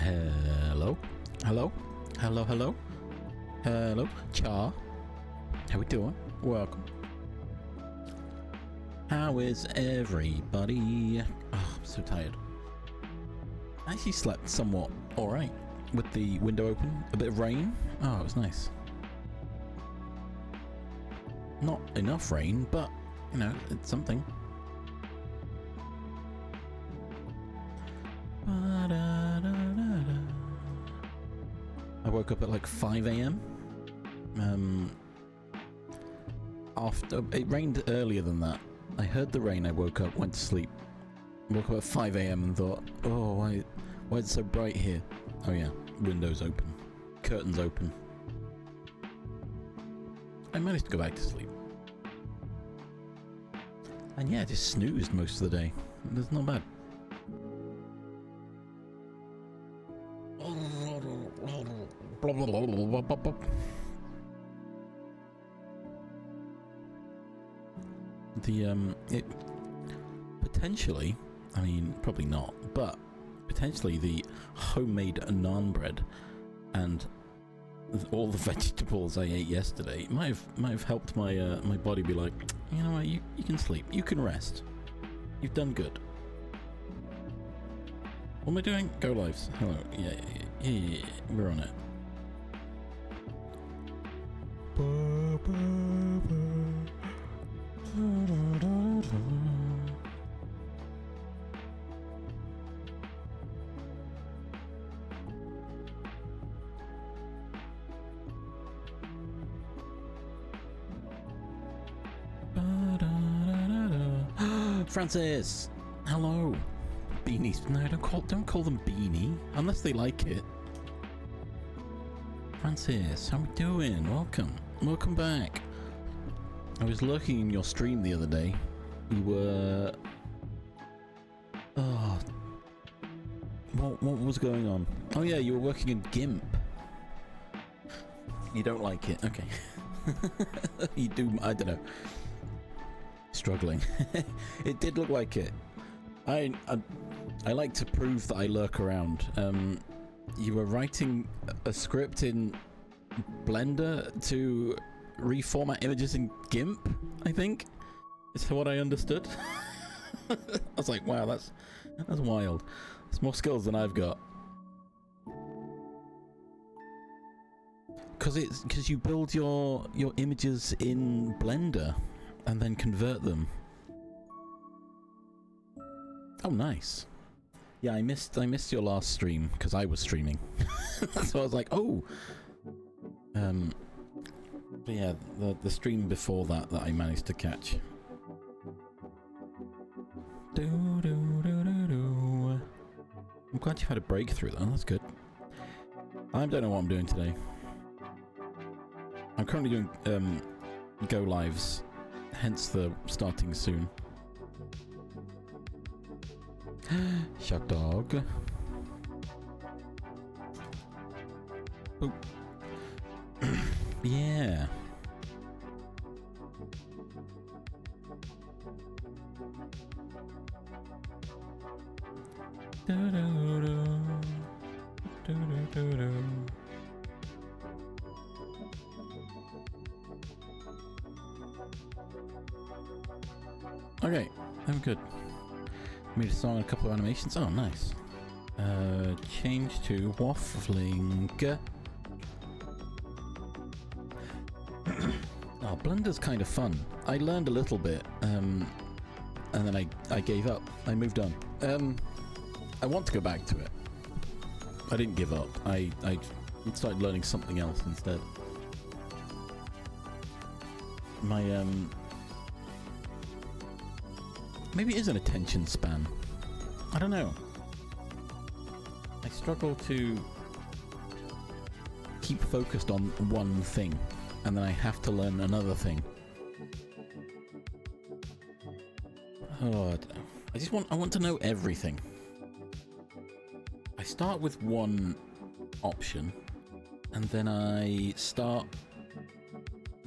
Hello? Hello? Hello, hello? Hello? Cha? How we doing? Welcome. How is everybody? Oh, I'm so tired. I actually slept somewhat alright with the window open. A bit of rain. Oh, it was nice. Not enough rain, but, you know, it's something. I woke up at like 5 a.m. After it rained earlier than that. I heard the rain, I woke up, went to sleep. Woke up at 5 a.m. and thought, oh, why is it so bright here? Oh yeah, windows open, curtains open. I managed to go back to sleep. And yeah, just snoozed most of the day. That's not bad. It potentially, I mean, probably not, but potentially the homemade naan bread and all the vegetables I ate yesterday might have helped my my body be like, you know what, you can sleep, you can rest, you've done good. What am I doing? Go lives. Hello. Yeah, we're on it. Francis, hello. Beanies. No, don't call them beanie unless they like it. Francis, how we doing? Welcome back. I was lurking in your stream the other day. You were... Oh... What was going on? Oh yeah, you were working in GIMP. You don't like it, okay. You do, I don't know. Struggling. It did look like it. I like to prove that I lurk around. You were writing a script in Blender to reformat images in GIMP, I think, is what I understood. I was like, wow, that's wild. It's more skills than I've got. Because you build your images in Blender and then convert them. Oh, nice. Yeah, I missed your last stream because I was streaming. So I was like, oh. But yeah, the stream before that I managed to catch. I'm glad you've had a breakthrough though, that's good. I don't know what I'm doing today. I'm currently doing go lives, hence the starting soon. Shut dog. Oh. Yeah. Okay, I'm good. Made a song and a couple of animations. Oh, nice. Change to waffling. Oh, Blender's kind of fun. I learned a little bit, and then I gave up. I moved on. I want to go back to it. I didn't give up. I started learning something else instead. My maybe it is an attention span. I don't know. I struggle to keep focused on one thing, and then I have to learn another thing. Oh, I don't know. I want to know everything. I start with one option, and then I start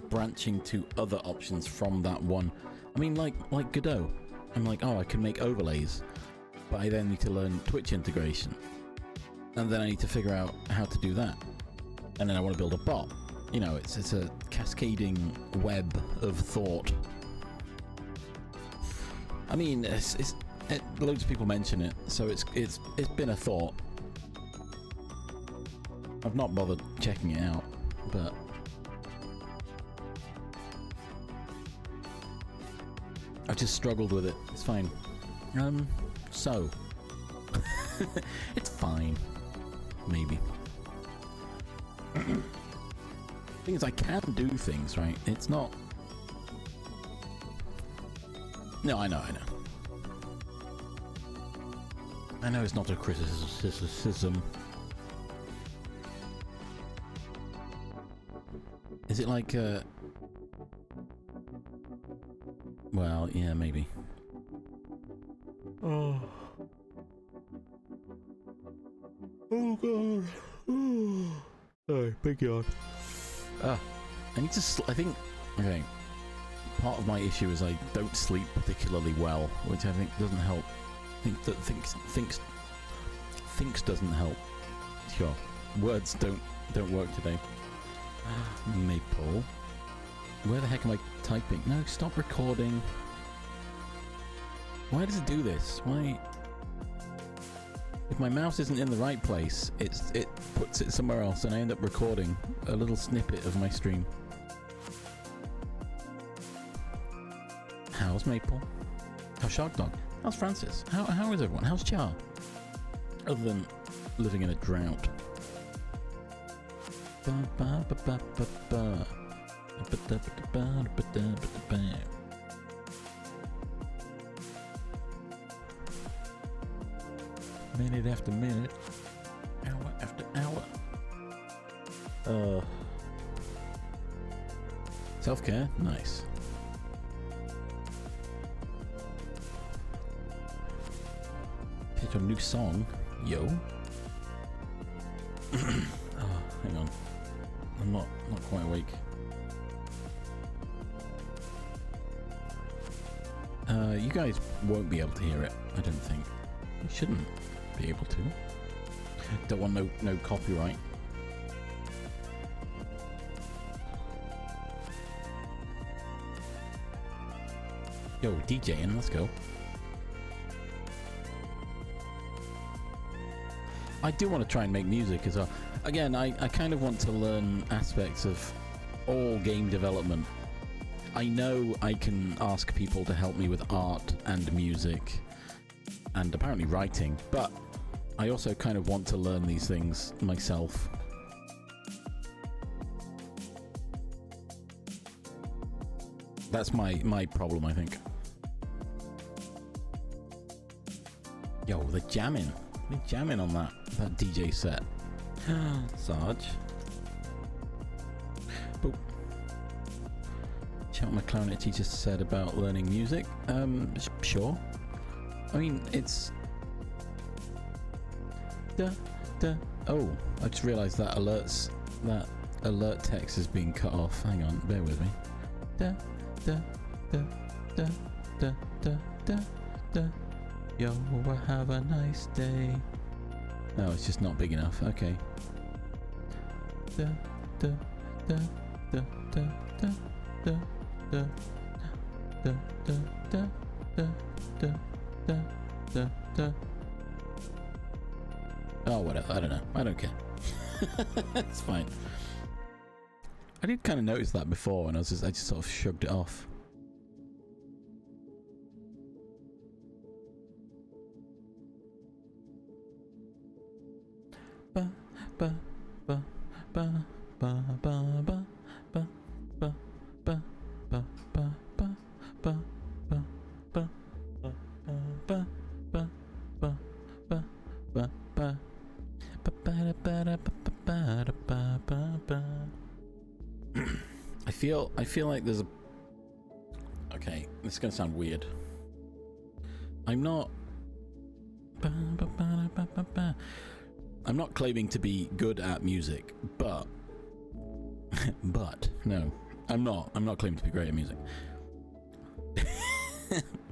branching to other options from that one. I mean, like Godot. I'm like, oh, I can make overlays, but I then need to learn Twitch integration. and then I need to figure out how to do that, and then I want to build a bot. You know, it's a cascading web of thought. I mean, loads of people mention it, so it's been a thought. I've not bothered checking it out, but I just struggled with it. It's fine. So it's fine. Maybe. Thing is, I can do things, right? It's not. No, I know. I know it's not a criticism. Is it like well, yeah, maybe. Oh god. Sorry, big yawn. I need to. I think. Okay. Part of my issue is I don't sleep particularly well, which I think doesn't help. I think that thinks doesn't help. Sure. Words don't work today. Maple. Where the heck am I typing? No, stop recording. Why does it do this? Why? If my mouse isn't in the right place, it puts it somewhere else, and I end up recording a little snippet of my stream. How's Maple? How's Shark Dog? How's Francis? How is everyone? How's Char? Other than living in a drought. Minute after minute, hour after hour. Self-care? Nice. Pick a new song. Yo. Oh, hang on. I'm not quite awake. You guys won't be able to hear it, I don't think. You shouldn't be able to. Don't want no copyright. Yo, DJing, let's go. I do want to try and make music as well. Again, I kind of want to learn aspects of all game development. I know I can ask people to help me with art and music and apparently writing, but I also kind of want to learn these things myself. That's my problem, I think. Yo, they're jamming. They're jamming on that DJ set. Sarge. Boop. Check what my clarinet teacher said about learning music. Sure. I mean, it's... Oh, I just realised that alert text is being cut off. Hang on, bear with me. Yo, have a nice day. No, it's just not big enough. Okay. Oh, whatever. I don't know. I don't care. It's fine. I did kind of notice that before, and I just sort of shrugged it off. I feel like there's a... Okay, this is gonna sound weird. I'm not claiming to be good at music, but no, I'm not claiming to be great at music.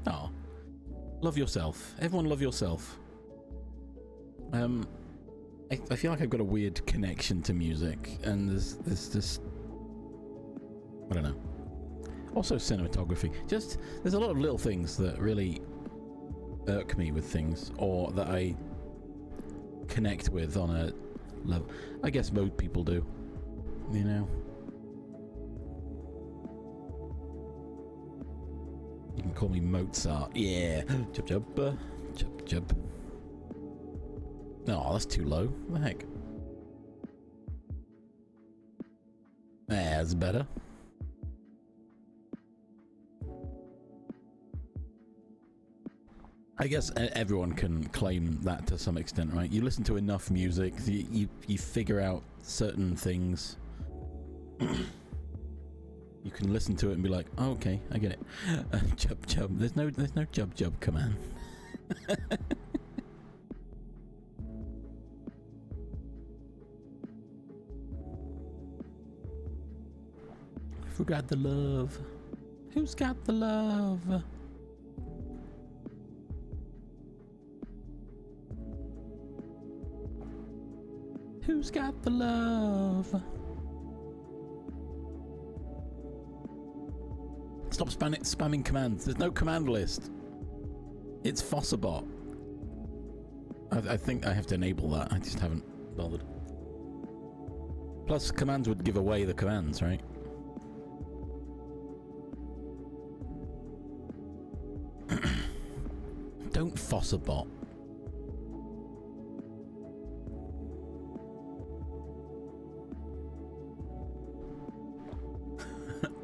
Oh, love yourself. Everyone love yourself. I feel like I've got a weird connection to music, and there's this, I don't know. Also cinematography. Just, there's a lot of little things that really irk me with things, or that I connect with on a level. I guess most people do, you know? You can call me Mozart. Yeah. Chub chub. Chub chub. No, that's too low. What the heck? That's better. I guess everyone can claim that to some extent, right? You listen to enough music, you figure out certain things. You can listen to it and be like, oh, okay, I get it. Chub chub. There's no chub chub command. Who got the love? Who's got the love? Who's got the love? Stop spamming commands. There's no command list. It's Fossabot. I think I have to enable that. I just haven't bothered. Plus, commands would give away the commands, right? Don't Fossabot.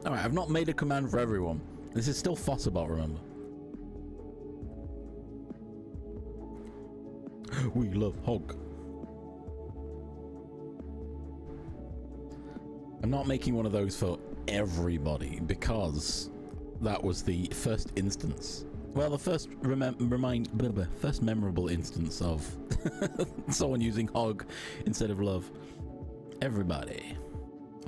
Alright, I've not made a command for everyone. This is still Fossabot, remember? We love hog. I'm not making one of those for everybody because that was the first instance. Well, the first first memorable instance of someone using hog instead of love. Everybody.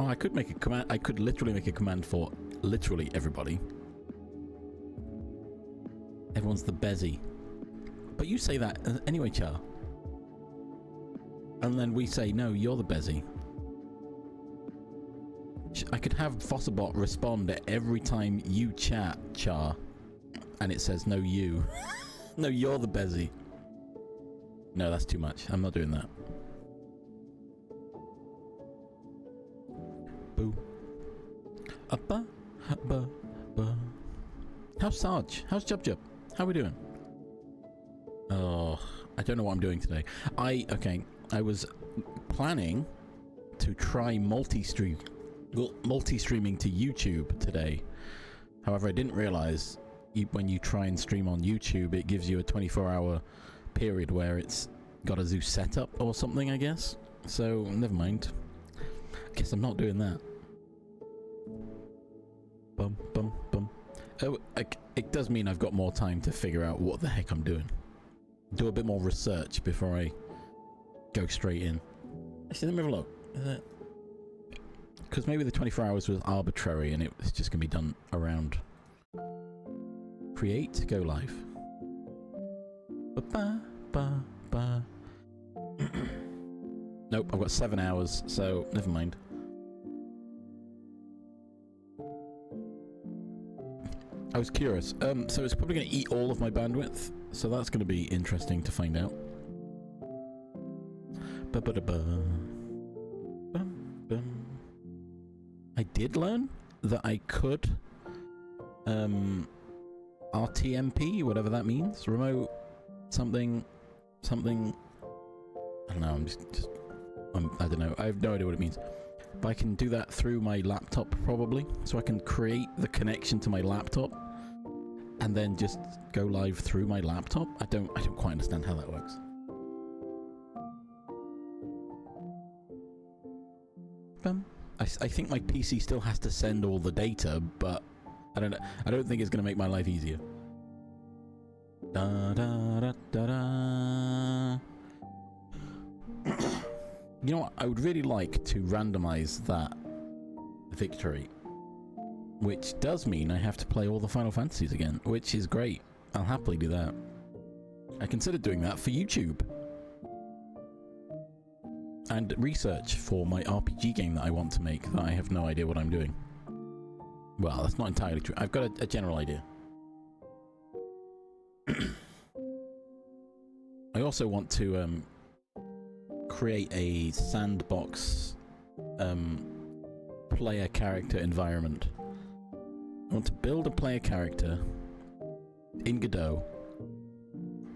Oh, I could make a command. I could literally make a command for literally everybody. Everyone's the Bezzy. But you say that anyway, Char. And then we say, no, you're the Bezzy. I could have Fossabot respond at every time you chat, Char. And it says, no, you. No, you're the Bezzy. No, that's too much. I'm not doing that. Boo. Uppa. Uppa. How's Sarge? How's Jub Jub? How are we doing? Oh, I don't know what I'm doing today. Okay, I was planning to try multi-streaming to YouTube today. However, I didn't realize when you try and stream on YouTube, it gives you a 24-hour period where it's got a Zeus setup or something, I guess. So, never mind. I guess I'm not doing that. Bum, bum, bum. Oh, it does mean I've got more time to figure out what the heck I'm doing. Do a bit more research before I go straight in. Actually, let me have a look. Because maybe the 24 hours was arbitrary and it was just going to be done around. Create, go live. Ba-ba-ba-ba. Nope, I've got 7 hours, so never mind. I was curious. So it's probably going to eat all of my bandwidth, so that's going to be interesting to find out. I did learn that I could RTMP, whatever that means, remote something. I don't know. I don't know. I have no idea what it means. But I can do that through my laptop probably, so I can create the connection to my laptop and then just go live through my laptop. I don't quite understand how that works. I think my PC still has to send all the data, but I don't know. I don't think it's going to make my life easier. Da da da da da. You know what? I would really like to randomize that victory, which does mean I have to play all the Final Fantasies again, which is great. I'll happily do that. I considered doing that for YouTube. and research for my RPG game that I want to make that I have no idea what I'm doing. Well, that's not entirely true. I've got a general idea. I also want to create a sandbox player character environment. I want to build a player character in Godot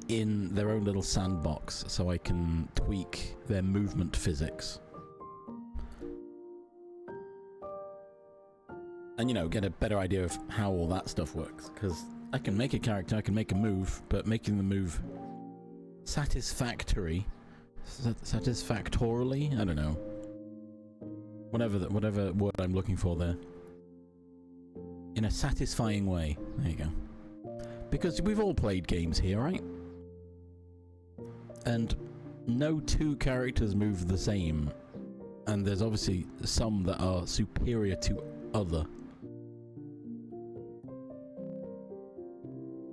in their own little sandbox so I can tweak their movement physics. And, you know, get a better idea of how all that stuff works. Because I can make a character, I can make a move, but making the move satisfactorily, I don't know. Whatever word I'm looking for there. In a satisfying way. There you go. Because we've all played games here, right? And no two characters move the same. And there's obviously some that are superior to other.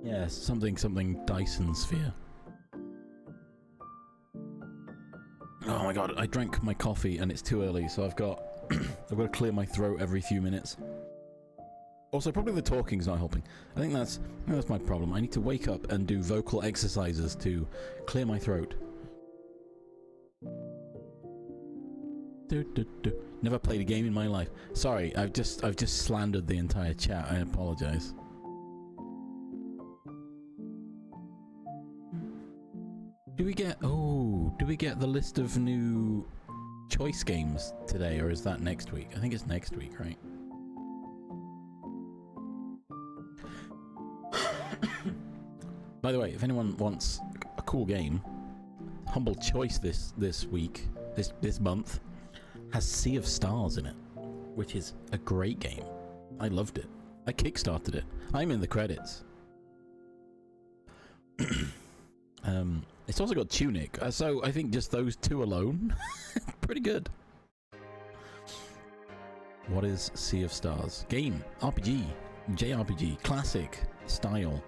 Yeah, something Dyson sphere. Oh my god, I drank my coffee and it's too early, so I've got to clear my throat every few minutes. Also, probably the talking's not helping. I think that's my problem. I need to wake up and do vocal exercises to clear my throat. Never played a game in my life. Sorry, I've just slandered the entire chat. I apologize. Do we get the list of new choice games today, or is that next week? I think it's next week, right? By the way, if anyone wants a cool game, Humble Choice this month has Sea of Stars in it, which is a great game. I loved it. I kickstarted it. I'm in the credits. It's also got Tunic, so I think just those two alone, pretty good. What is Sea of Stars? Game, RPG, JRPG, classic style.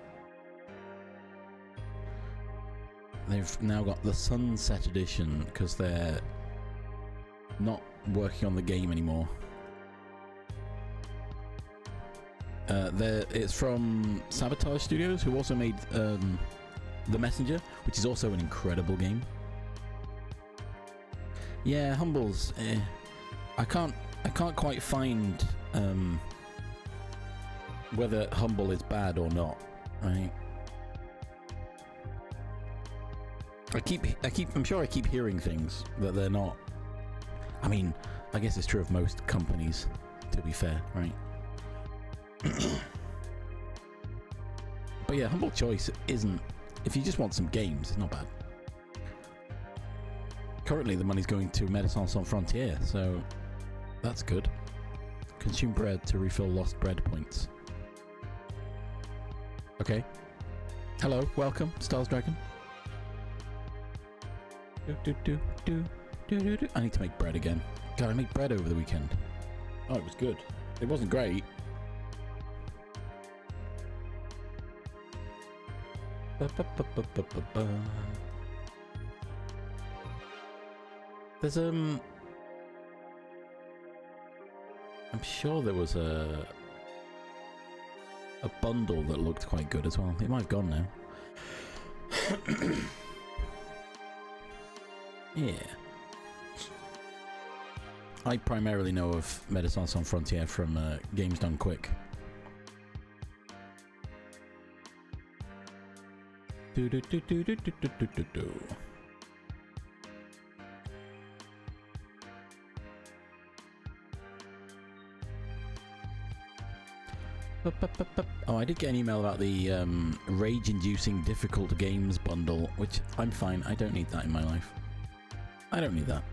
They've now got the Sunset Edition because they're not working on the game anymore. It's from Sabotage Studios, who also made The Messenger, which is also an incredible game. Yeah, Humble's. I can't quite find whether Humble is bad or not. Right. I'm sure I keep hearing things that they're not. I mean, I guess it's true of most companies, to be fair, right? But yeah, Humble Choice isn't. If you just want some games, it's not bad. Currently, the money's going to Médecins Sans Frontières, so that's good. Consume bread to refill lost bread points. Okay. Hello, welcome, Stars Dragon. I need to make bread again. God, I made bread over the weekend. Oh, it was good. It wasn't great. There's I'm sure there was a bundle that looked quite good as well. It might have gone now. Yeah. I primarily know of Médecins Sans Frontières from Games Done Quick. Oh, I did get an email about the rage-inducing difficult games bundle, which I'm fine. I don't need that in my life. I don't need that.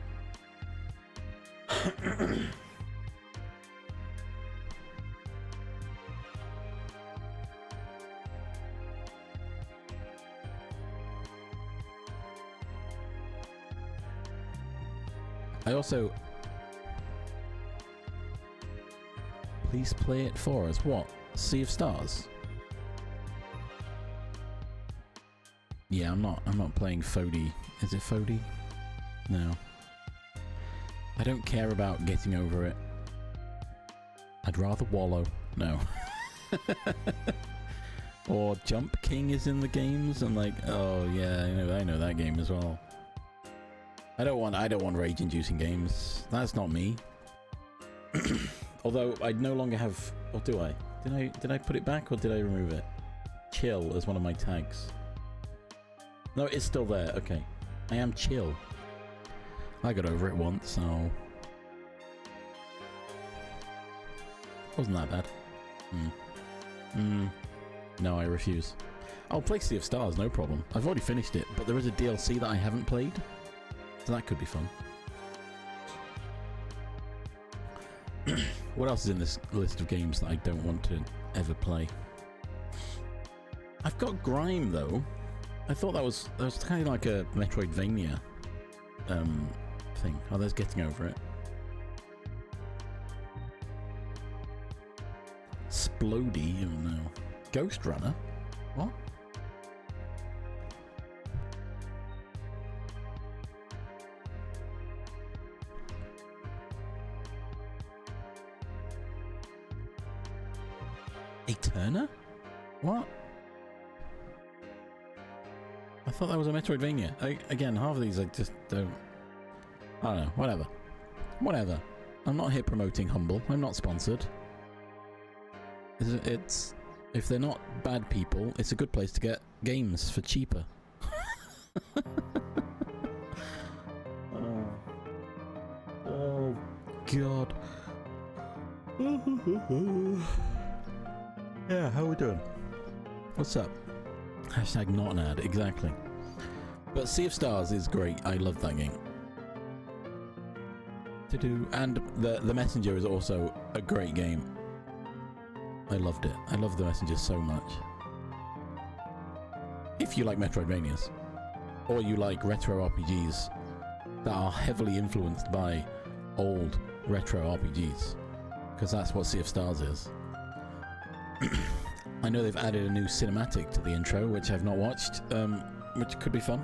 I also... Please play it for us. What? Sea of Stars? Yeah, I'm not playing VOD. Is it VOD? No. I don't care about getting over it. I'd rather wallow. No. Or Jump King is in the games. I'm like, oh yeah, I know that game as well. I don't want rage-inducing games. That's not me. Although I no longer have, or do I? Did I put it back or did I remove it? Chill as one of my tags. No, it's still there. Okay, I am chill. I got over it once, so wasn't that bad. No, I refuse. I'll play Sea of Stars, no problem. I've already finished it, but there is a DLC that I haven't played, so that could be fun. What else is in this list of games that I don't want to ever play? I've got Grime though. I thought that was kind of like a Metroidvania thing. Oh, there's Getting Over It. Splody, oh no. Ghost Runner? What? Eterna? What? I thought that was a Metroidvania. Again, half of these I just don't... I don't know. Whatever. Whatever. I'm not here promoting Humble. I'm not sponsored. It's... If they're not bad people, it's a good place to get games for cheaper. Oh God. Yeah, how are we doing? What's up? Hashtag not an ad, exactly. But Sea of Stars is great. I love that game. And the Messenger is also a great game. I loved it. I love the Messenger so much. If you like Metroidvanias, or you like retro RPGs that are heavily influenced by old retro RPGs, because that's what Sea of Stars is. I know they've added a new cinematic to the intro, which I've not watched, which could be fun.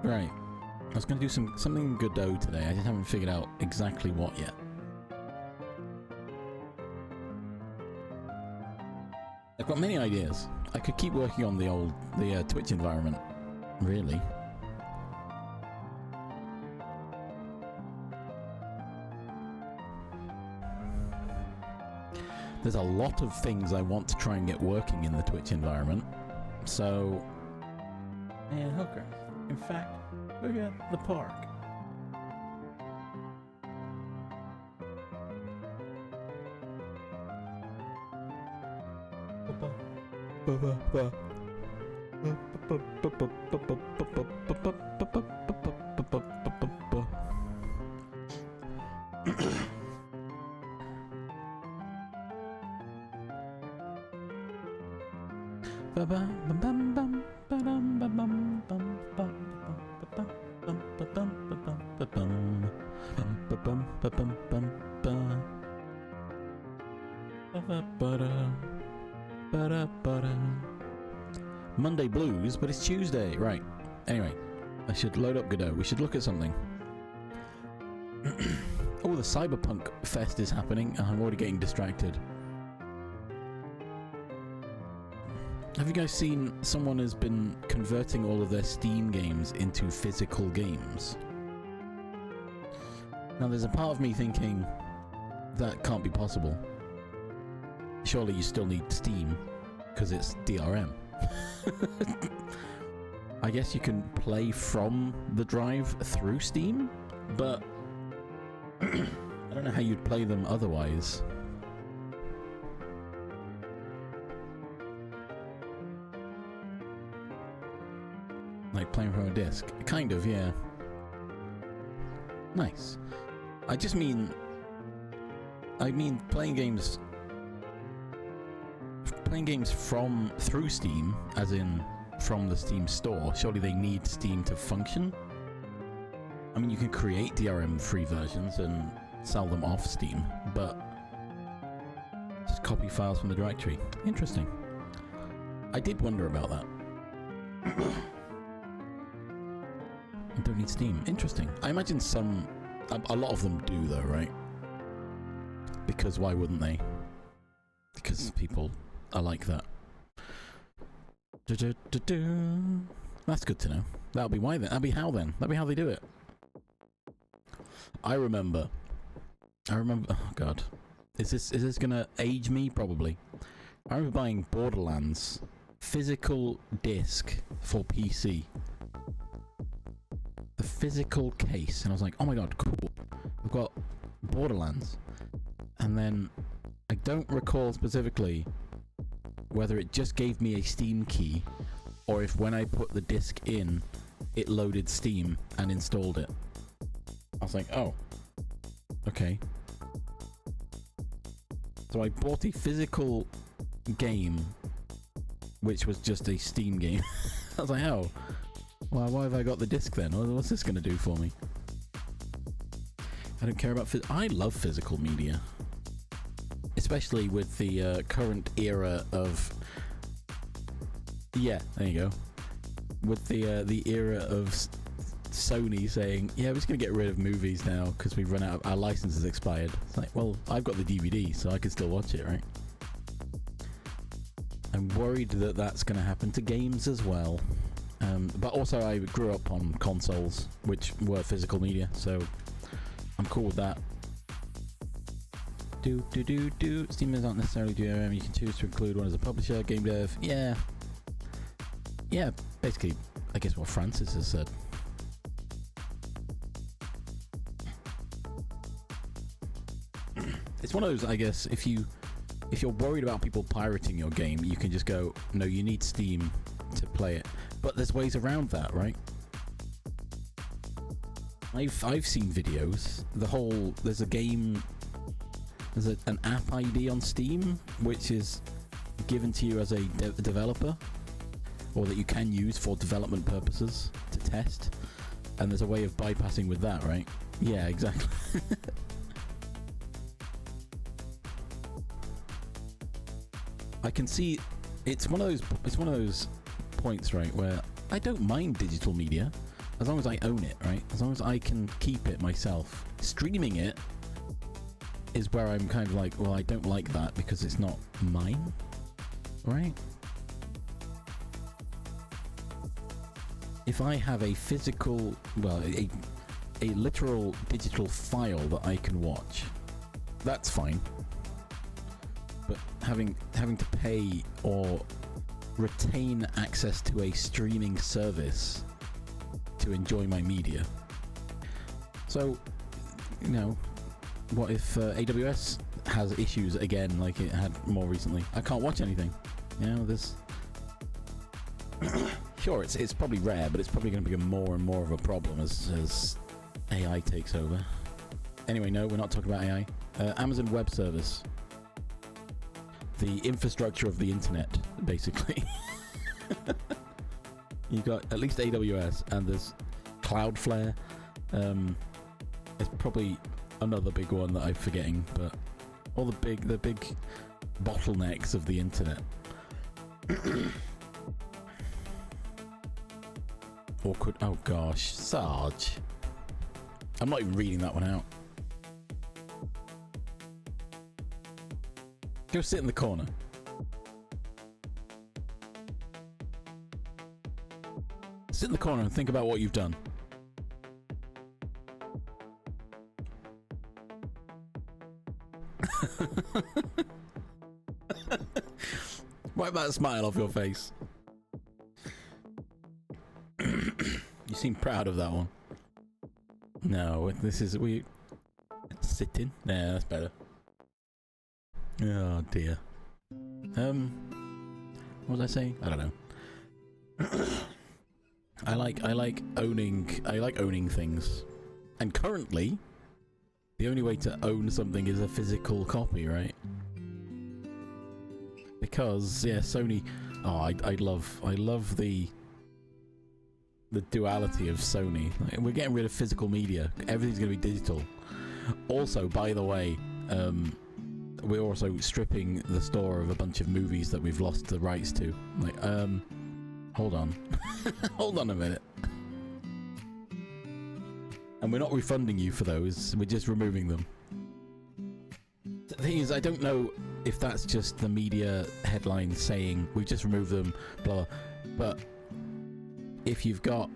Right. I was going to do something Godot today. I just haven't figured out exactly what yet. I've got many ideas. I could keep working on the Twitch environment, really. There's a lot of things I want to try and get working in the Twitch environment. So, and hookers. In fact, look at the park. Monday blues, but it's Tuesday. Right. Anyway, I should load up Godot. We should look at something. Oh, the Cyberpunk Fest is happening. I'm already getting distracted. Have you guys seen someone has been converting all of their Steam games into physical games? Now, there's a part of me thinking that can't be possible. Surely you still need Steam, because it's DRM. I guess you can play from the drive through Steam, but I don't know how you'd play them otherwise. Like playing from a disc. Kind of, yeah. Nice. I mean playing games through Steam, as in from the Steam store. Surely they need Steam to function. I mean, you can create DRM-free versions and sell them off Steam, but just copy files from the directory. Interesting. I did wonder about that. I don't need Steam. Interesting. I imagine a lot of them do though, right? Because why wouldn't they? Because people are like that. That's good to know. That'll be why then. That'll be how then. That'll be how they do it. I remember. Oh god. Is this gonna age me? Probably. I remember buying Borderlands physical disc for PC. The physical case, and I was like, oh my god, cool. We've got Borderlands. And then I don't recall specifically whether it just gave me a Steam key or if when I put the disc in, it loaded Steam and installed it. I was like, oh, okay. So I bought a physical game, which was just a Steam game. I was like, oh, well, why have I got the disc then? What's this going to do for me? I don't care about I love physical media. Especially with the current era of... Yeah, there you go. With the era of Sony saying, yeah, we're just going to get rid of movies now because we've run out of... Our license has expired. It's like, well, I've got the DVD, so I can still watch it, right? I'm worried that that's going to happen to games as well. But also, I grew up on consoles, which were physical media, so I'm cool with that. Steam is not necessarily DRM. You can choose to include one as a publisher, game dev. Yeah. Yeah, basically, I guess what Francis has said. It's one of those, I guess, if you're worried about people pirating your game, you can just go, no, you need Steam to play it. But there's ways around that, right? I've seen videos. There's a game. There's an app ID on Steam, which is given to you as a developer, or that you can use for development purposes to test. And there's a way of bypassing with that, right? Yeah, exactly. I can see it's one of those points, right, where I don't mind digital media as long as I own it, right? As long as I can keep it myself. Streaming it is where I'm kind of like, well, I don't like that because it's not mine, right? If I have a physical, well, a literal digital file that I can watch, that's fine. But having to pay or retain access to a streaming service to enjoy my media. So, you know, what if AWS has issues again, like it had more recently? I can't watch anything. You know, this. Sure, it's probably rare, but it's probably going to become more and more of a problem as AI takes over. Anyway, no, we're not talking about AI. Amazon Web Service. The infrastructure of the internet, basically. You've got at least AWS, and there's Cloudflare. It's probably another big one that I'm forgetting, but all the big bottlenecks of the internet. Oh gosh, Sarge. I'm not even reading that one out. Go sit in the corner. Sit in the corner and think about what you've done. Wipe that smile off your face. You seem proud of that one. No, this is sitting. Yeah, that's better. Oh dear. What was I saying? I don't know. I like owning things. And currently, the only way to own something is a physical copy, right? Because yeah, Sony. Oh, I love the the duality of Sony. Like, we're getting rid of physical media. Everything's going to be digital. Also, by the way, we're also stripping the store of a bunch of movies that we've lost the rights to. Like, hold on. Hold on a minute. And we're not refunding you for those. We're just removing them. The thing is, I don't know if that's just the media headline saying we've just removed them, blah, but if you've bought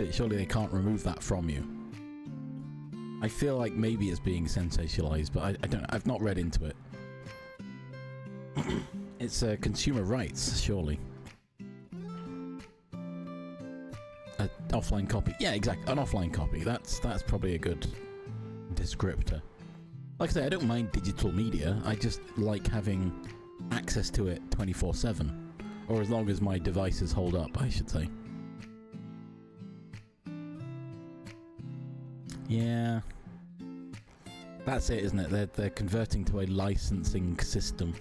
it, surely they can't remove that from you. I feel like maybe it's being sensationalized, but I don't know. I've not read into it. It's consumer rights, surely. An offline copy. Yeah, exactly. An offline copy. That's probably a good descriptor. Like I say, I don't mind digital media. I just like having access to it 24/7. Or as long as my devices hold up, I should say. Yeah. That's it, isn't it? They're converting to a licensing system.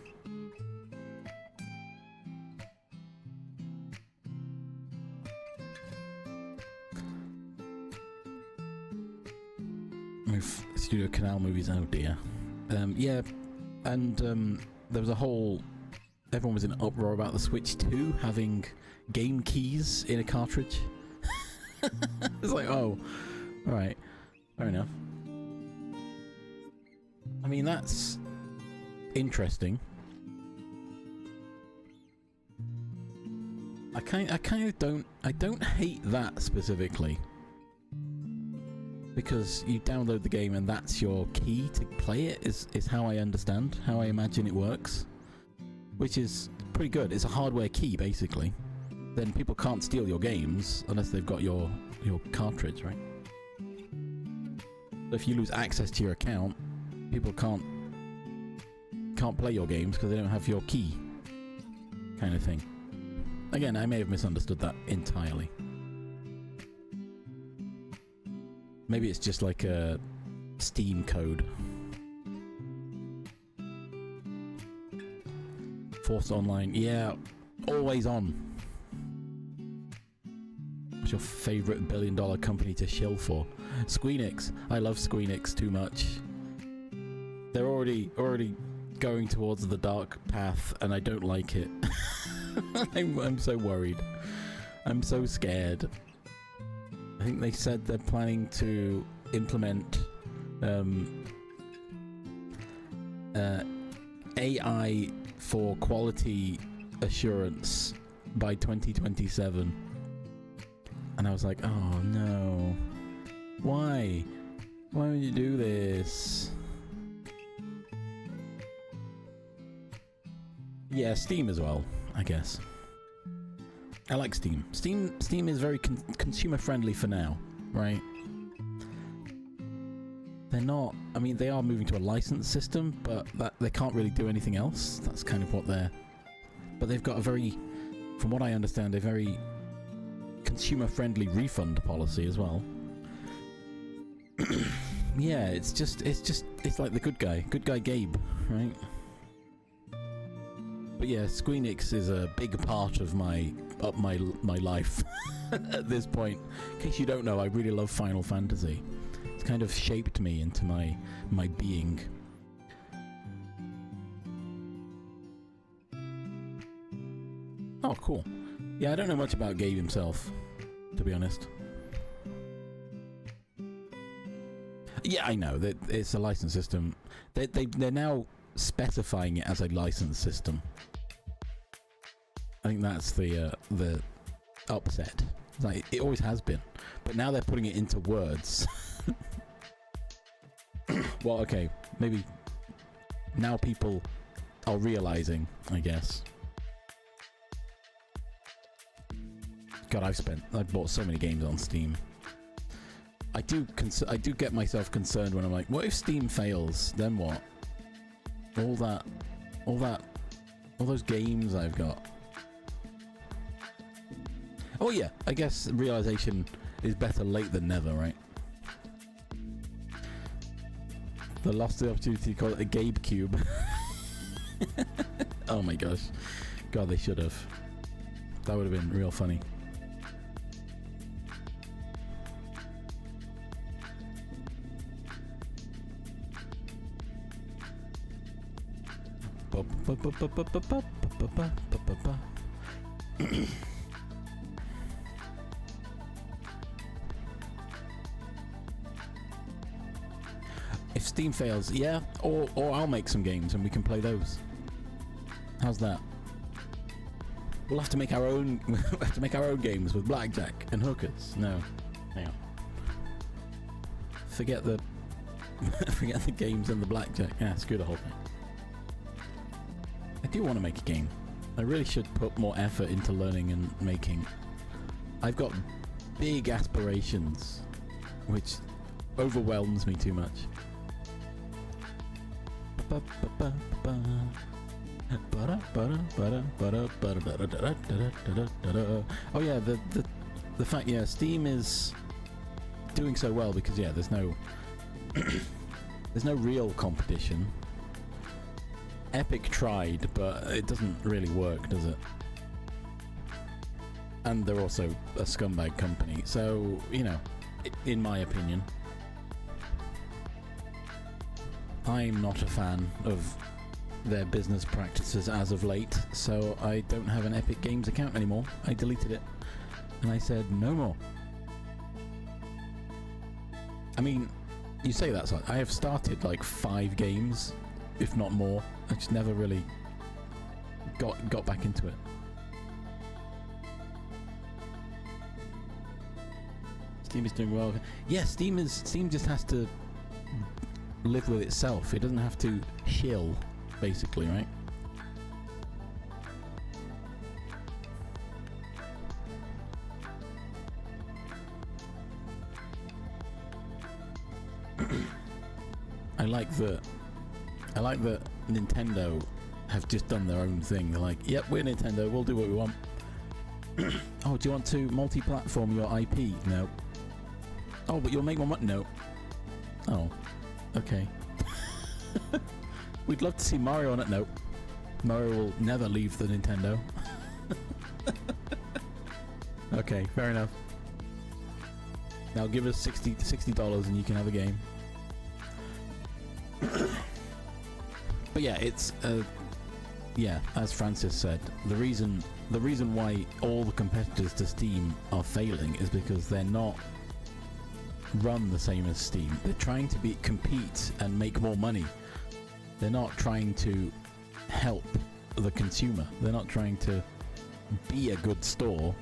Move Studio Canal movies, oh dear. Yeah, and there was a whole... Everyone was in uproar about the Switch 2 having game keys in a cartridge. It's like, oh, alright, fair enough. I mean, that's interesting. I kind of don't hate that specifically. Because you download the game and that's your key to play it, is how I understand, how I imagine it works. Which is pretty good. It's a hardware key, basically. Then people can't steal your games unless they've got your cartridge, right? So if you lose access to your account, people can't play your games because they don't have your key, kind of thing. Again, I may have misunderstood that entirely. Maybe it's just like a Steam code. Force Online, yeah, always on. What's your favourite billion-dollar company to shill for? Squeenix. I love Squeenix too much. They're already going towards the dark path, and I don't like it. I'm so worried. I'm so scared. I think they said they're planning to implement AI for quality assurance by 2027. And I was like, oh no. Why? Why would you do this? Yeah, Steam as well, I guess. I like Steam. Steam is very consumer friendly for now, right? They're not... I mean, they are moving to a license system, but they can't really do anything else. That's kind of what they're... But they've got a very... From what I understand, a very consumer-friendly refund policy as well. Yeah, it's like the good guy Gabe, right? But yeah, Squeenix is a big part of my life at this point. In case you don't know, I really love Final Fantasy. It's kind of shaped me into my being. Oh, cool. Yeah, I don't know much about Gabe himself, to be honest. Yeah, I know that it's a license system. They're now specifying it as a license system. I think that's the upset. Like, it always has been, but now they're putting it into words. Well, okay, maybe now people are realizing, I guess. God, I've bought so many games on Steam. I do get myself concerned when I'm like, what if Steam fails? Then what? All those games I've got. Oh yeah, I guess realization is better late than never, right? They lost the opportunity to call it a Gabe Cube. Oh my gosh. God, they should have. That would have been real funny. If Steam fails, yeah, or I'll make some games and we can play those. How's that? We'll have to make our own. We'll have to make our own games with blackjack and hookers. No, hang on. Forget the games and the blackjack. Yeah, screw the whole thing. I do want to make a game. I really should put more effort into learning and making. I've got big aspirations, which overwhelms me too much. Oh yeah, the fact, yeah, Steam is doing so well because, yeah, there's no there's no real competition. Epic tried, but it doesn't really work, does it? And they're also a scumbag company, so, you know, in my opinion, I'm not a fan of their business practices as of late, so I don't have an Epic Games account anymore. I deleted it, and I said no more. I mean, you say that, so I have started like 5 games, if not more. I just never really got back into it. Steam is doing well. Yeah, Steam just has to live with itself. It doesn't have to shill, basically, right? I like that Nintendo have just done their own thing. They're like, yep, we're Nintendo, we'll do what we want. Oh, do you want to multi-platform your IP? No. Oh, but you'll make more money? No. Oh, okay. We'd love to see Mario on it. No. Mario will never leave the Nintendo. Okay, fair enough. Now give us $60 and you can have a game. But yeah, it's yeah, as Francis said, the reason why all the competitors to Steam are failing is because they're not run the same as Steam. They're trying to compete and make more money. They're not trying to help the consumer. They're not trying to be a good store.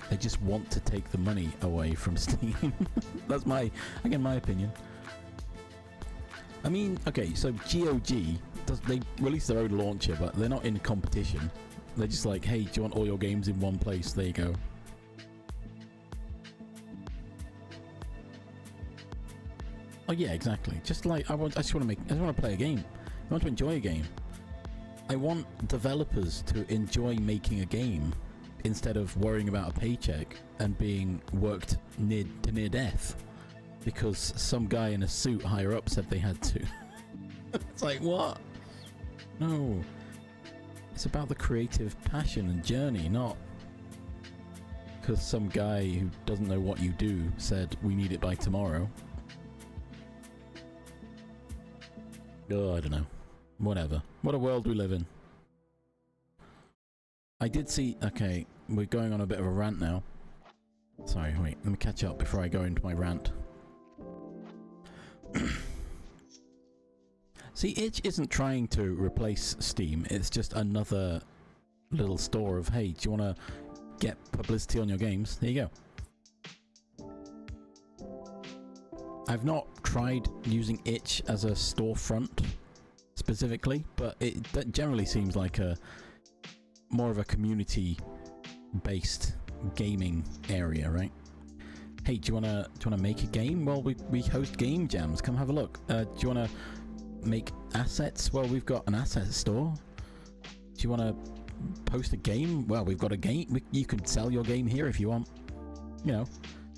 They just want to take the money away from Steam. That's my opinion. I mean, okay, so GOG, they release their own launcher, but they're not in competition. They're just like, hey, do you want all your games in one place? There you go. Oh yeah, exactly. Just like I just want to play a game. I want to enjoy a game. I want developers to enjoy making a game instead of worrying about a paycheck and being worked near death because some guy in a suit higher up said they had to. It's like, what? No. It's about the creative passion and journey, not because some guy who doesn't know what you do said we need it by tomorrow. Oh, I don't know. Whatever. What a world we live in. I did see... Okay, we're going on a bit of a rant now. Sorry, wait. Let me catch up before I go into my rant. See, Itch isn't trying to replace Steam. It's just another little store of, hey, do you want to get publicity on your games? There you go. I've not tried using Itch as a storefront specifically, but that generally seems like a more of a community-based gaming area, right? Hey, do you wanna make a game? Well, we host game jams. Come have a look. Do you wanna make assets? Well, we've got an asset store. Do you wanna post a game? Well, we've got a game. You can sell your game here if you want. You know,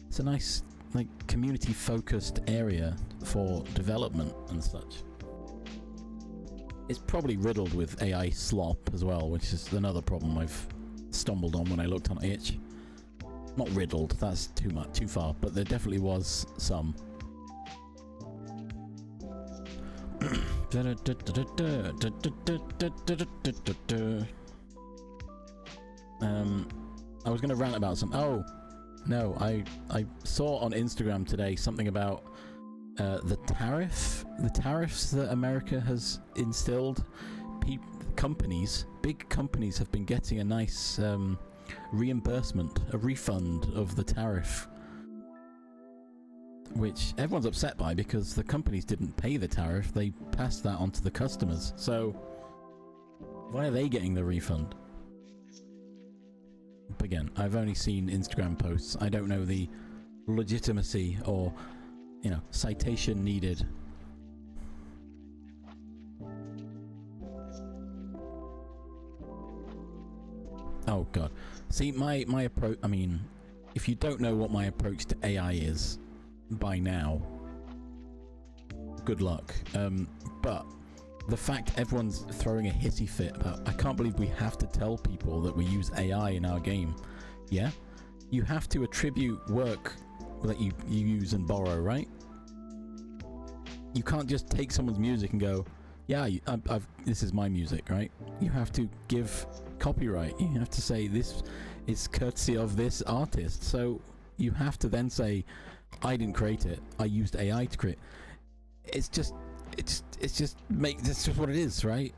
it's a nice, like, community-focused area for development and such. It's probably riddled with AI slop as well, which is another problem I've stumbled on when I looked on Itch. Not riddled, that's too far, but there definitely was some. I was going to rant about some. Oh no, I saw on Instagram today something about the tariffs that America has instilled. Companies, big companies, have been getting a nice reimbursement, a refund of the tariff, which everyone's upset by because the companies didn't pay the tariff, they passed that on to the customers. So why are they getting the refund? But again, I've only seen Instagram posts. I don't know the legitimacy or, you know, citation needed. Oh god. See, my approach, I mean, if you don't know what my approach to AI is by now, good luck. But the fact everyone's throwing a hissy fit about, I can't believe we have to tell people that we use AI in our game. Yeah? You have to attribute work that you use and borrow, right? You can't just take someone's music and go, yeah, this is my music, right? You have to give copyright. You have to say this is courtesy of this artist. So you have to then say, I didn't create it. I used AI to create. It's just what it is, right?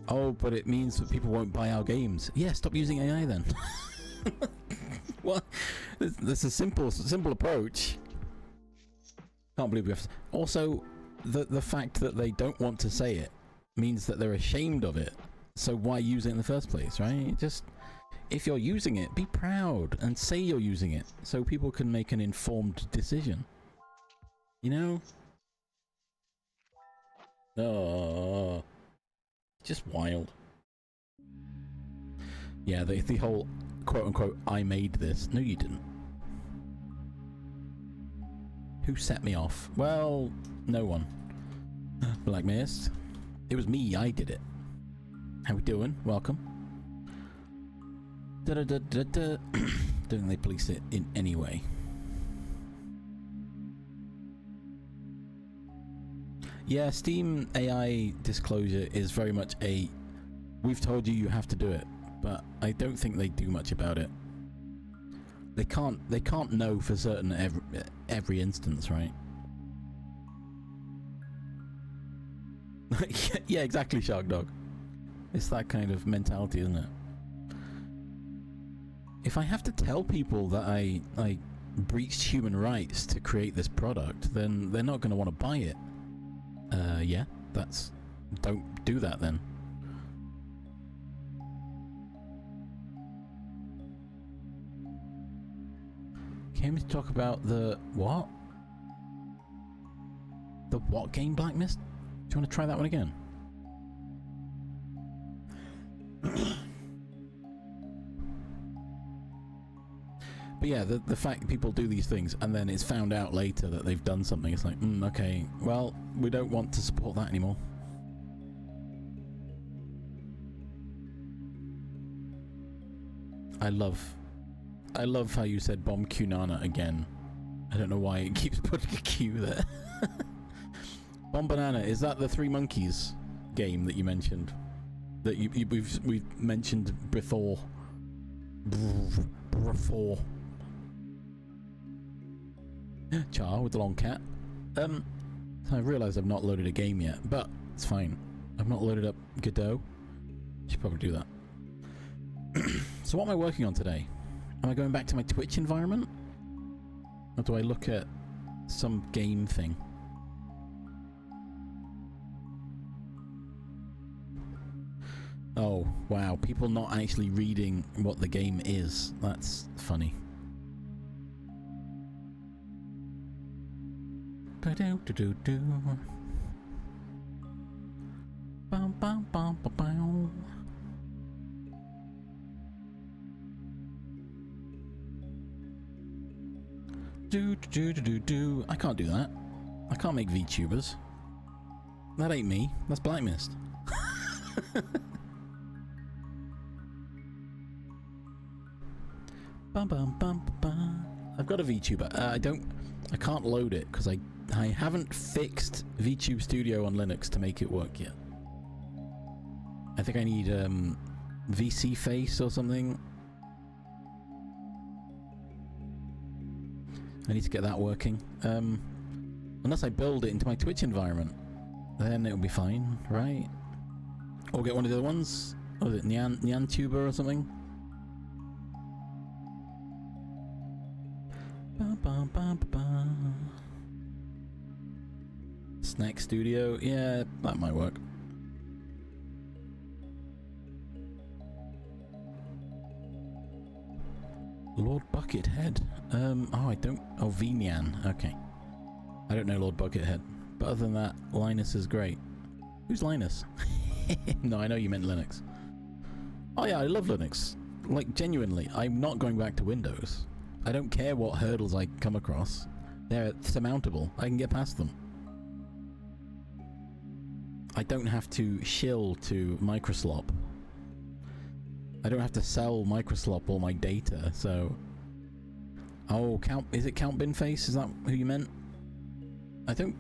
Oh, but it means that people won't buy our games. Yeah, stop using AI then. What? That's a simple approach. Can't believe we have to. Also, the fact that they don't want to say it means that they're ashamed of it. So why use it in the first place, right? Just, if you're using it, be proud and say you're using it so people can make an informed decision. You know? Oh, just wild. Yeah, the whole quote-unquote, I made this. No, you didn't. Who set me off? Well, no one. Black Mist. It was me, I did it. How we doing? Welcome. Don't think they police it in any way. Yeah, Steam AI disclosure is very much a, we've told you you have to do it, but I don't think they do much about it. They can't know for certain every instance, right? Yeah, exactly, Shark Dog. It's that kind of mentality, isn't it? If I have to tell people that I breached human rights to create this product, then they're not going to want to buy it. Yeah, don't do that then. Came to talk about the what? The what game, Black Mist? Do you want to try that one again? But yeah, the fact people do these things and then it's found out later that they've done something, it's like, okay, well, we don't want to support that anymore. I love how you said Bomb Q Nana again. I don't know why it keeps putting a Q there. Bomb Banana, is that the Three Monkeys game that you mentioned? That we've mentioned before. Before. Char with the long cat. I realise I've not loaded a game yet, but it's fine. I've not loaded up Godot. Should probably do that. So what am I working on today? Am I going back to my Twitch environment? Or do I look at some game thing? Oh, wow. People not actually reading what the game is. That's funny. Ba-do-do-do-do. Bum-bum-bum-bum-bum. Do-do-do-do-do. I can't do that. I can't make VTubers. That ain't me. That's Black Mist. Bum bum bum bum. I've got a VTuber. I can't load it because I I haven't fixed VTube Studio on Linux to make it work yet. I think I need VC Face or something. I need to get that working. Unless I build it into my Twitch environment, then it'll be fine, right? Or get one of the other ones. What was it, NyanTuber or something? Snack Studio, yeah, that might work. Lord Buckethead. Oh, I don't. Oh, Vnyan. Okay. I don't know Lord Buckethead. But other than that, Linus is great. Who's Linus? No, I know you meant Linux. Oh yeah, I love Linux. Like, genuinely, I'm not going back to Windows. I don't care what hurdles I come across. They're surmountable. I can get past them. I don't have to shill to Microslop. I don't have to sell Microslop all my data, so... Oh, is it Count Binface? Is that who you meant? I don't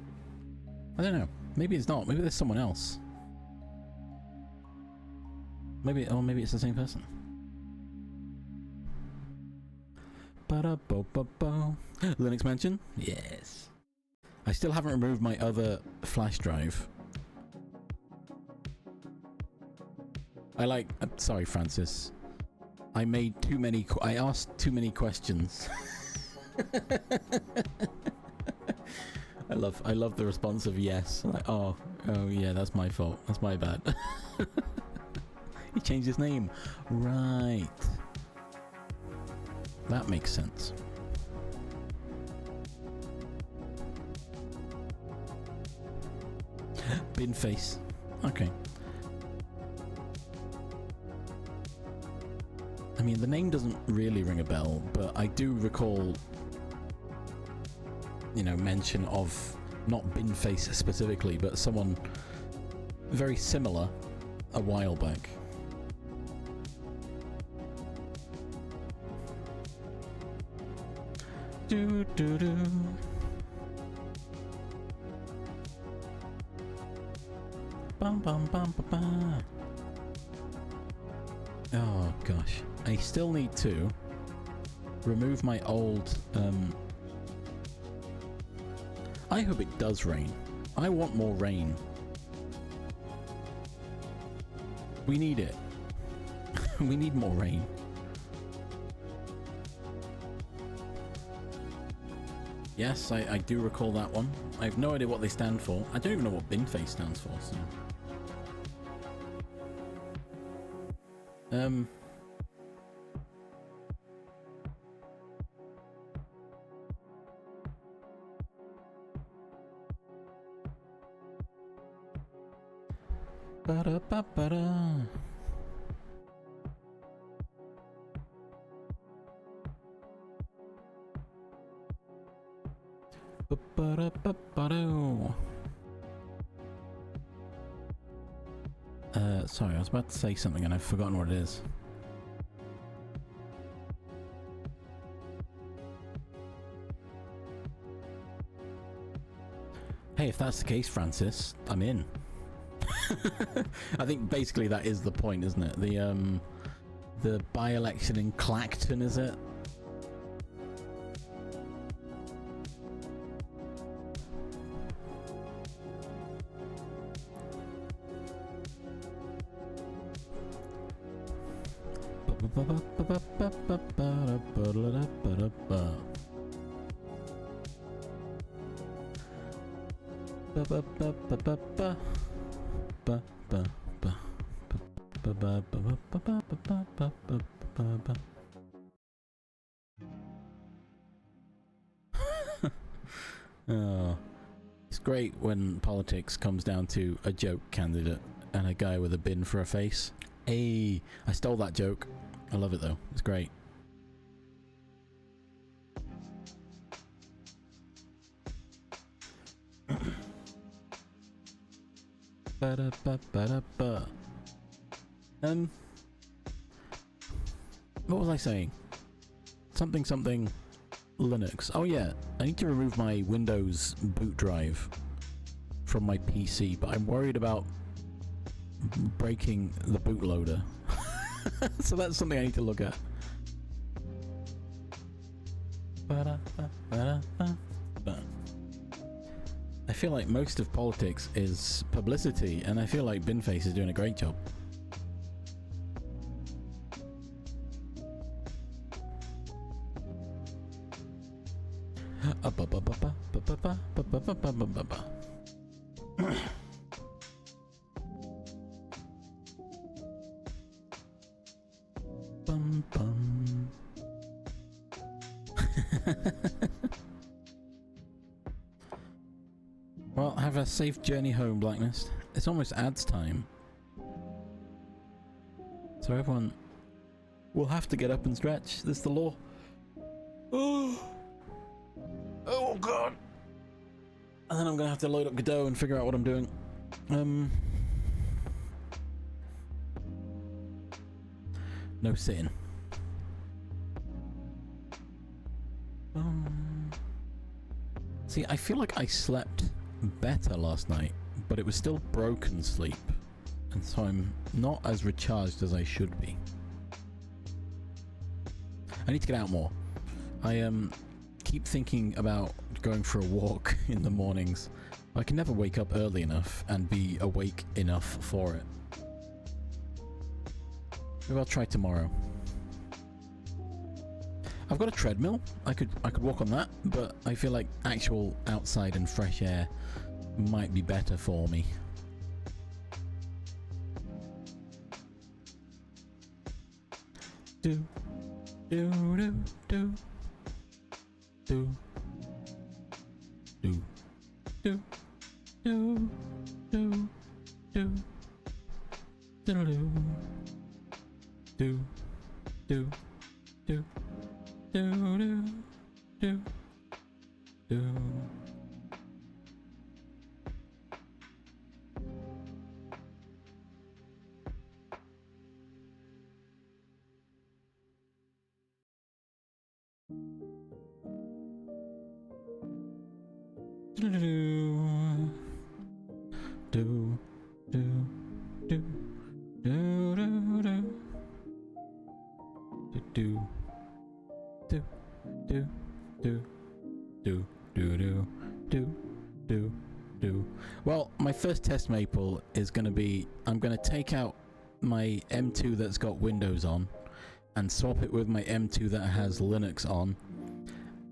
know. Maybe it's not. Maybe there's someone else. Maybe it's the same person. Ba-da-bo-ba-bo. Linux Mansion? Yes. I still haven't removed my other flash drive. Sorry, Francis. I asked too many questions. I love the response of yes. Like, oh yeah, that's my fault. That's my bad. He changed his name. Right. That makes sense. Binface. Okay. I mean, the name doesn't really ring a bell, but I do recall, you know, mention of not Binface specifically, but someone very similar a while back. Do do do. Bum bum bum ba ba. Oh gosh, I still need to remove my old. I hope it does rain. I want more rain. We need it. We need more rain. Yes, I do recall that one. I have no idea what they stand for. I don't even know what Binface stands for, so... Ba-da-ba-ba-da. Sorry, I was about to say something and I've forgotten what it is. Hey, if that's the case, Francis, I'm in. I think basically that is the point, isn't it? The by-election in Clacton, is it? Oh, it's great when politics comes down to a joke candidate and a guy with a bin for a face. Hey, I stole that joke. I love it though. It's great. Ba-da-ba-ba-da-ba. What was I saying? Something. Linux. Oh yeah, I need to remove my Windows boot drive from my PC, but I'm worried about breaking the bootloader. So that's something I need to look at. I feel like most of politics is publicity, and I feel like Binface is doing a great job. Bum, bum. Well, have a safe journey home, Blacklist. It's almost ads time. So everyone will have to get up and stretch. This is the law. Oh god. And then I'm gonna have to load up Godot and figure out what I'm doing. No sitting. See, I feel like I slept better last night, but it was still broken sleep, and so I'm not as recharged as I should be. I need to get out more. I keep thinking about going for a walk in the mornings. I can never wake up early enough and be awake enough for it. Maybe I'll try tomorrow. I've got a treadmill. I could walk on that, but I feel like actual outside and fresh air might be better for me. Do do do do do do do do do do do do do do do do do. Do do do do do do do do do do do do do do. Well, my first test maple is going to be, I'm going to take out my M2 that's got Windows on and swap it with my M2 that has Linux on,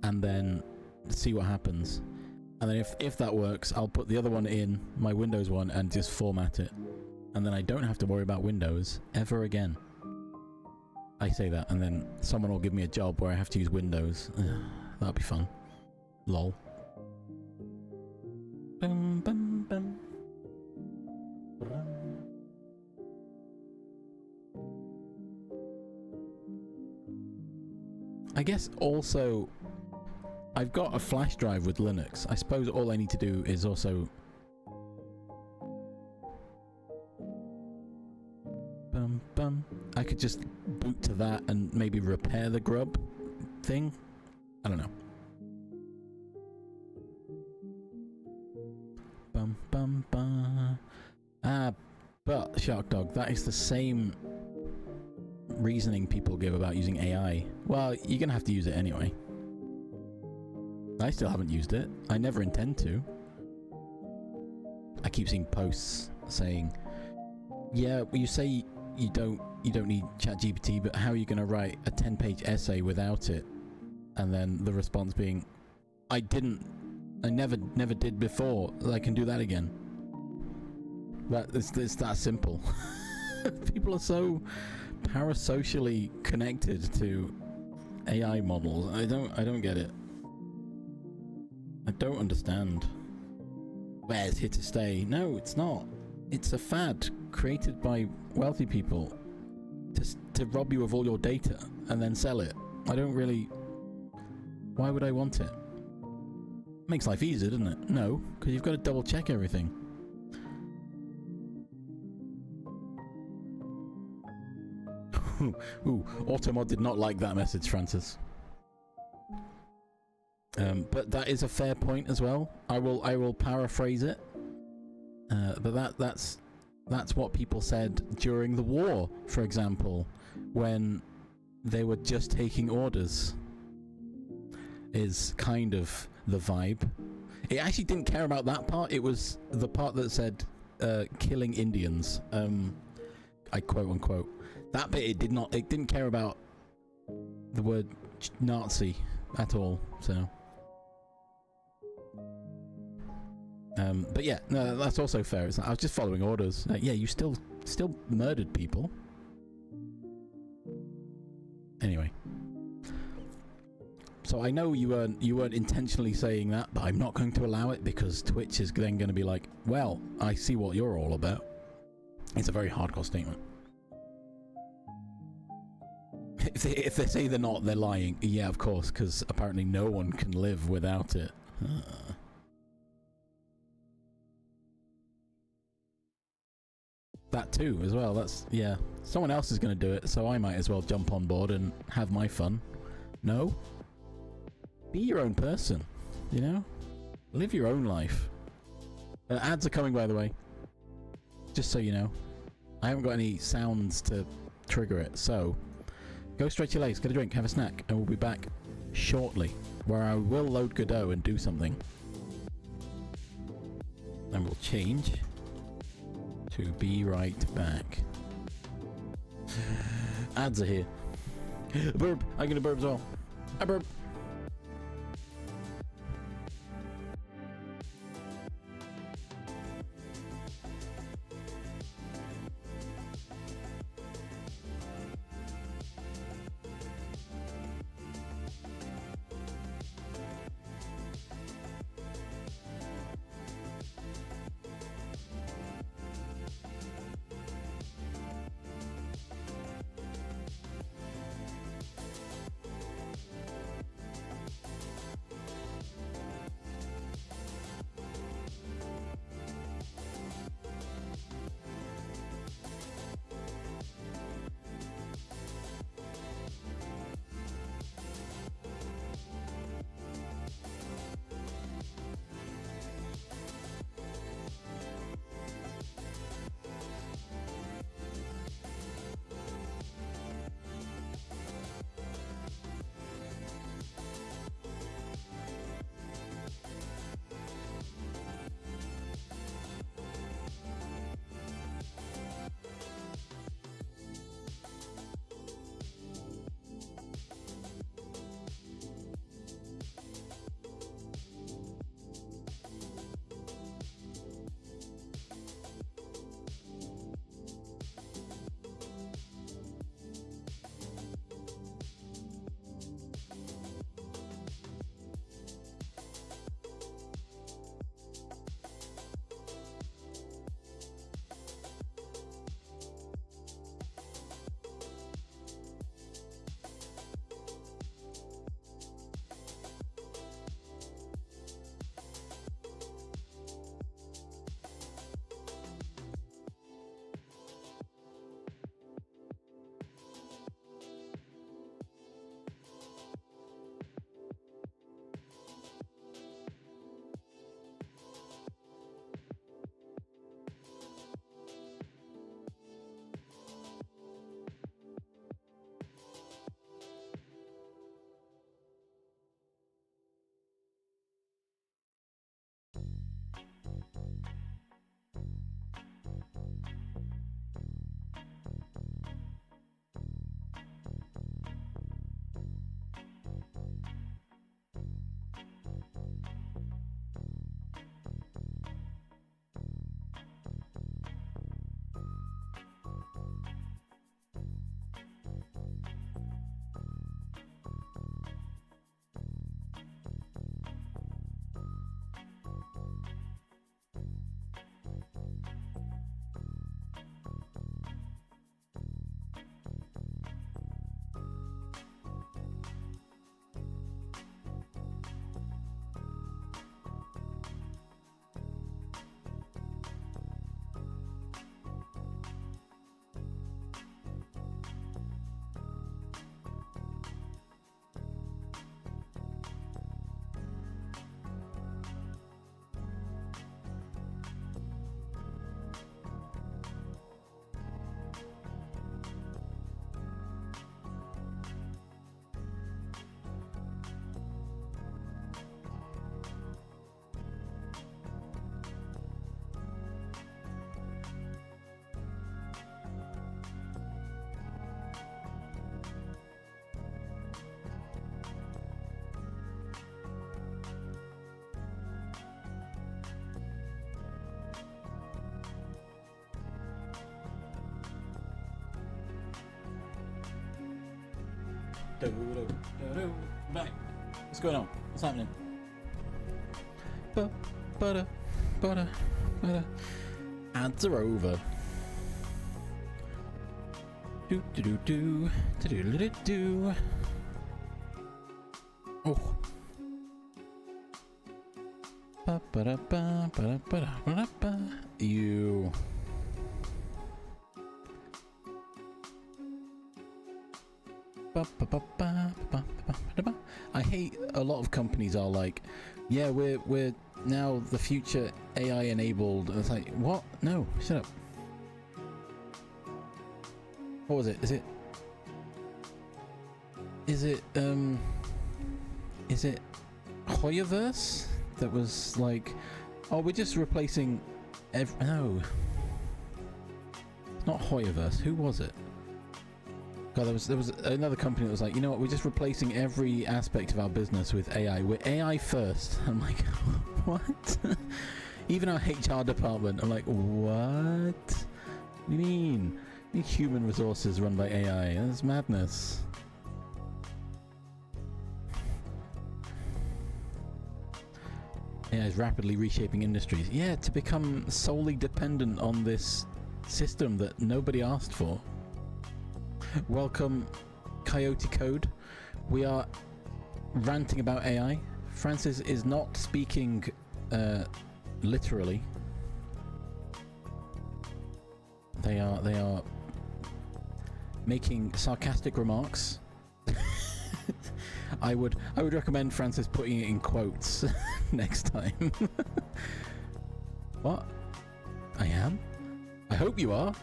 and then see what happens. And then if that works, I'll put the other one in, my Windows one, and just format it. And then I don't have to worry about Windows ever again. I say that, and then someone will give me a job where I have to use Windows. That'll be fun. Lol. Bum, bum, bum. I guess also, I've got a flash drive with Linux. I suppose all I need to do is also... Bum, bum. I could just boot to that and maybe repair the grub thing. I don't know. Bum, bum, bum. But, Shark Dog, that is the same reasoning people give about using AI. Well, you're gonna have to use it anyway. I still haven't used it. I never intend to. I keep seeing posts saying, yeah, well, you say you don't need ChatGPT, but how are you going to write a 10-page essay without it? And then the response being, I never did before. I can do that again. It's that simple. People are so parasocially connected to AI models. I don't get it. I don't understand. Well, it's here to stay. No, it's not. It's a fad created by wealthy people to rob you of all your data and then sell it. I don't really... Why would I want it? Makes life easier, doesn't it? No, because you've got to double check everything. Ooh, Automod did not like that message, Francis. But that is a fair point as well. I will paraphrase it. But that's what people said during the war, for example, when they were just taking orders. Is kind of the vibe. It actually didn't care about that part. It was the part that said killing Indians. I quote unquote. That bit it didn't care about the word Nazi at all. So but yeah, no, that's also fair. It's like, I was just following orders. Yeah, you still murdered people. Anyway. So I know you weren't intentionally saying that, but I'm not going to allow it because Twitch is then going to be like, well, I see what you're all about. It's a very hardcore statement. If they say they're not, they're lying. Yeah, of course, because apparently no one can live without it. That too, as well. That's, yeah. Someone else is going to do it, so I might as well jump on board and have my fun. No? Be your own person, you know? Live your own life. Ads are coming, by the way. Just so you know. I haven't got any sounds to trigger it, so go stretch your legs, get a drink, have a snack, and we'll be back shortly, where I will load Godot and do something. And we'll change to be right back. Ads are here. Burp! I'm gonna burp as well. I burp! Right. What's going on? What's happening? Ads are over. Do do do do do do do do. Oh. Ba ba da ba ba da ba da ba da ba. You. I hate a lot of companies are like, yeah, we're now the future AI enabled, and it's like, what? No, shut up. What was it? Is it Hoyoverse that was like, oh, we're just replacing no, it's not Hoyoverse. Who was it? God, there was another company that was like, you know what, we're just replacing every aspect of our business with AI. We're AI first. I'm like, what? Even our HR department, I'm like, what? What do you mean? Human resources run by AI. That's madness. AI is rapidly reshaping industries. Yeah, to become solely dependent on this system that nobody asked for. Welcome, Coyote Code. We are ranting about AI. Francis is not speaking literally. They are making sarcastic remarks. I would recommend Francis putting it in quotes next time. What? I am? I hope you are.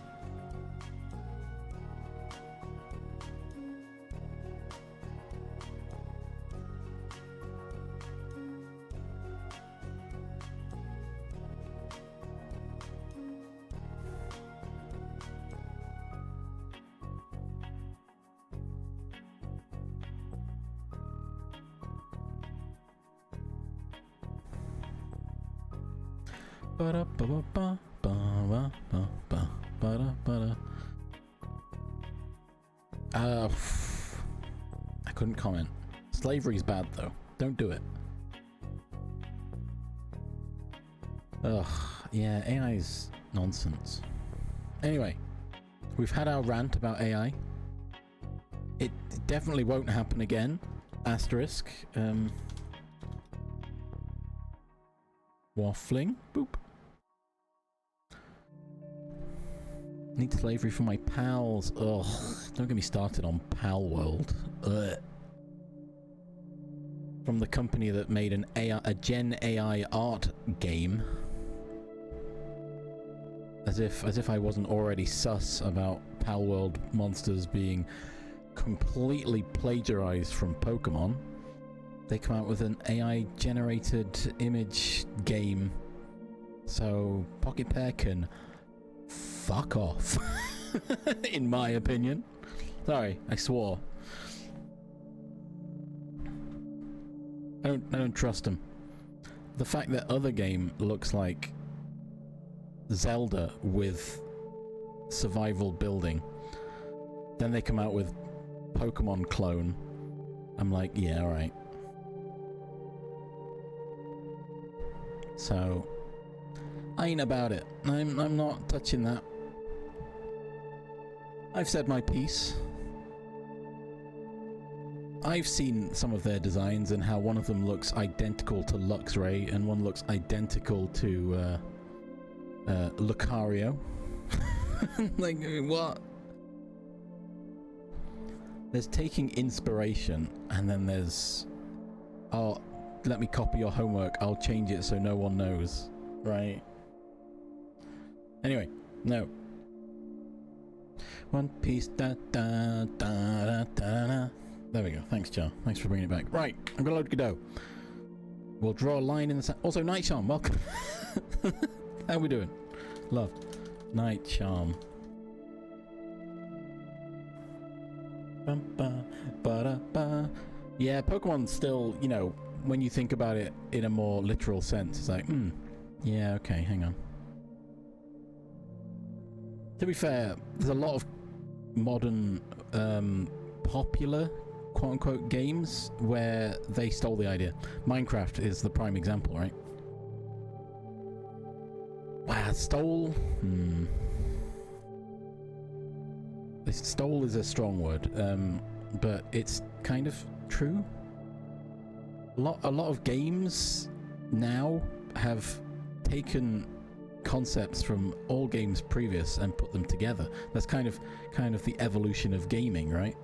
I couldn't comment. Slavery's bad though. Don't do it. Ugh, yeah, AI's nonsense. Anyway, we've had our rant about AI. It definitely won't happen again. Asterisk. Waffling. Boop. Need slavery for my pals. Ugh. Don't get me started on Pal World. Ugh. From the company that made a Gen AI art game. As if I wasn't already sus about Pal World monsters being completely plagiarized from Pokemon. They come out with an AI generated image game. So Pocket Pair can fuck off. In my opinion. Sorry, I swore. I don't trust them. The fact that other game looks like Zelda with survival building, then they come out with Pokemon clone. I'm like, yeah, alright. So I ain't about it. I'm not touching that. I've said my piece. I've seen some of their designs and how one of them looks identical to Luxray and one looks identical to Lucario. Like, what? There's taking inspiration, and then there's, oh, let me copy your homework, I'll change it so no one knows. Right? Anyway, no. One Piece, da da da da da da. There we go. Thanks, Jar. Thanks for bringing it back. Right, I'm gonna load Godot. We'll draw a line in the sand. Also, Night Charm, welcome. How we doing? Love. Night Charm. Yeah, Pokemon's still, you know, when you think about it in a more literal sense, it's like, yeah, okay, hang on. To be fair, there's a lot of modern popular quote-unquote games where they stole the idea. Minecraft is the prime example, right? Wow, stole? Stole is a strong word, but it's kind of true. A lot of games now have taken concepts from all games previous and put them together. That's kind of the evolution of gaming, right?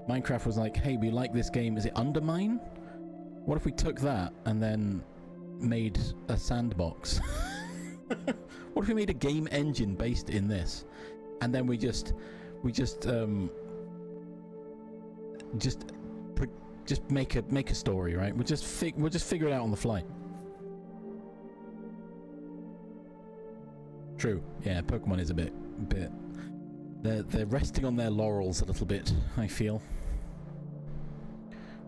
Minecraft was like, hey, we like this game. Is it Undermine? What if we took that and then made a sandbox? What if we made a game engine based in this, and then we just make a story, right? We'll just figure it out on the fly. True. Yeah, Pokemon is a bit. They're resting on their laurels a little bit, I feel.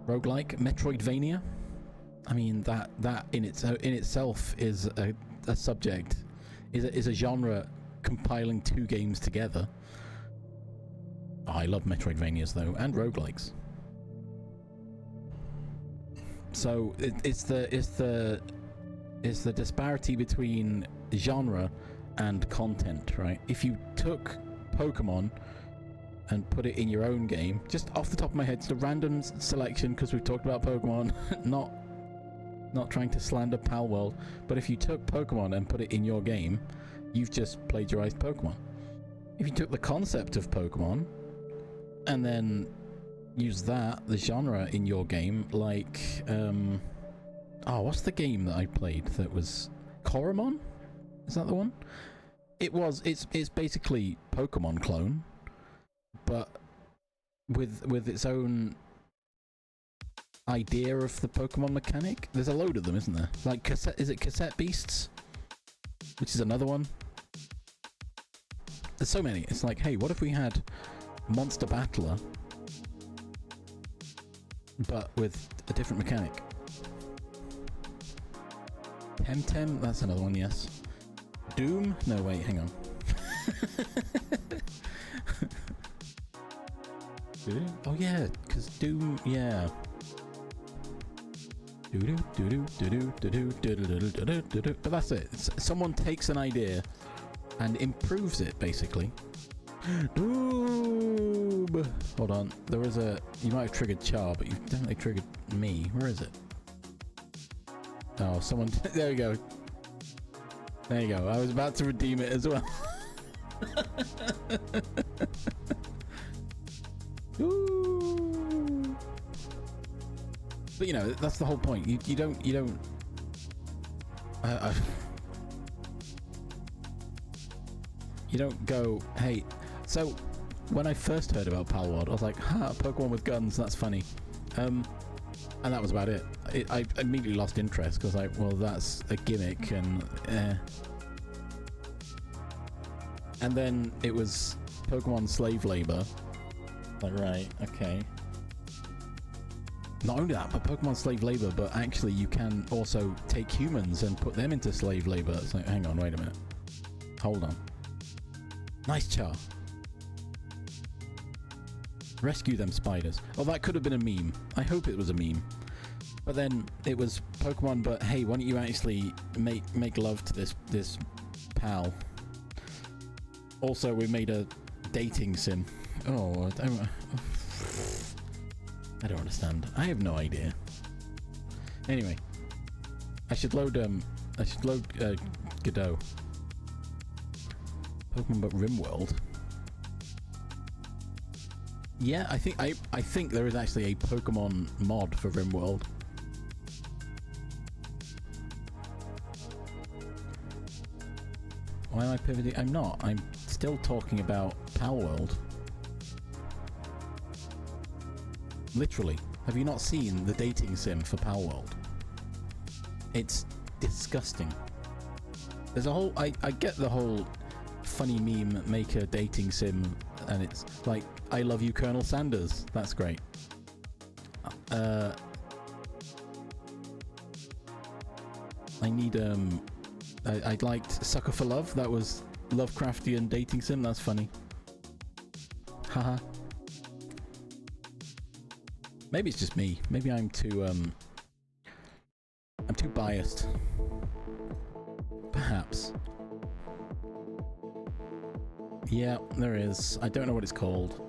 Roguelike, Metroidvania. I mean, that in itself is a subject, is a genre compiling two games together. Oh, I love Metroidvanias though, and roguelikes. So it's the disparity between genre and content, right? If you took Pokemon and put it in your own game, just off the top of my head, it's a random selection because we've talked about Pokemon, not trying to slander Palworld, but if you took Pokemon and put it in your game, you've just plagiarized Pokemon. If you took the concept of Pokemon and then use the genre in your game, like what's the game that I played that was Coromon? Is that the one? It's basically Pokemon clone, but with its own idea of the Pokemon mechanic. There's a load of them, isn't there? Like Cassette Beasts, which is another one. There's so many. It's like, hey, what if we had Monster Battler, but with a different mechanic? Temtem, that's another one, yes. Doom? No, wait, hang on. Oh yeah, because Doom, yeah. But that's it. Someone takes an idea and improves it, basically. Doom! Hold on. There is you might have triggered Char, but you've definitely triggered me. Where is it? Oh, someone... There you go. There you go. I was about to redeem it as well. Ooh. But you know, that's the whole point. You don't you don't go, hey. So when I first heard about Palworld, I was like, Pokemon with guns, that's funny. And that was about it. I immediately lost interest because like, well, that's a gimmick, and then it was Pokemon slave labor. Like, right, okay. Not only that, but Pokemon slave labor, but actually you can also take humans and put them into slave labor. It's like, hang on, wait a minute. Hold on. Nice Char. Rescue them spiders. Oh, that could have been a meme. I hope it was a meme. But then it was Pokemon, but hey, why don't you actually make love to this pal? Also, we made a dating sim. Oh, I don't understand. I have no idea. Anyway, I should load Godot. Pokemon but RimWorld. Yeah, I think there is actually a Pokemon mod for RimWorld. Why am I pivoting? I'm not. I'm still talking about Palworld. Literally. Have you not seen the dating sim for Palworld? It's disgusting. There's a whole... I get the whole funny meme, make a dating sim, and it's like, I love you, Colonel Sanders. That's great. I need, I liked Sucker for Love. That was Lovecraftian dating sim. That's funny. Haha. Maybe it's just me. Maybe I'm too biased. Perhaps. Yeah, there is. I don't know what it's called.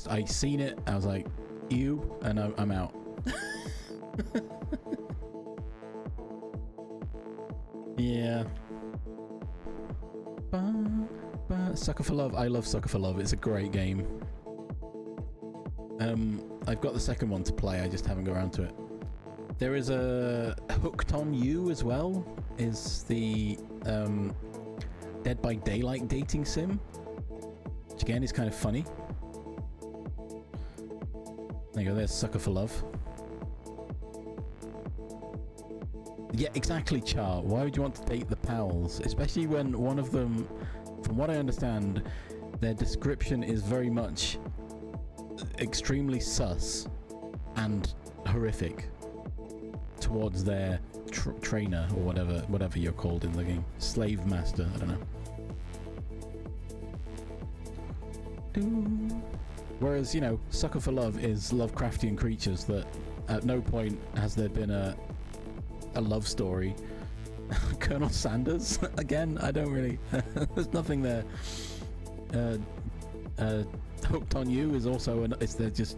I seen it, I was like, ew, and I'm out. Yeah. Sucker for Love. I love Sucker for Love. It's a great game. I've got the second one to play, I just haven't got around to it. There is a Hooked on You as well, is the Dead by Daylight dating sim, which again is kind of funny. There you go, there's Sucker for Love. Yeah, exactly, Char. Why would you want to date the pals? Especially when one of them, from what I understand, their description is very much extremely sus and horrific towards their trainer or whatever you're called in the game. Slave master, I don't know. Whereas, you know, Sucker for Love is Lovecraftian creatures that at no point has there been a love story. Colonel Sanders? Again, I don't really... There's nothing there. Hooked on You is also... they're just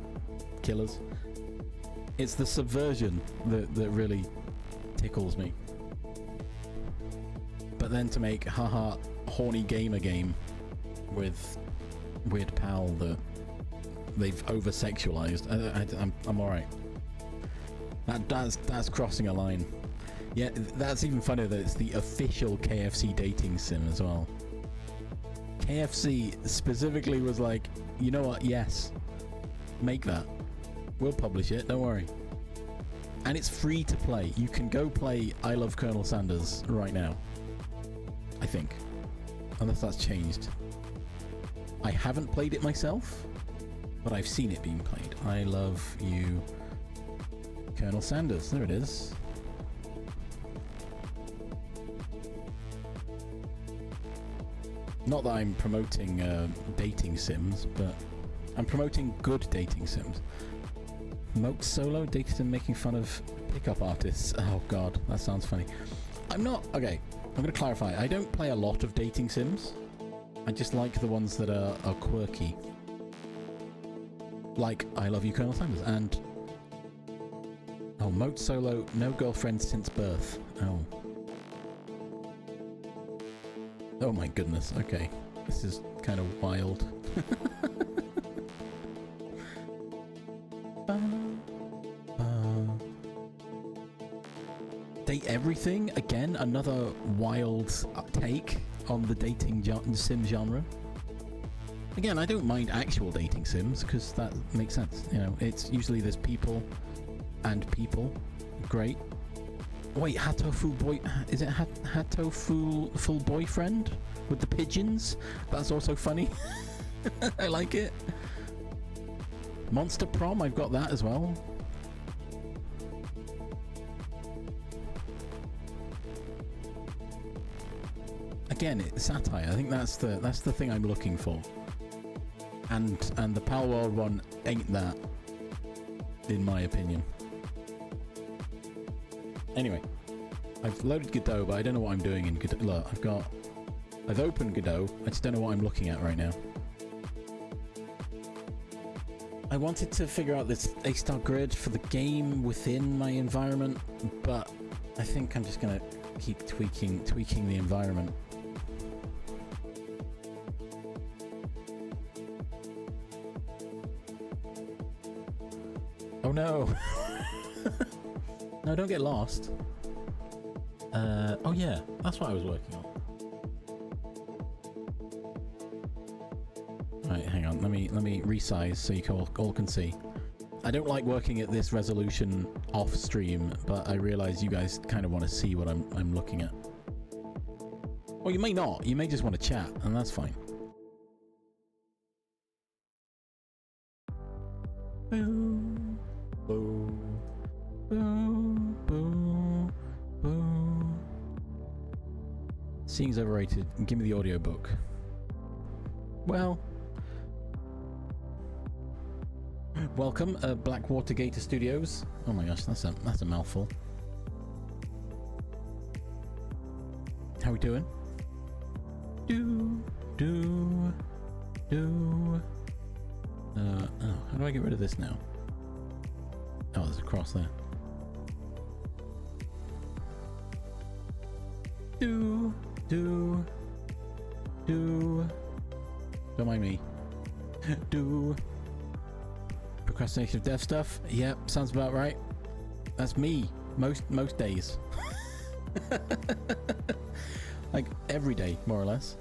killers. It's the subversion that really tickles me. But then to make haha horny gamer game with weird pal that they've over-sexualized, I'm alright. That's crossing a line. Yeah, that's even funnier that it's the official KFC dating sim as well. KFC specifically was like, you know what, yes, make that. We'll publish it, don't worry. And it's free to play. You can go play I Love Colonel Sanders right now. I think. Unless that's changed. I haven't played it myself, but I've seen it being played. I love you, Colonel Sanders. There it is. Not that I'm promoting dating sims, but I'm promoting good dating sims. Moat Solo dated and making fun of pickup artists. Oh god, that sounds funny. I'm not... Okay, I'm going to clarify. I don't play a lot of dating sims. I just like the ones that are quirky. Like I Love You, Colonel Sanders, and... Oh, Moat Solo, no girlfriend since birth. Oh. Oh my goodness, okay. This is kind of wild. Date everything? Again, another wild take on the dating sim genre. Again, I don't mind actual dating sims, because that makes sense. You know, it's usually there's people and people. Great. Wait, Hatofu boy... Is it Hatofu boyfriend? With the pigeons? That's also funny. I like it. Monster Prom, I've got that as well. Again, it's satire. I think that's the thing I'm looking for. And the Pal World one ain't that, in my opinion. Anyway, I've loaded Godot, but I don't know what I'm doing in Godot. Look, I've opened Godot, I just don't know what I'm looking at right now. I wanted to figure out this A-star grid for the game within my environment, but I think I'm just gonna keep tweaking the environment. Oh no! No, don't get lost. Oh yeah, that's what I was working on. Right, hang on. Let me resize so you all can see. I don't like working at this resolution off stream, but I realize you guys kind of want to see what I'm looking at. Or you may not. You may just want to chat, and that's fine. Boom, boom, boom, boom, boom. Seeing's overrated. Give me the audiobook. Well, Welcome, Blackwater Gator Studios. Oh my gosh, that's a mouthful. How we doing? Oh, how do I get rid of this now? Oh, there's a cross there. Don't mind me. Procrastination of dev stuff. Yep, sounds about right. That's me. Most days. Like every day, more or less.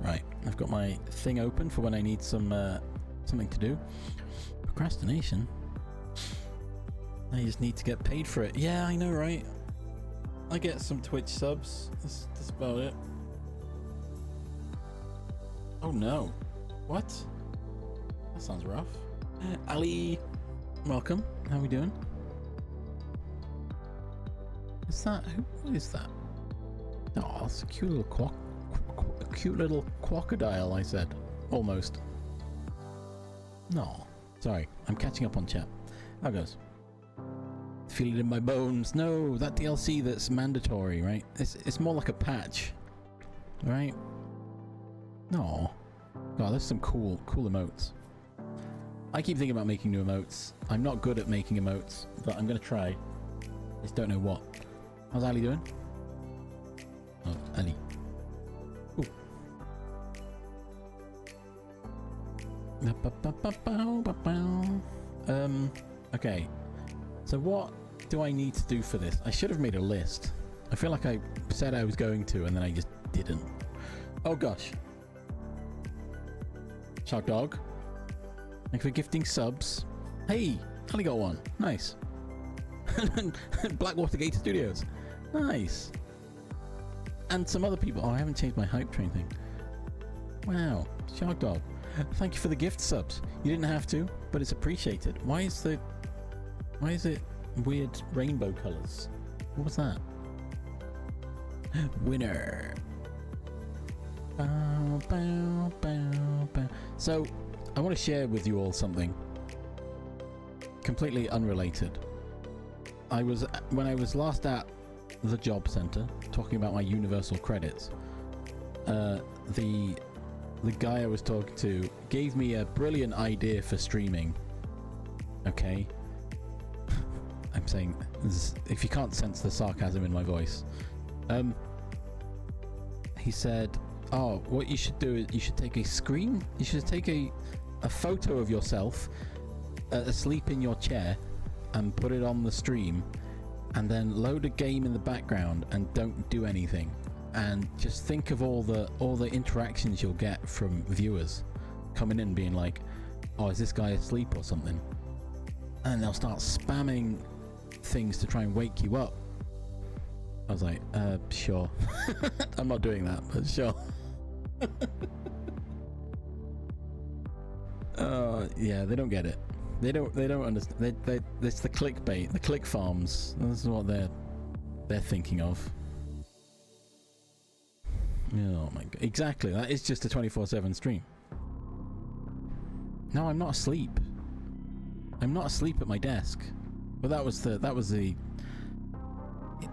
Right, I've got my thing open for when I need some something to do. Procrastination? I just need to get paid for it. Yeah, I know, right? I get some Twitch subs. That's about it. Oh no. What? That sounds rough. Ali, welcome. How we doing? Is that what is that? Oh, it's a cute little cute little crocodile, I said. Almost. No. Sorry, I'm catching up on chat. How goes? Feel it in my bones. No, that DLC that's mandatory, right? It's more like a patch, right? No. Oh, there's some cool emotes. I keep thinking about making new emotes. I'm not good at making emotes, but I'm gonna try. Just don't know what. How's Ali doing? Oh, Ali. Ooh. Okay. So what do I need to do for this? I should have made a list. I feel like I said I was going to and then I just didn't. Oh gosh. Shark Dog. Thank you for gifting subs. Hey, Ali got one. Nice. Blackwater Gator Studios. Nice. And some other people. Oh, I haven't changed my hype train thing. Wow. Shark Dog. Thank you for the gift subs. You didn't have to, but it's appreciated. Why is it weird rainbow colors? What was that? Winner. Bow, bow, bow, bow. So, I want to share with you all something completely unrelated. When I was last at the job center talking about my universal credits, the guy I was talking to gave me a brilliant idea for streaming. Okay. I'm saying this, if you can't sense the sarcasm in my voice. He said, oh, what you should do is you should take a screen. You should take a photo of yourself asleep in your chair and put it on the stream, and then load a game in the background and don't do anything, and just think of all the interactions you'll get from viewers coming in being like, oh, is this guy asleep or something? And they'll start spamming things to try and wake you up. I was like, sure. I'm not doing that, but sure. Yeah, they don't get it. They don't understand. It's the clickbait, the click farms. This is what they're thinking of. Oh my god! Exactly. That is just a 24/7 stream. No, I'm not asleep. I'm not asleep at my desk. But that was the.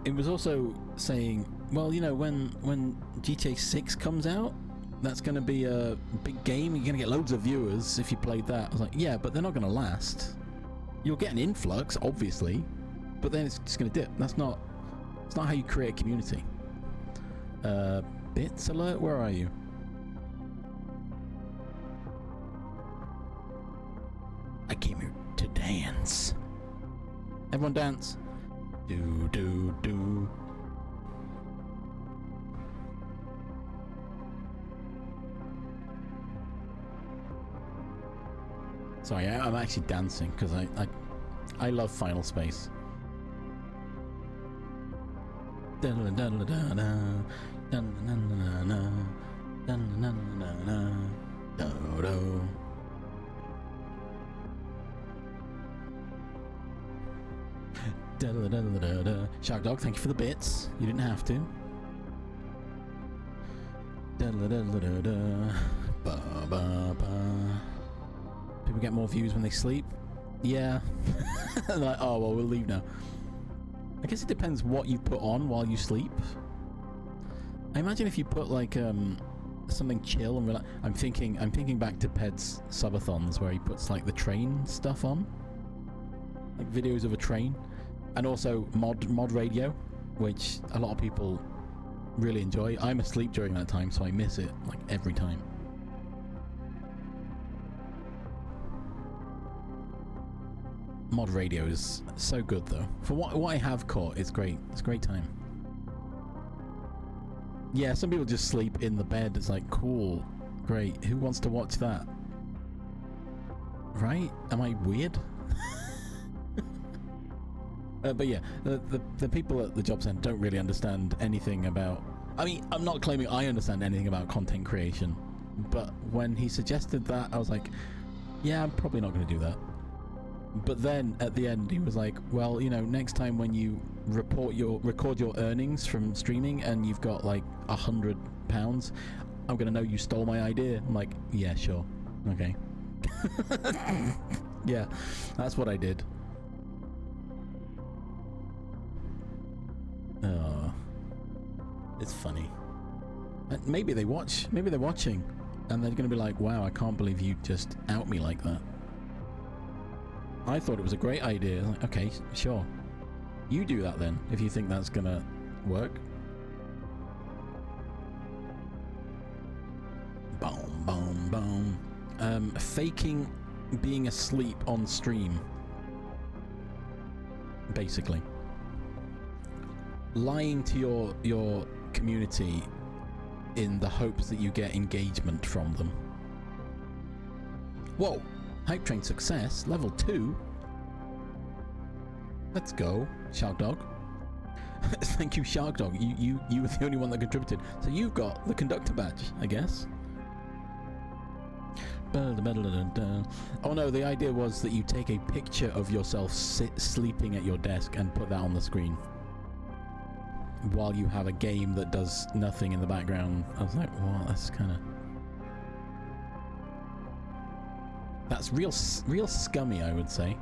It was also saying, well, you know, when GTA 6 comes out, that's going to be a big game. You're going to get loads of viewers if you played that. I was like, yeah, but they're not going to last. You'll get an influx, obviously, but then it's just going to dip. It's not how you create a community. Bits alert, where are you? I came here to dance. Everyone dance. Do, do, do. Sorry, I'm actually dancing because I love Final Space. Shark Dog, thank you for the bits. You didn't have to. People get more views when they sleep. Yeah. Like, oh well, we'll leave now. I guess it depends what you put on while you sleep. I imagine if you put like something chill and I'm thinking back to Ped's subathons where he puts like the train stuff on, like videos of a train, and also mod radio, which a lot of people really enjoy. I'm asleep during that time, so I miss it like every time. Mod radio is so good though. For what I have caught, it's great. It's a great time. Yeah, some people just sleep in the bed. It's like, cool, great. Who wants to watch that? Right? Am I weird? But yeah, the people at the job centre don't really understand anything about... I mean, I'm not claiming I understand anything about content creation, but when he suggested that, I was like, yeah, I'm probably not going to do that. But then at the end he was like, well, you know, next time when you record your earnings from streaming and you've got like £100, I'm gonna know you stole my idea. I'm like, yeah, sure, okay. Yeah, that's what I did. Oh, it's funny. And maybe they're watching and they're gonna be like, wow, I can't believe you just out me like that. I thought it was a great idea. Like, okay, sure. You do that then, if you think that's gonna work. Boom, boom, boom. Faking being asleep on stream. Basically. Lying to your community in the hopes that you get engagement from them. Whoa! Hype train success, level 2. Let's go, Shark Dog. Thank you, Shark Dog. You were the only one that contributed. So you've got the conductor badge, I guess. Oh no, the idea was that you take a picture of yourself sleeping at your desk and put that on the screen while you have a game that does nothing in the background. I was like, well, that's kind of... That's real scummy, I would say.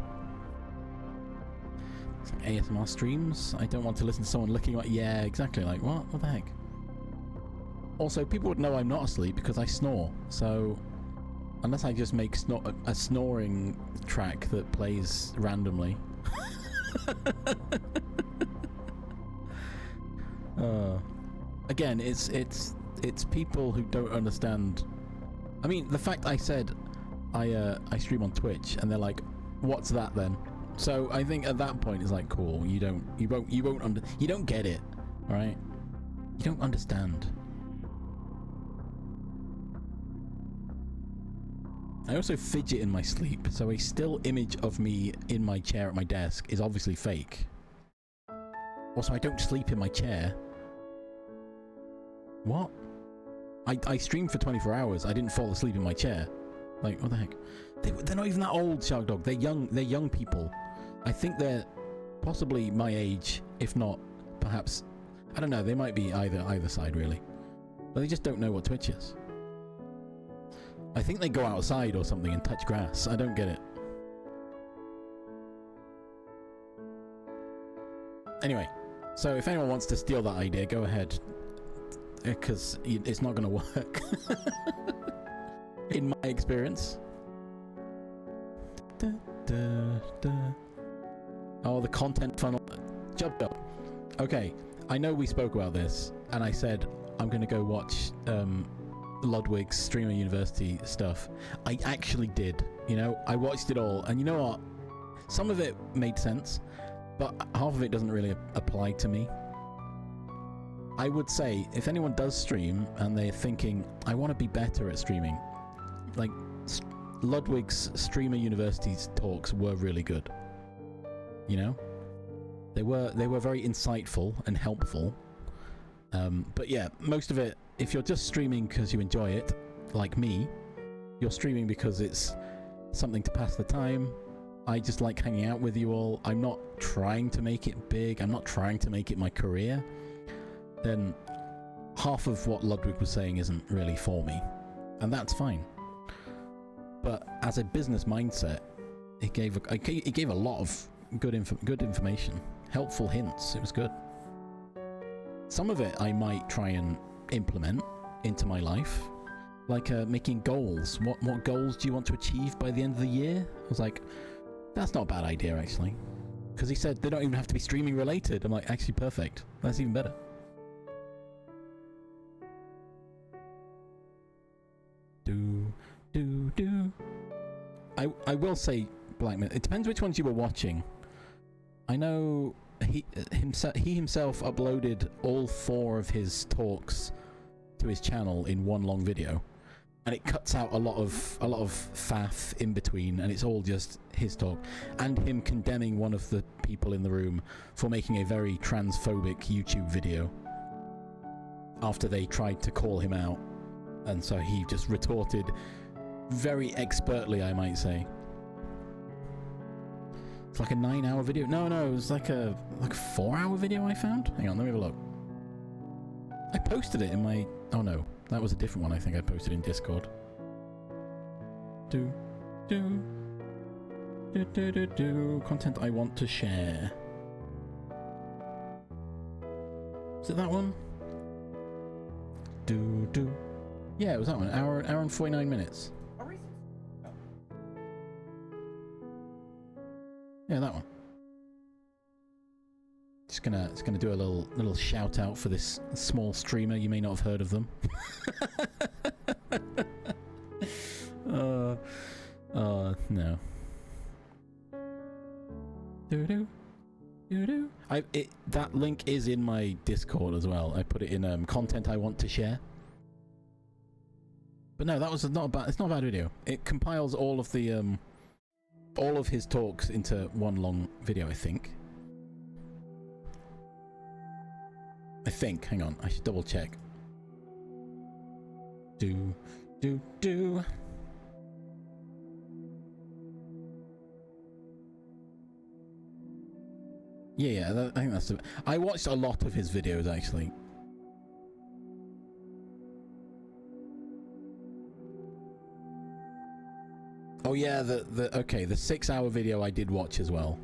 It's like ASMR streams. I don't want to listen to someone looking like... Yeah, exactly. Like, what? What the heck? Also, people would know I'm not asleep because I snore. So, unless I just make a snoring track that plays randomly. Again, it's people who don't understand. I mean, the fact I said I stream on Twitch and they're like, what's that then? So I think at that point it's like, cool, you don't get it, all right? You don't understand. I also fidget in my sleep, so a still image of me in my chair at my desk is obviously fake. Also, I don't sleep in my chair. What? I streamed for 24 hours. I didn't fall asleep in my chair. Like, what the heck? They're not even that old, Shark Dog. They're young people. I think they're possibly my age, if not, perhaps, I don't know, they might be either side, really. But they just don't know what Twitch is. I think they go outside or something and touch grass. I don't get it. Anyway, so if anyone wants to steal that idea, go ahead. Because it's not going to work. In my experience. Oh, the content funnel. Jumped up. Okay, I know we spoke about this, and I said I'm going to go watch Ludwig's Streamer University stuff. I actually did. You know, I watched it all, and you know what? Some of it made sense, but half of it doesn't really apply to me. I would say, if anyone does stream and they're thinking, I want to be better at streaming, like, Ludwig's Streamer University's talks were really good. You know? They were very insightful and helpful. But yeah, most of it, if you're just streaming because you enjoy it, like me, you're streaming because it's something to pass the time, I just like hanging out with you all, I'm not trying to make it big, I'm not trying to make it my career, then half of what Ludwig was saying isn't really for me. And that's fine. But as a business mindset, it gave a lot of good information, helpful hints. It was good. Some of it I might try and implement into my life, like making goals. What goals do you want to achieve by the end of the year? I was like, that's not a bad idea actually, because he said they don't even have to be streaming related. I'm like, actually perfect. That's even better. I will say, Blackman, it depends which ones you were watching. I know he himself uploaded all 4 of his talks to his channel in one long video, and it cuts out a lot of faff in between, and it's all just his talk and him condemning one of the people in the room for making a very transphobic YouTube video after they tried to call him out, and so he just retorted very expertly, I might say. It's like a 9-hour video. No, it was like a 4-hour video I found. Hang on, let me have a look. I posted it in my... Oh no, that was a different one I think I posted in Discord. Content I want to share. Is it that one? Yeah, it was that one. Hour and 49 minutes. Yeah, that one. Just gonna do a little shout out for this small streamer. You may not have heard of them. No. That link is in my Discord as well. I put it in content I want to share. But no, that was not a bad. It's not a bad video. It compiles all of the all of his talks into one long video, I think. Hang on, I should double check. Yeah, I think that's the... I watched a lot of his videos, actually. Oh yeah, the 6-hour video I did watch as well,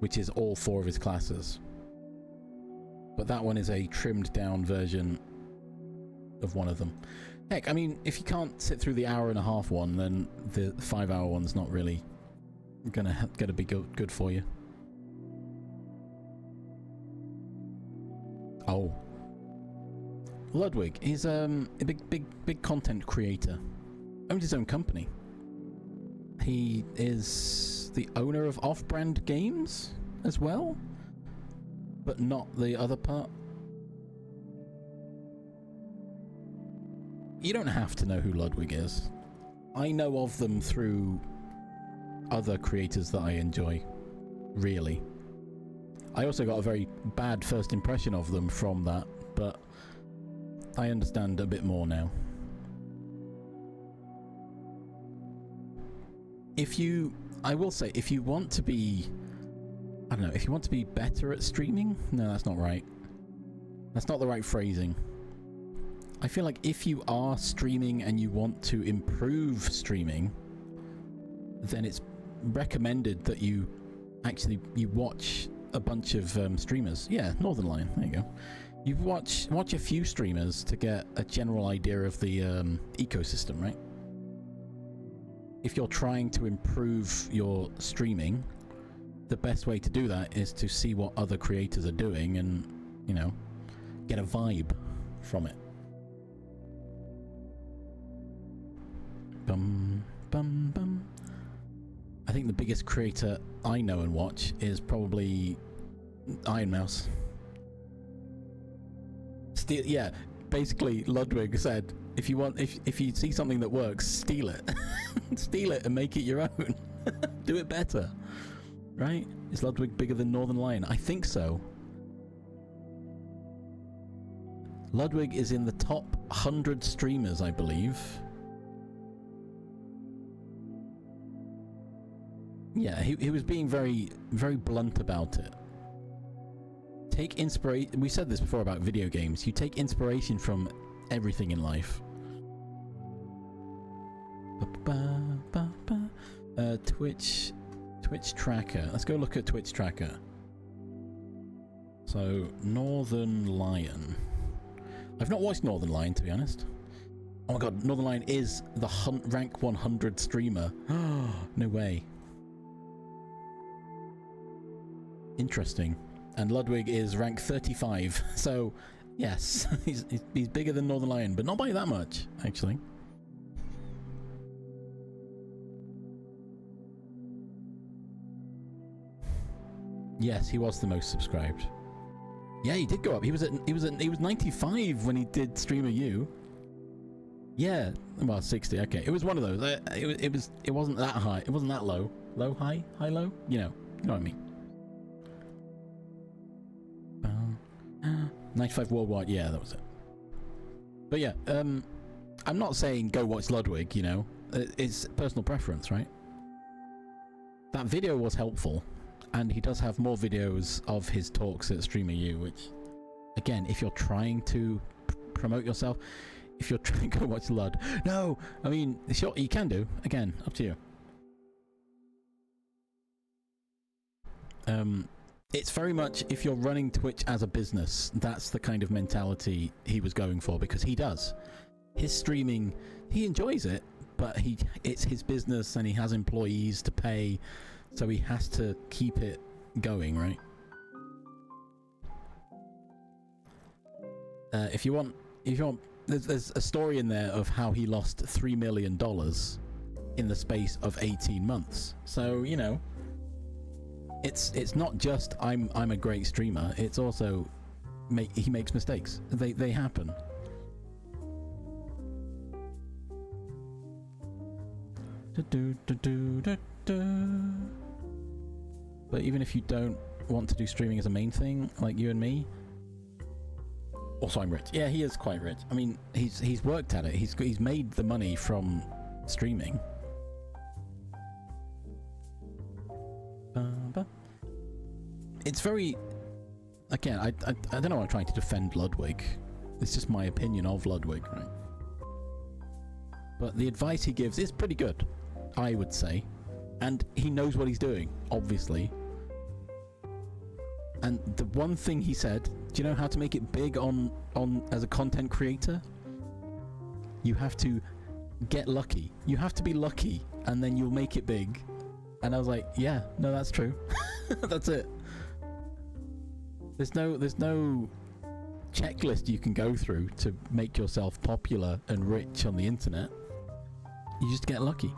which is all 4 of his classes. But that one is a trimmed down version of one of them. Heck, I mean, if you can't sit through the 1.5-hour one, then the 5-hour one's not really gonna be good for you. Oh, Ludwig, he's a big content creator. Owns his own company. He is the owner of Off-Brand Games as well, but not the other part. You don't have to know who Ludwig is. I know of them through other creators that I enjoy, really. I also got a very bad first impression of them from that, but I understand a bit more now. I will say, if you want to be, I don't know, if you want to be better at streaming, no, that's not right. That's not the right phrasing. I feel like if you are streaming and you want to improve streaming, then it's recommended that you watch a bunch of streamers. Yeah, Northern Lion, there you go. You watch a few streamers to get a general idea of the ecosystem, right? If you're trying to improve your streaming, the best way to do that is to see what other creators are doing and, you know, get a vibe from it. Bum, bum, bum. I think the biggest creator I know and watch is probably Iron Mouse. Yeah, basically Ludwig said, if you see something that works, steal it. Steal it and make it your own. Do it better. Right? Is Ludwig bigger than Northern Lion? I think so. Ludwig is in the top 100 streamers, I believe. Yeah, he was being very, very blunt about it. Take inspiration. We said this before about video games. You take inspiration from everything in life. Twitch tracker. Let's go look at Twitch tracker. So, Northern Lion. I've not watched Northern Lion, to be honest. Oh my god, Northern Lion is the rank 100 streamer. No way. Interesting. And Ludwig is rank 35. So, yes, he's bigger than Northern Lion, but not by that much, actually. Yes, he was the most subscribed. Yeah, he did go up. He was 95 when he did Streamer U. Yeah, well, 60. Okay, it was one of those. It wasn't that high. It wasn't that low. Low, high, high, low. You know what I mean. 95 worldwide. Yeah, that was it. But yeah, I'm not saying go watch Ludwig. You know, it's personal preference, right? That video was helpful. And he does have more videos of his talks at Streamer U, which, again, if you're trying to promote yourself, if you're trying to go watch Lud, no, I mean, sure, you can do. Again, up to you. It's very much, if you're running Twitch as a business, that's the kind of mentality he was going for, because he does. His streaming, he enjoys it, but it's his business and he has employees to pay. So he has to keep it going, right? If you want, there's a story in there of how he lost $3 million in the space of 18 months. So, you know, it's not just I'm a great streamer. It's also he makes mistakes. They happen. But even if you don't want to do streaming as a main thing, like you and me. Also, I'm rich. Yeah, he is quite rich. I mean, he's worked at it. He's made the money from streaming. It's very. Again, I don't know. I'm trying to defend Ludwig. It's just my opinion of Ludwig, right? But the advice he gives is pretty good, I would say. And he knows what he's doing, obviously. And the one thing he said, do you know how to make it big on as a content creator? You have to get lucky. You have to be lucky, and then you'll make it big. And I was like, yeah, no, that's true. That's it. There's no checklist you can go through to make yourself popular and rich on the internet. You just get lucky.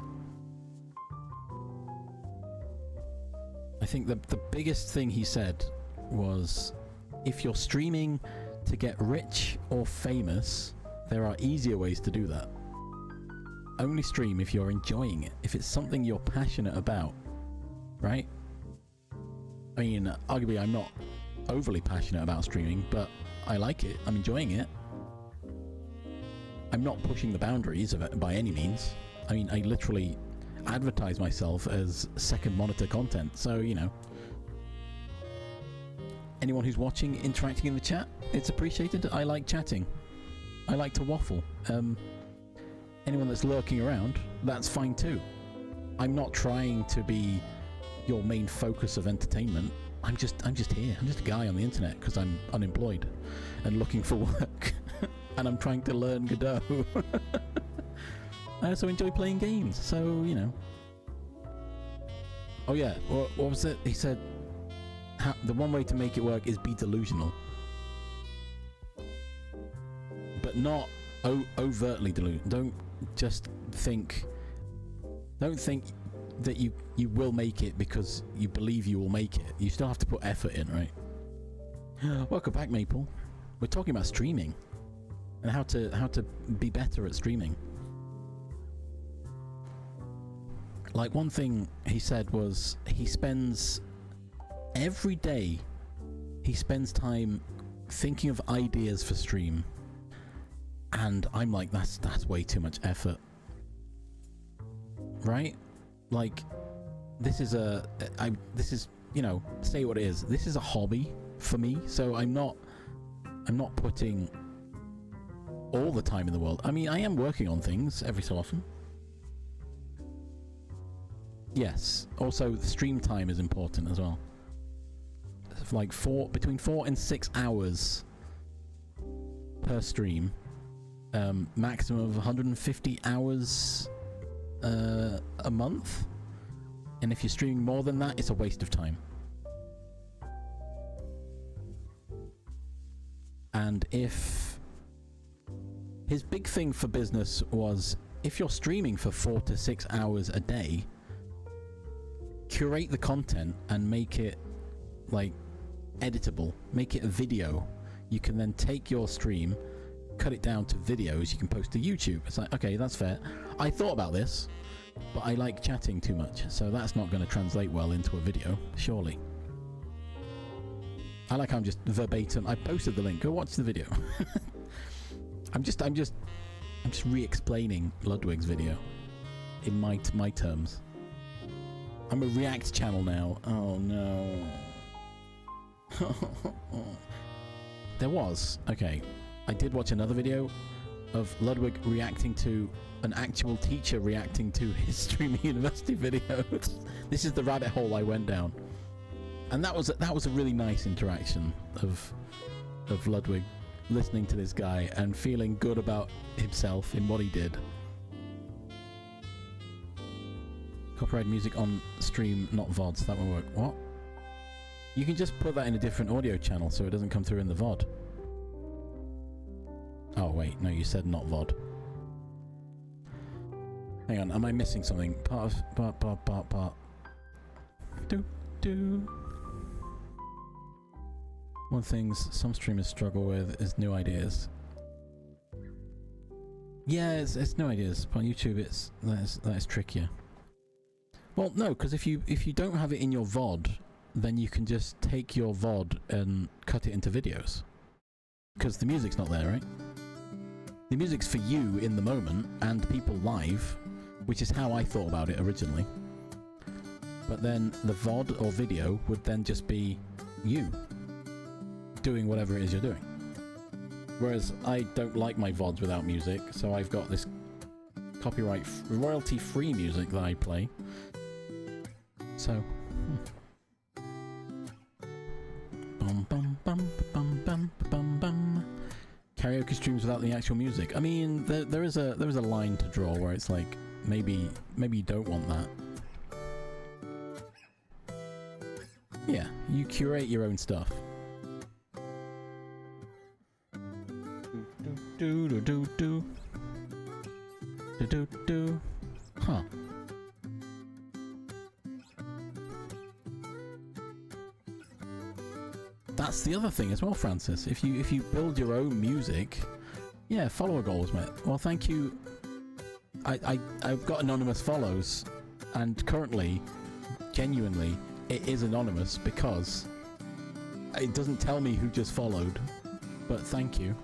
I think the biggest thing he said was, if you're streaming to get rich or famous, there are easier ways to do that. Only stream if you're enjoying it, if it's something you're passionate about, right? I mean, arguably I'm not overly passionate about streaming, but I like it, I'm enjoying it. I'm not pushing the boundaries of it by any means. I mean, I literally advertise myself as second monitor content, so you know, anyone who's watching, interacting in the chat, it's appreciated. I like chatting, I like to waffle. Anyone that's lurking around, that's fine too. I'm not trying to be your main focus of entertainment. I'm just here. I'm just a guy on the internet because I'm unemployed and looking for work and I'm trying to learn Godot. I also enjoy playing games, so, you know. Oh yeah, what was it? He said, the one way to make it work is be delusional. But not overtly delusional. Don't just think... Don't think that you will make it because you believe you will make it. You still have to put effort in, right? Welcome back, Maple. We're talking about streaming and how to be better at streaming. Like, one thing he said was he spends every day, he spends time thinking of ideas for stream, and I'm like, that's way too much effort, right? Like, this is you know, say what it is. This is a hobby for me, so I'm not putting all the time in the world. I mean, I am working on things every so often. Yes. Also, the stream time is important as well. It's like between 4 and 6 hours per stream. Maximum of 150 hours a month. And if you're streaming more than that, it's a waste of time. And if his big thing for business was, if you're streaming for 4 to 6 hours a day, curate the content and make it like editable, make it a video. You can then take your stream, cut it down to videos you can post to YouTube. It's like, okay, that's fair. I thought about this, but I like chatting too much, so that's not going to translate well into a video, surely. I like how I'm just verbatim. I posted the link. Go watch the video. I'm just re-explaining Ludwig's video in my terms. I'm a React channel now. Oh no. There was. Okay. I did watch another video of Ludwig reacting to an actual teacher reacting to his streaming university videos. This is the rabbit hole I went down. And that was a really nice interaction of Ludwig listening to this guy and feeling good about himself in what he did. Copyright music on stream, not VODs. That won't work. What? You can just put that in a different audio channel so it doesn't come through in the VOD. Oh wait, no, you said not VOD. Hang on, am I missing something? Part. Do. One thing some streamers struggle with is new ideas. Yeah, it's new ideas. But on YouTube, that is trickier. Well, no, because if you don't have it in your VOD, then you can just take your VOD and cut it into videos. Because the music's not there, right? The music's for you in the moment and people live, which is how I thought about it originally. But then the VOD or video would then just be you doing whatever it is you're doing. Whereas I don't like my VODs without music, so I've got this copyright royalty-free music that I play. So, bum bum bum bum bum bum bum. Karaoke streams without the actual music. I mean, there is a line to draw where it's like maybe you don't want that. Yeah, you curate your own stuff. Do. Huh. That's the other thing as well, Francis. If you build your own music, yeah, follower goals, mate. Well, thank you. I've got anonymous follows, and currently, genuinely, it is anonymous because it doesn't tell me who just followed. But thank you.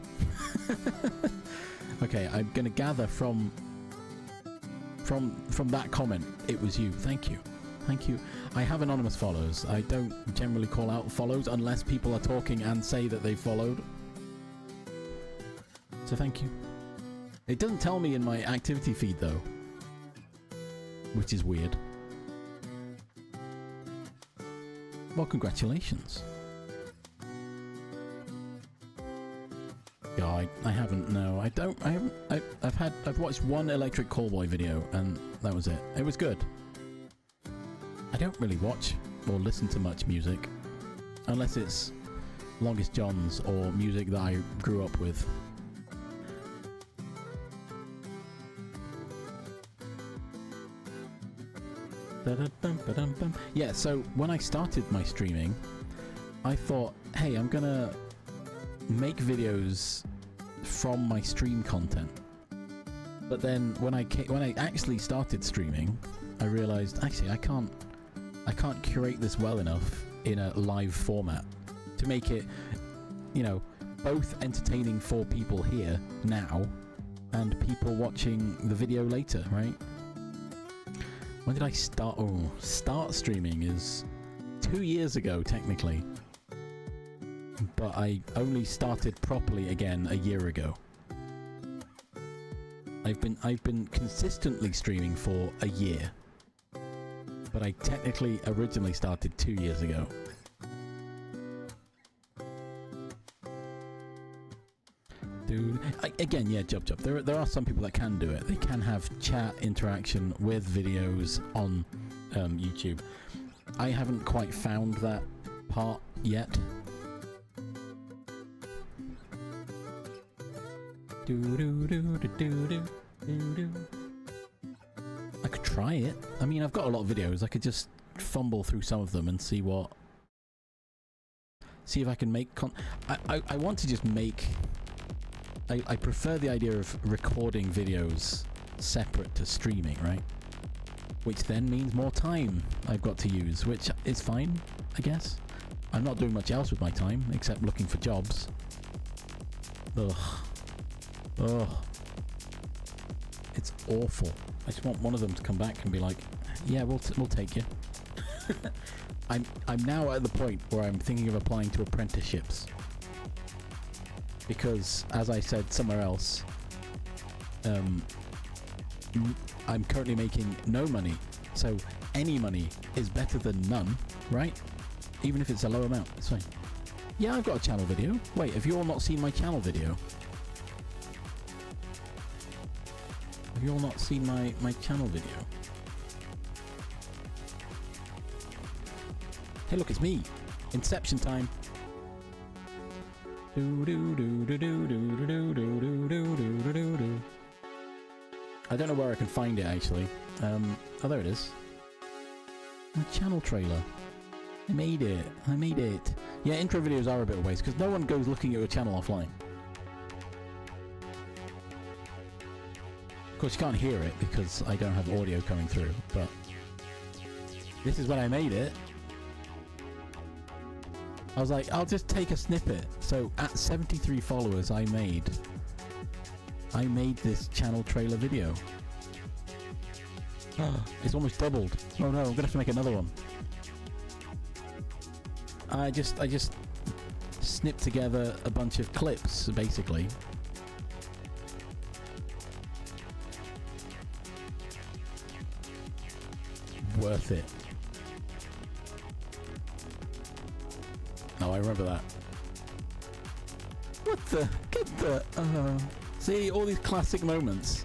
Okay, I'm gonna gather from that comment it was you. Thank you. Thank you. I have anonymous follows. I don't generally call out follows unless people are talking and say that they followed. So thank you. It doesn't tell me in my activity feed though, which is weird. Well, congratulations. Yeah, I haven't. No, I don't. I haven't. I've watched one Electric Callboy video and that was it. It was good. I don't really watch or listen to much music unless it's Longest Johns or music that I grew up with. Yeah, so when I started my streaming, I thought, hey, I'm gonna make videos from my stream content. But then when I actually started streaming, I realized actually I can't curate this well enough in a live format to make it, you know, both entertaining for people here now and people watching the video later, right? When did I start? Oh, start streaming is 2 years ago, technically. But I only started properly again a year ago. I've been consistently streaming for a year. But I technically originally started 2 years ago. Dude, again, yeah, Jub. There are some people that can do it. They can have chat interaction with videos on YouTube. I haven't quite found that part yet. I could try it. I mean, I've got a lot of videos. I could just fumble through some of them and see if I can make I want to just make... I prefer the idea of recording videos separate to streaming, right? Which then means more time I've got to use, which is fine, I guess. I'm not doing much else with my time, except looking for jobs. Ugh. Ugh. It's awful. I just want one of them to come back and be like, yeah, we'll take you. I'm now at the point where I'm thinking of applying to apprenticeships. Because, as I said somewhere else, I'm currently making no money, so any money is better than none, right? Even if it's a low amount, it's fine. Yeah, I've got a channel video. Wait, have you all not seen my channel video? Have you all not seen my channel video? Hey look, it's me! Inception time! I don't know where I can find it actually. Oh, there it is. My channel trailer. I made it. I made it. Yeah, intro videos are a bit of a waste because no one goes looking at your channel offline. Of course, you can't hear it because I don't have audio coming through, but this is when I made it. I was like, I'll just take a snippet. So at 73 followers, I made this channel trailer video. Oh, it's almost doubled. Oh no, I'm gonna have to make another one. I just snipped together a bunch of clips, basically. Worth it. Oh, I remember that. What the? Get the... see, all these classic moments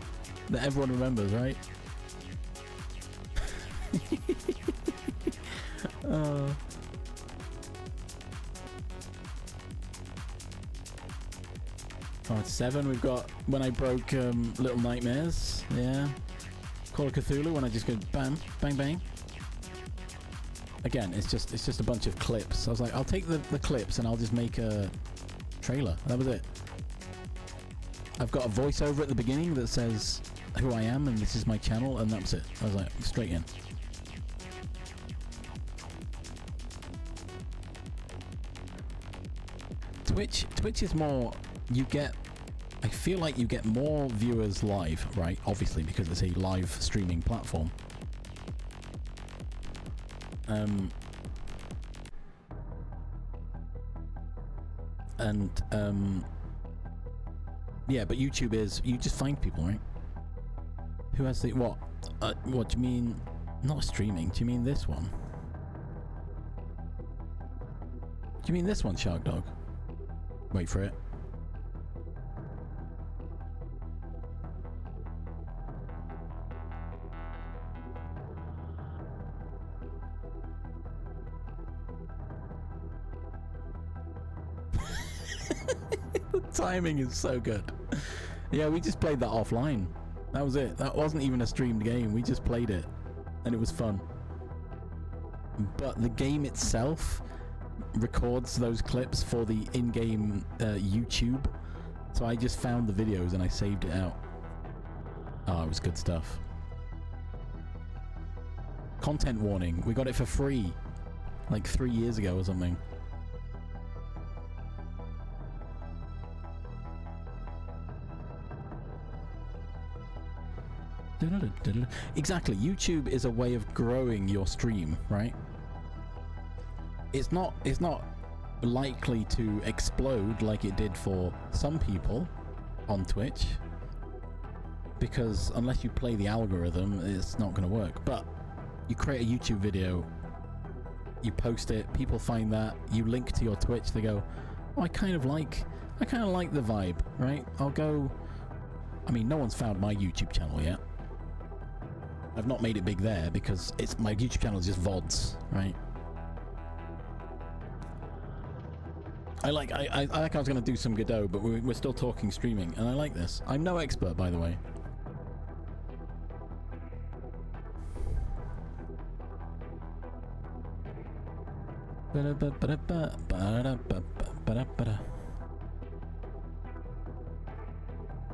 that everyone remembers, right? Part 7, we've got when I broke Little Nightmares, yeah. Call of Cthulhu, when I just go bam, bang, bang. Again, it's just a bunch of clips. I was like, I'll take the clips and I'll just make a trailer. That was it. I've got a voiceover at the beginning that says who I am and this is my channel, and that was it. I was like, straight in. Twitch is more, you get, I feel like you get more viewers live, right? Obviously, because it's a live streaming platform. Yeah, but YouTube is, you just find people, right? Who has the, what do you mean, not streaming, do you mean this one? Do you mean this one, Shark Dog? Wait for it. The timing is so good. Yeah, we just played that offline. That was it. That wasn't even a streamed game. We just played it. And it was fun. But the game itself records those clips for the in-game YouTube. So I just found the videos and I saved it out. Oh, it was good stuff. Content warning. We got it for free. Like 3 years ago or something. Exactly. YouTube is a way of growing your stream, right? It's not likely to explode like it did for some people on Twitch, because unless you play the algorithm, it's not going to work. But you create a YouTube video, you post it, people find that, you link to your Twitch, they go, oh, I kind of like the vibe, right? I'll go. I mean, no one's found my YouTube channel yet. I've not made it big there because my YouTube channel is just VODs, right? I was going to do some Godot, but we're still talking streaming, and I like this. I'm no expert, by the way.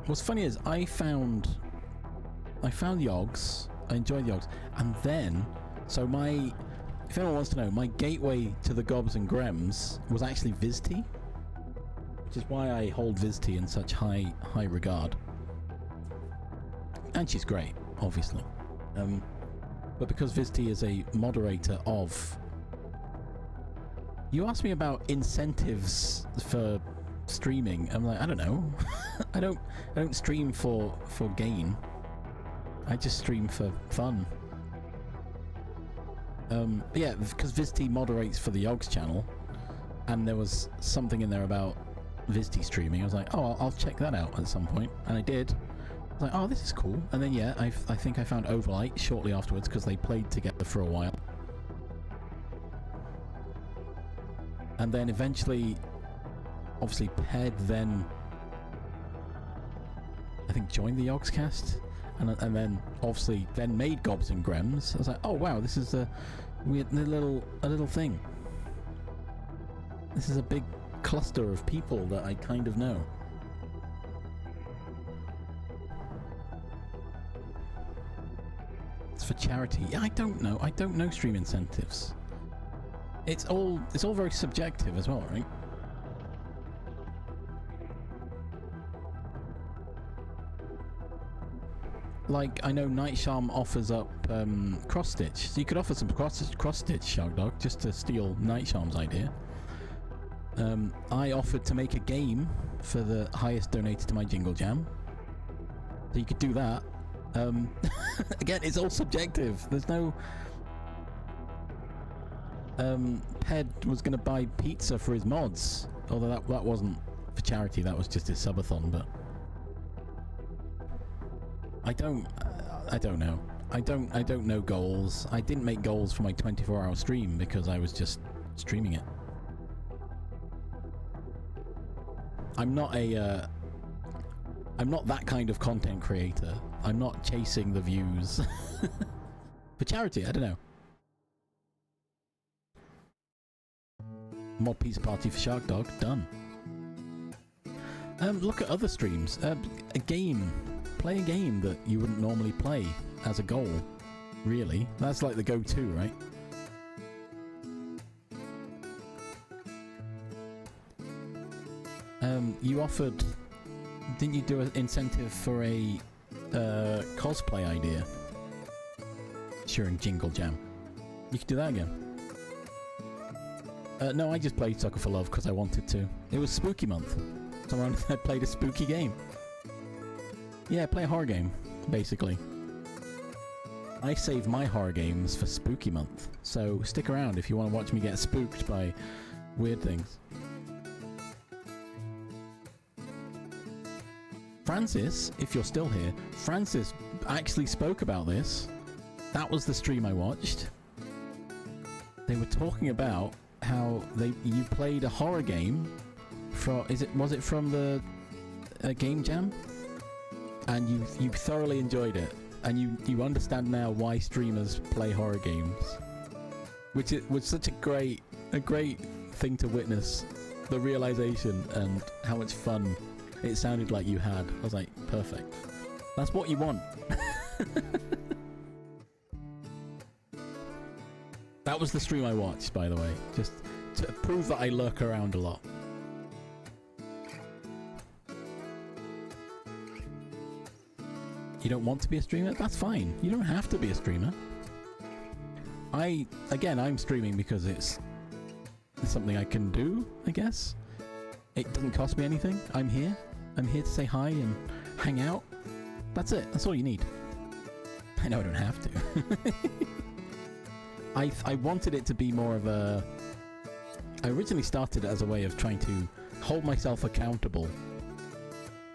What's funny is I found Yogs. I enjoyed Yogs, and then if anyone wants to know, my gateway to the Gobs and Grems was actually VizT, which is why I hold VizT in such high regard. And she's great, obviously. But because VizT is a moderator of... You asked me about incentives for streaming. I'm like, I don't know. I don't stream for gain. I just stream for fun. Yeah, because VizT moderates for the Yogs channel, and there was something in there about VizT streaming. I was like, oh, I'll check that out at some point, and I did. I was like, oh, this is cool. And then yeah, I think I found Overlight shortly afterwards because they played together for a while. And then eventually, obviously, Ped then, I think, joined the Yogscast, and then obviously then made Gobs and Grems. I was like, oh wow, this is a little thing. This is a big cluster of people that I kind of know. It's for charity. Yeah, I don't know stream incentives. It's all very subjective as well, right? Like, I know Nightcharm offers up cross-stitch, so you could offer some cross-stitch, Shark Dog, just to steal Nightcharm's idea. I offered to make a game for the highest donated to my Jingle Jam, so you could do that. Again, it's all subjective. There's no... Ped was going to buy pizza for his mods, although that wasn't for charity, that was just his subathon, but... I don't know. I don't know goals. I didn't make goals for my 24-hour stream because I was just streaming it. I'm not that kind of content creator. I'm not chasing the views. For charity, I don't know. Mod pizza party for Shark Dog, done. Look at other streams. A game. Play a game that you wouldn't normally play as a goal, really. That's like the go-to, right? You offered... Didn't you do an incentive for a cosplay idea during Jingle Jam? You could do that again. No, I just played Sucker for Love because I wanted to. It was Spooky Month, so I played a spooky game. Yeah, play a horror game, basically. I save my horror games for Spooky Month, so stick around if you want to watch me get spooked by weird things. Francis, if you're still here, Francis actually spoke about this. That was the stream I watched. They were talking about how you played a horror game was it from the Game Jam? And you thoroughly enjoyed it, and you understand now why streamers play horror games, which was such a great thing to witness, the realization and how much fun it sounded like you had. I was like, perfect. That's what you want. That was the stream I watched, by the way, just to prove that I lurk around a lot. You you don't want to be a streamer, that's fine. You don't have to be a streamer. I'm streaming because it's something I can do, I guess. It doesn't cost me anything. I'm here to say hi and hang out. That's it. That's all you need. I know I don't have to. I wanted it to be more of a... I originally started it as a way of trying to hold myself accountable,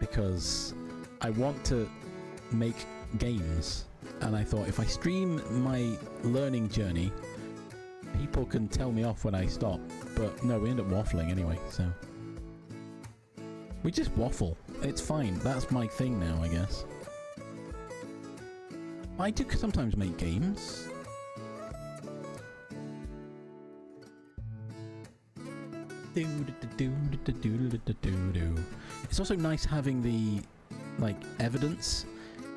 because I want to make games, and I thought if I stream my learning journey, people can tell me off when I stop. But no, we end up waffling anyway, so... We just waffle. It's fine. That's my thing now, I guess. I do sometimes make games. It's also nice having the, like, evidence.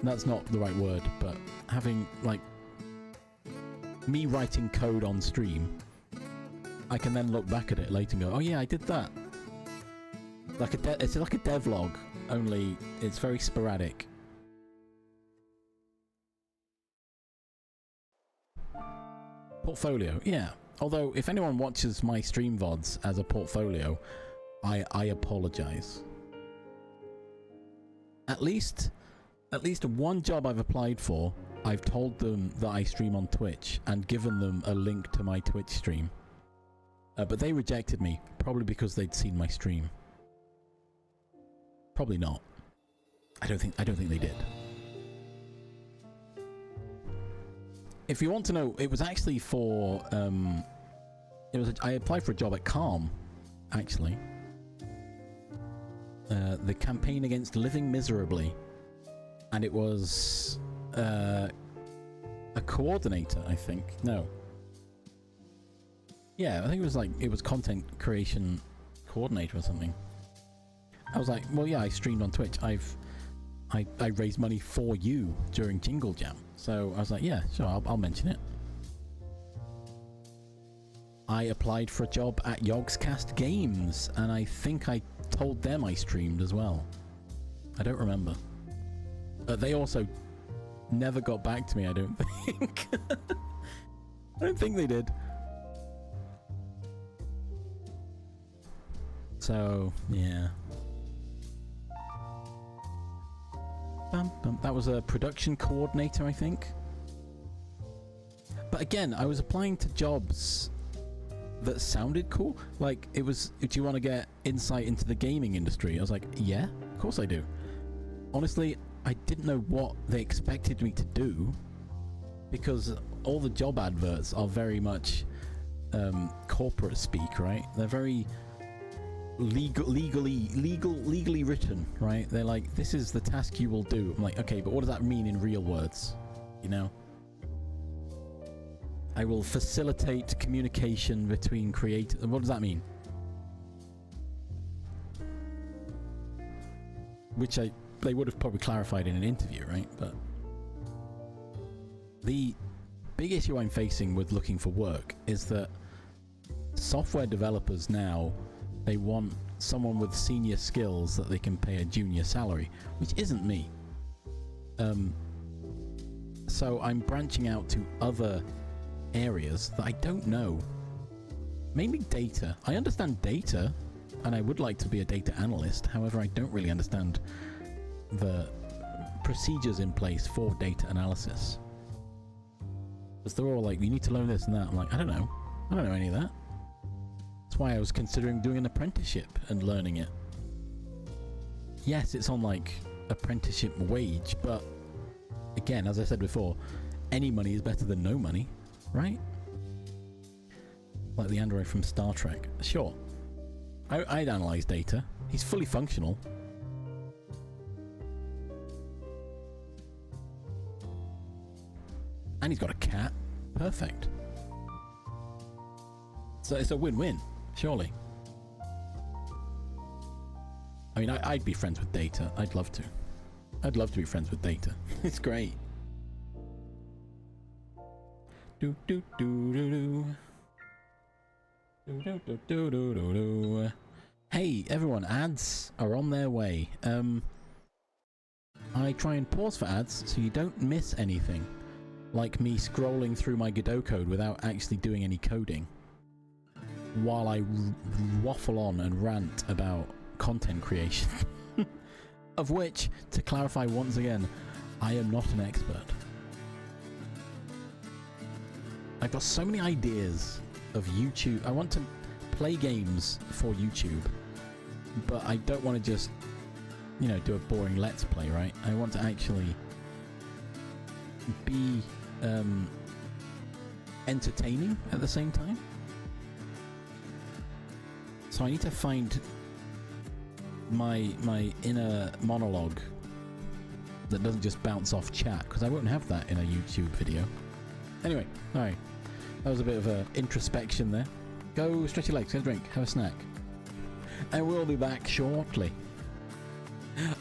That's not the right word, but having, like, me writing code on stream, I can then look back at it later and go, oh yeah, I did that. Like it's like a devlog, only it's very sporadic. Portfolio, yeah. Although, if anyone watches my stream VODs as a portfolio, I apologize. At least one job I've applied for, I've told them that I stream on Twitch and given them a link to my Twitch stream. But they rejected me, probably because they'd seen my stream. Probably not. I don't think they did. If you want to know, it was actually for I applied for a job at Calm, actually. The campaign against living miserably, and it was a coordinator, I think. No. Yeah, I think it was content creation coordinator or something. I was like, well, yeah, I streamed on Twitch. I raised money for you during Jingle Jam. So I was like, yeah, sure, I'll mention it. I applied for a job at Yogscast Games, and I think I told them I streamed as well. I don't remember. They also never got back to me, I don't think. I don't think they did. So, yeah. That was a production coordinator, I think. But again, I was applying to jobs that sounded cool. Like, it was, do you want to get insight into the gaming industry? I was like, yeah, of course I do. Honestly, I didn't know what they expected me to do, because all the job adverts are very much corporate speak, right? They're very legally written, right? They're like, this is the task you will do. I'm like, okay, but what does that mean in real words? You know? I will facilitate communication between creators. What does that mean? Which they would have probably clarified in an interview, right? But the big issue I'm facing with looking for work is that software developers now, they want someone with senior skills that they can pay a junior salary, which isn't me. So I'm branching out to other areas that I don't know. Mainly data. I understand data, and I would like to be a data analyst. However, I don't really understand the procedures in place for data analysis. Because they're all like, you need to learn this and that. I'm like, I don't know. I don't know any of that. That's why I was considering doing an apprenticeship and learning it. Yes, it's on like apprenticeship wage, but again, as I said before, any money is better than no money, right? Like the android from Star Trek. Sure, I'd analyze data. He's fully functional. And he's got a cat. Perfect. So it's a win-win, surely. I mean, I'd be friends with data. I'd love to. I'd love to be friends with data. It's great. Do do do do do. Do do do do do do do. Hey everyone, ads are on their way. I try and pause for ads so you don't miss anything. Like me scrolling through my Godot code without actually doing any coding. While I waffle on and rant about content creation. Of which, to clarify once again, I am not an expert. I've got so many ideas of YouTube. I want to play games for YouTube, but I don't want to just, you know, do a boring let's play, right? I want to actually be entertaining at the same time. So I need to find my inner monologue that doesn't just bounce off chat, because I won't have that in a YouTube video. Anyway, alright. That was a bit of a introspection there. Go stretch your legs, get a drink, have a snack. And we'll be back shortly.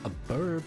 A burp.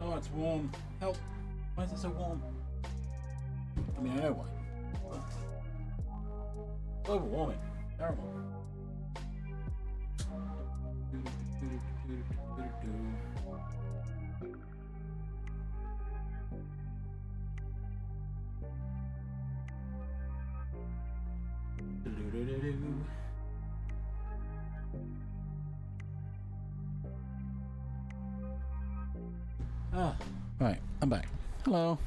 Oh, it's warm. Help! Why is it so warm? I mean, I know why. Global warming. Terrible. Ah, right, I'm back. Hello.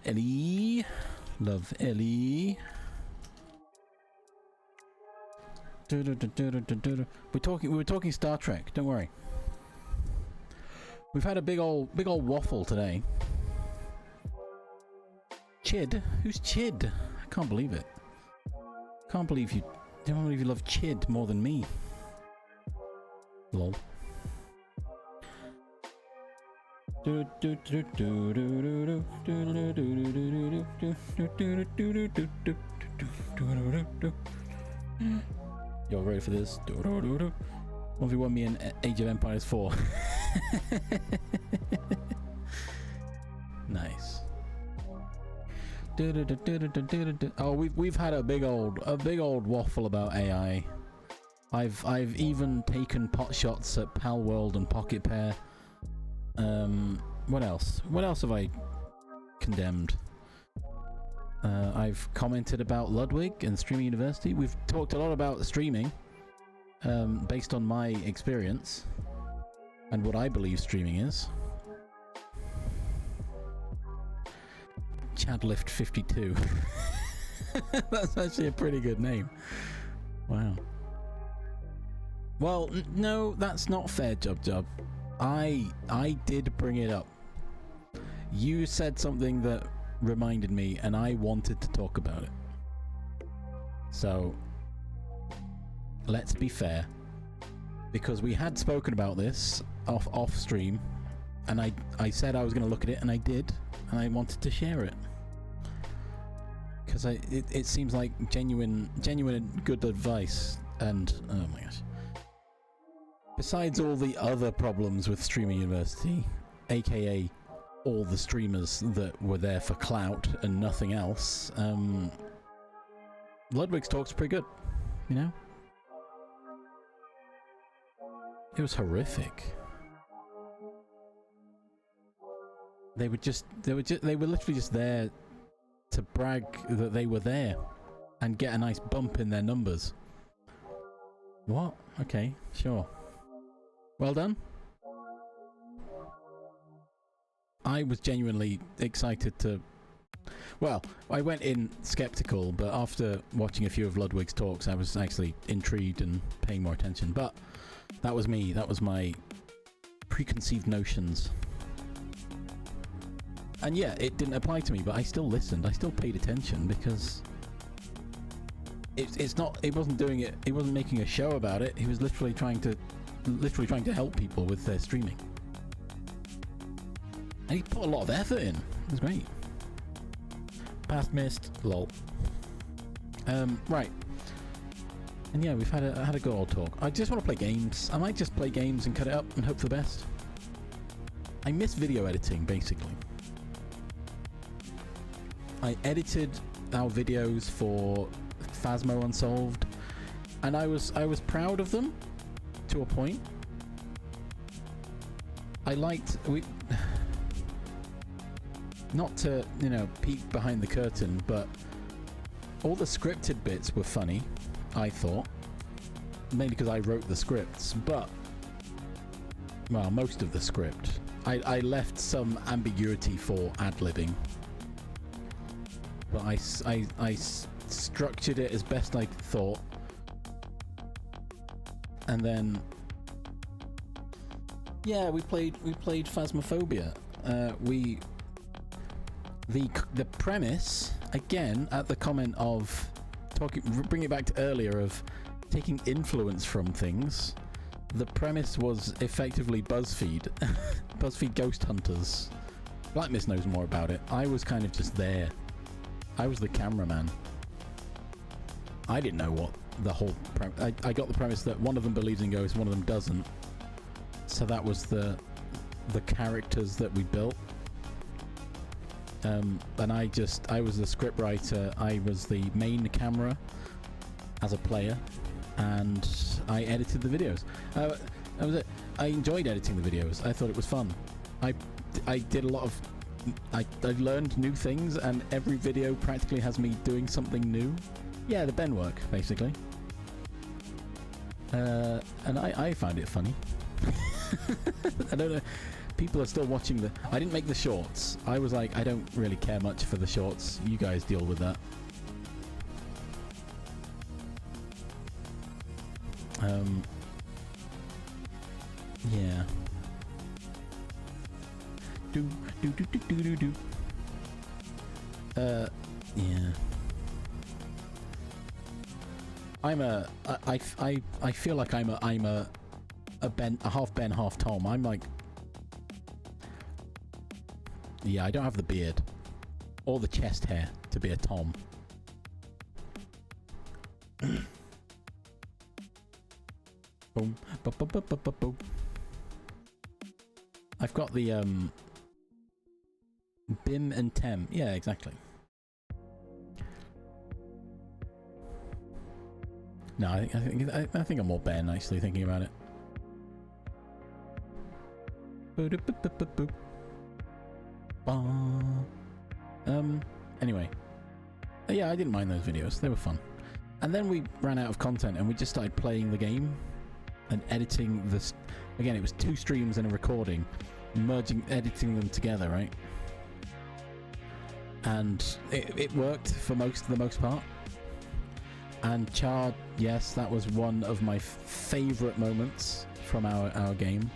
Ellie. Love Ellie. We were talking Star Trek, don't worry. We've had a big old waffle today. Chid? Who's Chid? I can't believe it. Can't believe you love Chid more than me. Lol. You're ready for this? 1v1 me in Age of Empires 4. Nice. Oh, we've had a big old waffle about AI. I've even taken pot shots at Pal World and Pocket Pair. What else? What else have I condemned? I've commented about Ludwig and Streaming University. We've talked a lot about streaming, based on my experience and what I believe streaming is. Chadlift 52. That's actually a pretty good name. Wow. Well, no, that's not fair, Jub. I did bring it up. You said something that reminded me, and I wanted to talk about it. So, let's be fair. Because we had spoken about this off stream, and I said I was going to look at it, and I did, and I wanted to share it. Because it seems like genuine good advice, and oh my gosh. Besides all the other problems with Streaming University, aka all the streamers that were there for clout and nothing else, Ludwig's talk's pretty good, you know? It was horrific. They were literally just there to brag that they were there and get a nice bump in their numbers. What? Okay, sure. Well done. I was genuinely excited to... Well, I went in skeptical, but after watching a few of Ludwig's talks, I was actually intrigued and paying more attention. But that was me. That was my preconceived notions. And yeah, it didn't apply to me, but I still listened. I still paid attention because... It wasn't doing it... He wasn't making a show about it. He was literally trying to help people with their streaming. And he put a lot of effort in. It was great. Past missed. Lol. Right. And yeah, we've had a good old talk. I just want to play games. I might just play games and cut it up and hope for the best. I miss video editing, basically. I edited our videos for Phasmo Unsolved, and I was proud of them to a point. I liked not to, peek behind the curtain, but all the scripted bits were funny, I thought. Mainly because I wrote the scripts, but well, most of the script. I left some ambiguity for ad-libbing. But I structured it as best I thought. And then yeah, we played Phasmophobia. The premise, again, at the comment of bring it back to earlier of taking influence from things. The premise was effectively BuzzFeed. BuzzFeed Ghost Hunters. Black Mist knows more about it. I was kind of just there. I was the cameraman. I didn't know what the whole I got the premise that one of them believes in ghosts, one of them doesn't. So that was the characters that we built. And I was the script writer, I was the main camera as a player, and I edited the videos. That was it. I enjoyed editing the videos. I thought it was fun. I did a lot of... I've learned new things, and every video practically has me doing something new. Yeah, the Ben work, basically. And I found it funny. I don't know. People are still watching the... I didn't make the shorts. I was like, I don't really care much for the shorts. You guys deal with that. Yeah. Yeah. I feel like I'm a half Ben, half Tom. I'm like, yeah, I don't have the beard or the chest hair to be a Tom. Boom, ba ba ba ba ba boom. I've got the Bim and Tem. Yeah, exactly. No, I think I'm more Ben, actually, thinking about it. Anyway. Yeah, I didn't mind those videos. They were fun. And then we ran out of content and we just started playing the game and editing this. Again, it was 2 streams and a recording, editing them together, right? And it worked for the most part. And Char, yes, that was one of my favourite moments from our game.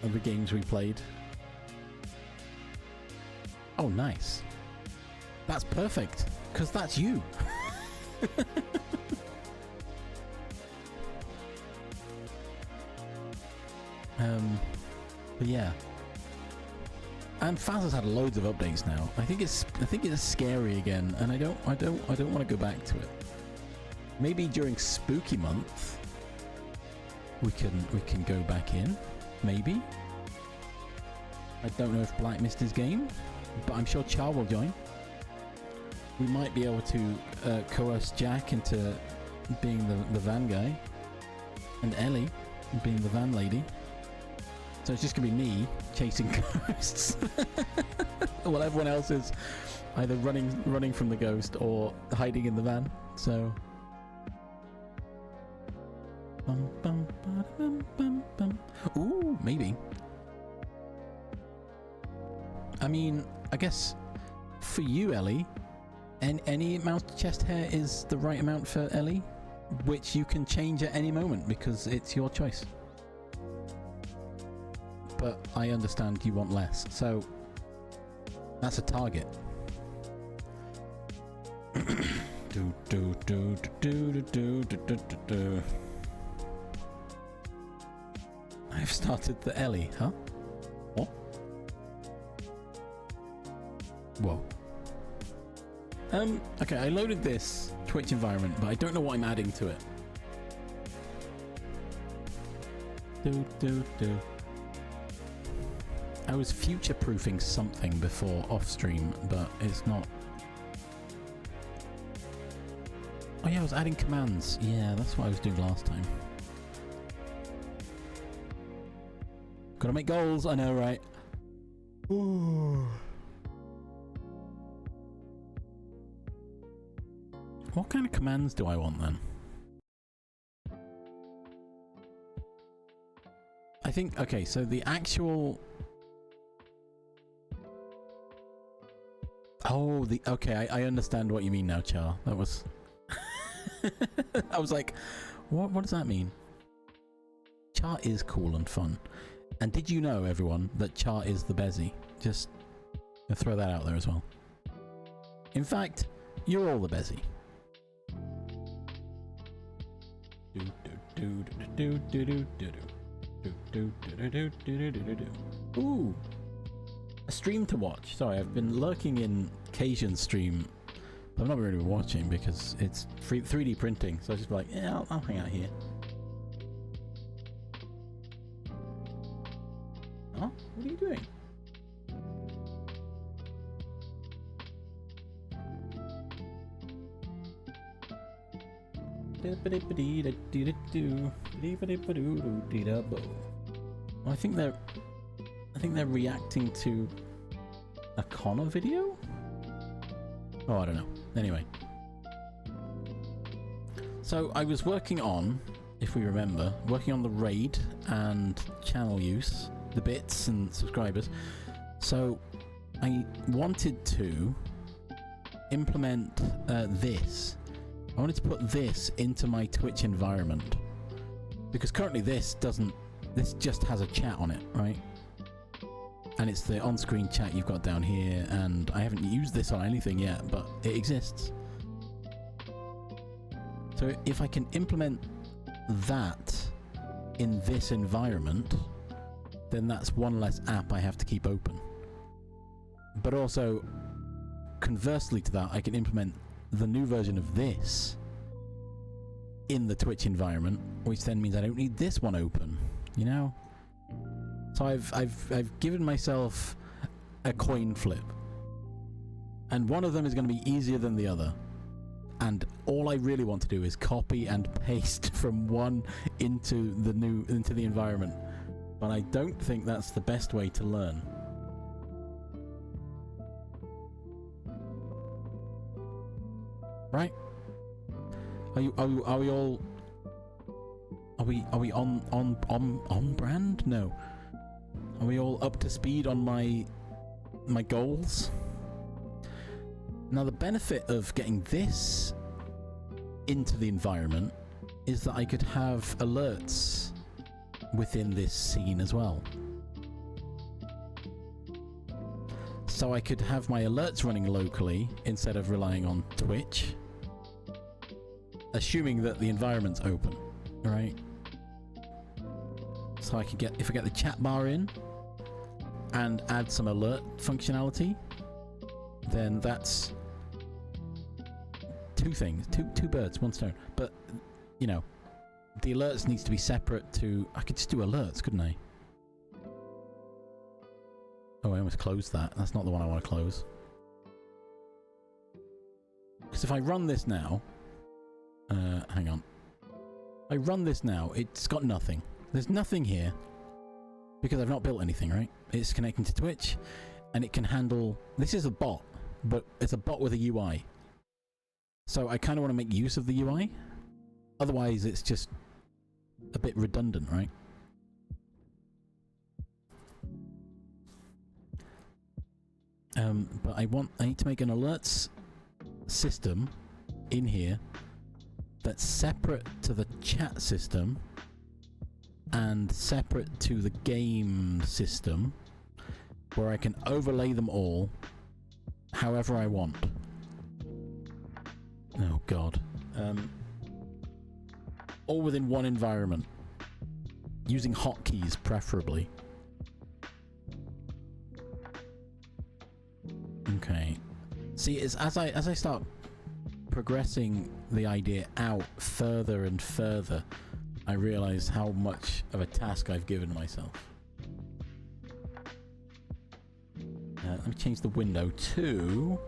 Of the games we played. Oh, nice. That's perfect, because that's you. But yeah. And Faz has had loads of updates now. I think it's scary again, and I don't want to go back to it. Maybe during Spooky Month we can go back in. Maybe. I don't know if Black missed his game, but I'm sure Char will join. We might be able to coerce Jack into being the van guy, and Ellie being the van lady. So it's just gonna be me chasing ghosts. While everyone else is either running from the ghost or hiding in the van. So. Ooh, maybe. I mean, I guess for you, Ellie, any amount of chest hair is the right amount for Ellie, which you can change at any moment because it's your choice. But I understand you want less, so that's a target. I've started the Ellie, huh? What? Whoa. Okay, I loaded this Twitch environment, but I don't know what I'm adding to it. I was future-proofing something before off-stream, but it's not. Oh yeah, I was adding commands. Yeah, that's what I was doing last time. Gotta make goals, I know, right? Ooh. What kind of commands do I want then? I think, okay, so the actual... Oh, okay, I understand what you mean now, Char. That was... I was like, what does that mean? Char is cool and fun. And did you know, everyone, that Char is the Bezzy? Just throw that out there as well. In fact, you're all the Bezzy. Ooh, a stream to watch. Sorry, I've been lurking in Cajun's stream But I'm not really watching because it's 3D printing, so I just be like, yeah, I'll hang out here. Oh, what are you doing? Well, I think they're reacting to a Connor video? Oh, I don't know. Anyway. So I was working on, if we remember, working on the raid and channel use, the bits and subscribers. So I wanted to implement this. I wanted to put this into my Twitch environment. Because currently this just has a chat on it, right? And it's the on-screen chat you've got down here, and I haven't used this on anything yet, but it exists. So if I can implement that in this environment, then that's one less app I have to keep open. But also, conversely to that, I can implement the new version of this in the Twitch environment, which then means I don't need this one open, you know? So I've given myself a coin flip, and one of them is going to be easier than the other, and all I really want to do is copy and paste from one into the environment, but I don't think that's the best way to learn. Right? Are we all? Are we on brand? No. Are we all up to speed on my goals? Now the benefit of getting this into the environment is that I could have alerts within this scene as well. So I could have my alerts running locally instead of relying on Twitch, assuming that the environment's open, right? So I can get, if I get the chat bar in and add some alert functionality, then that's two things, two birds, one stone. But, you know, the alerts needs to be separate to, I could just do alerts, couldn't I? Oh, I almost closed that. That's not the one I want to close. Because if I run this now, hang on. If I run this now, it's got nothing. There's nothing here because I've not built anything, right? It's connecting to Twitch and it can handle, this is a bot, but it's a bot with a UI. So I kind of want to make use of the UI. Otherwise it's just a bit redundant, right? But I need to make an alerts system in here that's separate to the chat system and separate to the game system, where I can overlay them all however I want. Oh god. All within one environment, using hotkeys preferably. Okay. See, it's as I start progressing the idea out further and further, I realize how much of a task I've given myself. Let me change the window to...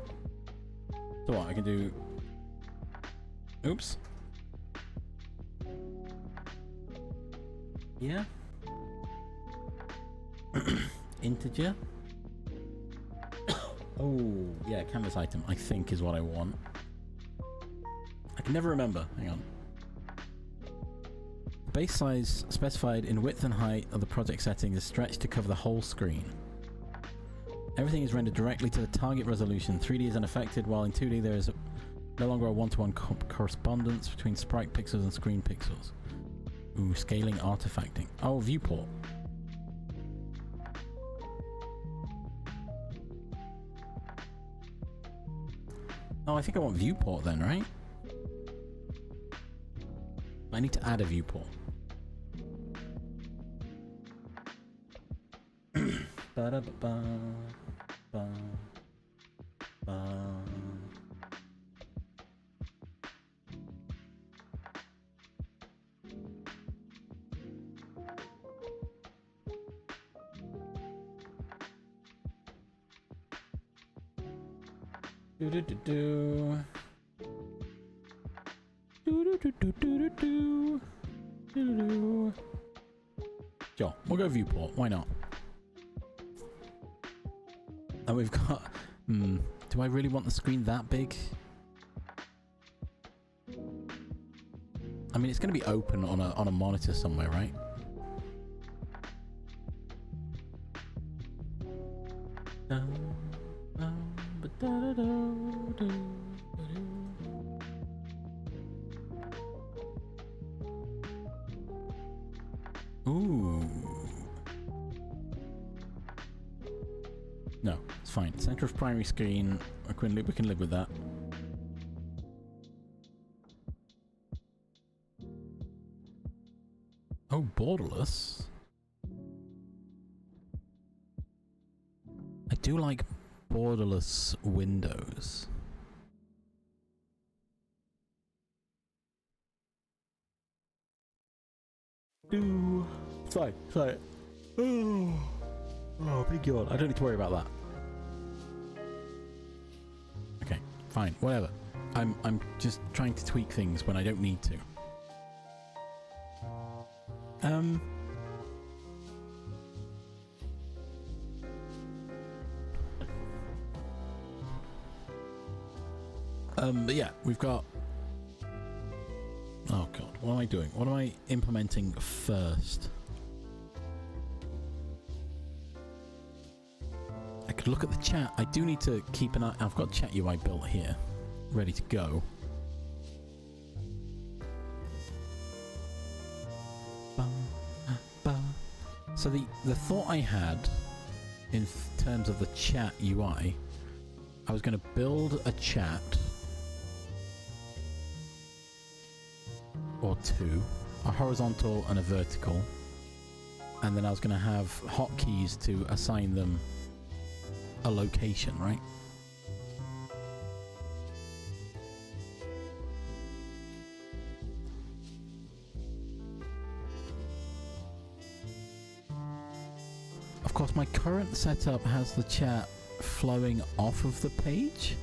So what, I can do... Oops. Yeah. Integer. Oh, yeah, canvas item, I think is what I want. I can never remember. Hang on. Base size specified in width and height of the project settings is stretched to cover the whole screen. Everything is rendered directly to the target resolution. 3D is unaffected, while in 2D there is no longer a one-to-one correspondence between sprite pixels and screen pixels. Ooh, scaling artifacting. Oh, viewport. Oh, I think I want viewport then, right? I need to add a viewport. Do do do do. Do do do do do do do. Sure, we'll go viewport. Why not? And we've got. Do I really want the screen that big? I mean, it's going to be open on a monitor somewhere, right? Ooh. No, it's fine. Center of primary screen. We can live with that. Oh, borderless. I do like borderless windows. Sorry. Oh, big yawn. I don't need to worry about that. Okay, fine, whatever. I'm just trying to tweak things when I don't need to. But yeah, we've got. Oh god, what am I doing? What am I implementing first? I could look at the chat. I do need to keep an eye. I've got chat UI built here, ready to go. So the thought I had in terms of the chat UI, I was going to build a chat or two, a horizontal and a vertical, and then I was going to have hotkeys to assign them a location, right? Of course, my current setup has the chat flowing off of the page,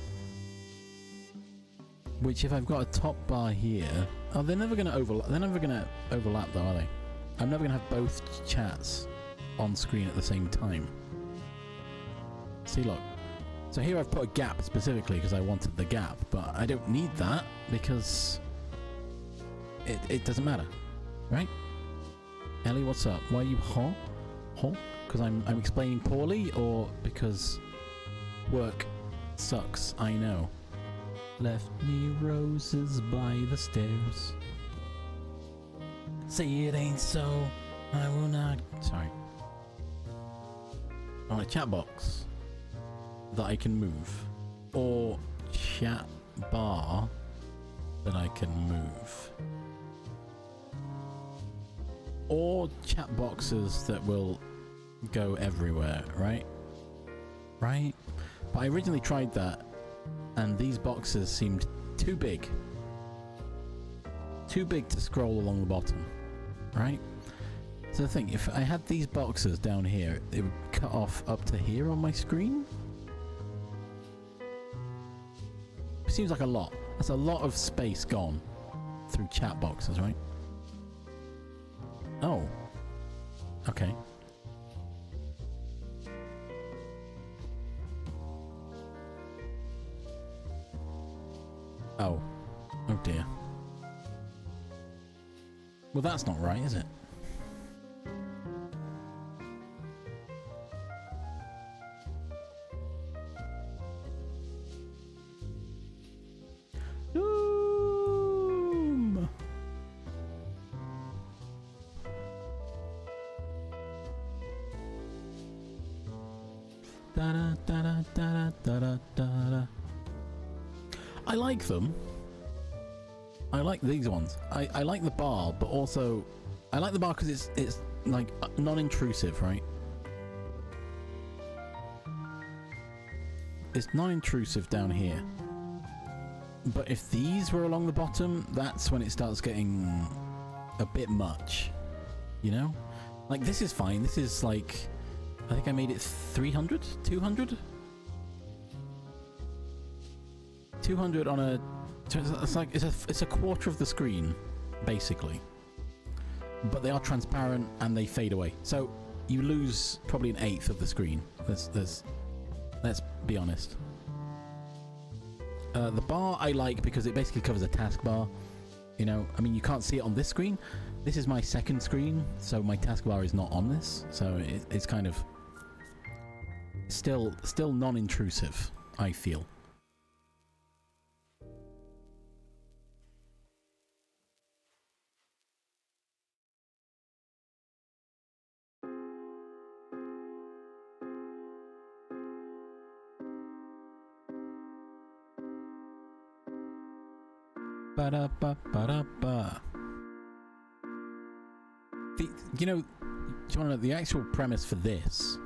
which if I've got a top bar here, oh, they're never going to overlap. They're never going to overlap, though, are they? I'm never going to have both chats on screen at the same time. See, look. So here I've put a gap specifically because I wanted the gap, but I don't need that because it doesn't matter, right? Ellie, what's up? Why are you huh? Because I'm explaining poorly, or because work sucks? I know. Left me roses by the stairs. Say it ain't so. I will not. Sorry. I want a chat box that I can move, or chat bar that I can move, or chat boxes that will go everywhere, right? Right? But I originally tried that, and these boxes seemed too big. Too big to scroll along the bottom, right? So the thing, if I had these boxes down here, it would cut off up to here on my screen. Seems like a lot. That's a lot of space gone through chat boxes, right? Oh. Okay. Oh. Oh dear. Well, that's not right, is it? Doom! Da da da da da da da. I like them. I like these ones. I like the bar, but also I like the bar because it's like non-intrusive, right? It's non-intrusive down here. But if these were along the bottom, that's when it starts getting a bit much. You know? Like this is fine. This is like, I think I made it 300? 200? 200 on a... It's like it's a quarter of the screen, basically. But they are transparent and they fade away. So you lose probably an eighth of the screen. Let's be honest. The bar I like because it basically covers a taskbar. You know, I mean, you can't see it on this screen. This is my second screen, so my taskbar is not on this. So it's kind of still non-intrusive, I feel. Ba-da-ba-ba-da-ba. You know, do you want to know the actual premise for this?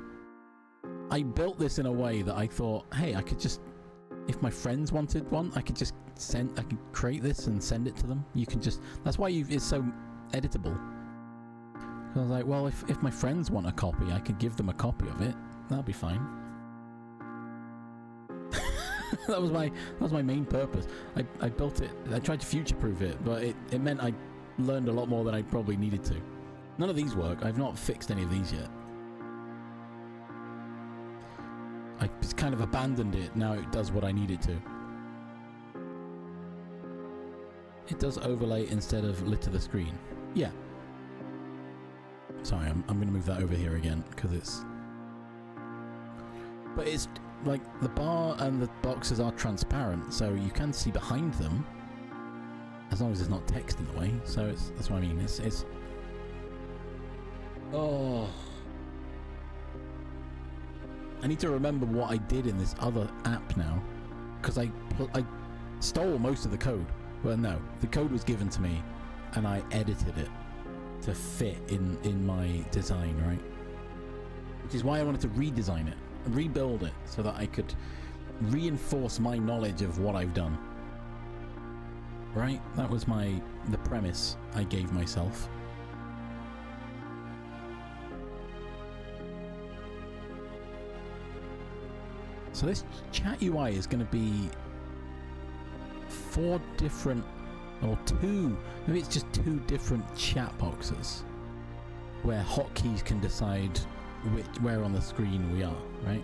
I built this in a way that I thought, hey, I could just, if my friends wanted one, I could just I could create this and send it to them. You can just, that's why it's so editable. I was like, well, if my friends want a copy, I could give them a copy of it. That'll be fine. that was my main purpose. I built it. I tried to future-proof it, but it meant I learned a lot more than I probably needed to. None of these work. I've not fixed any of these yet. I just kind of abandoned it. Now it does what I need it to. It does overlay instead of litter the screen. Yeah. Sorry, I'm going to move that over here again because it's... But it's like the bar and the boxes are transparent, so you can see behind them as long as there's not text in the way. So that's what I mean. It's oh, I need to remember what I did in this other app now, because I stole most of the code. Well, no, the code was given to me, and I edited it to fit in my design, right? Which is why I wanted to redesign it. Rebuild it so that I could reinforce my knowledge of what I've done. Right? That was the premise I gave myself. So this chat UI is going to be 4 different, or 2, maybe it's just 2 different chat boxes where hotkeys can decide where on the screen we are, right?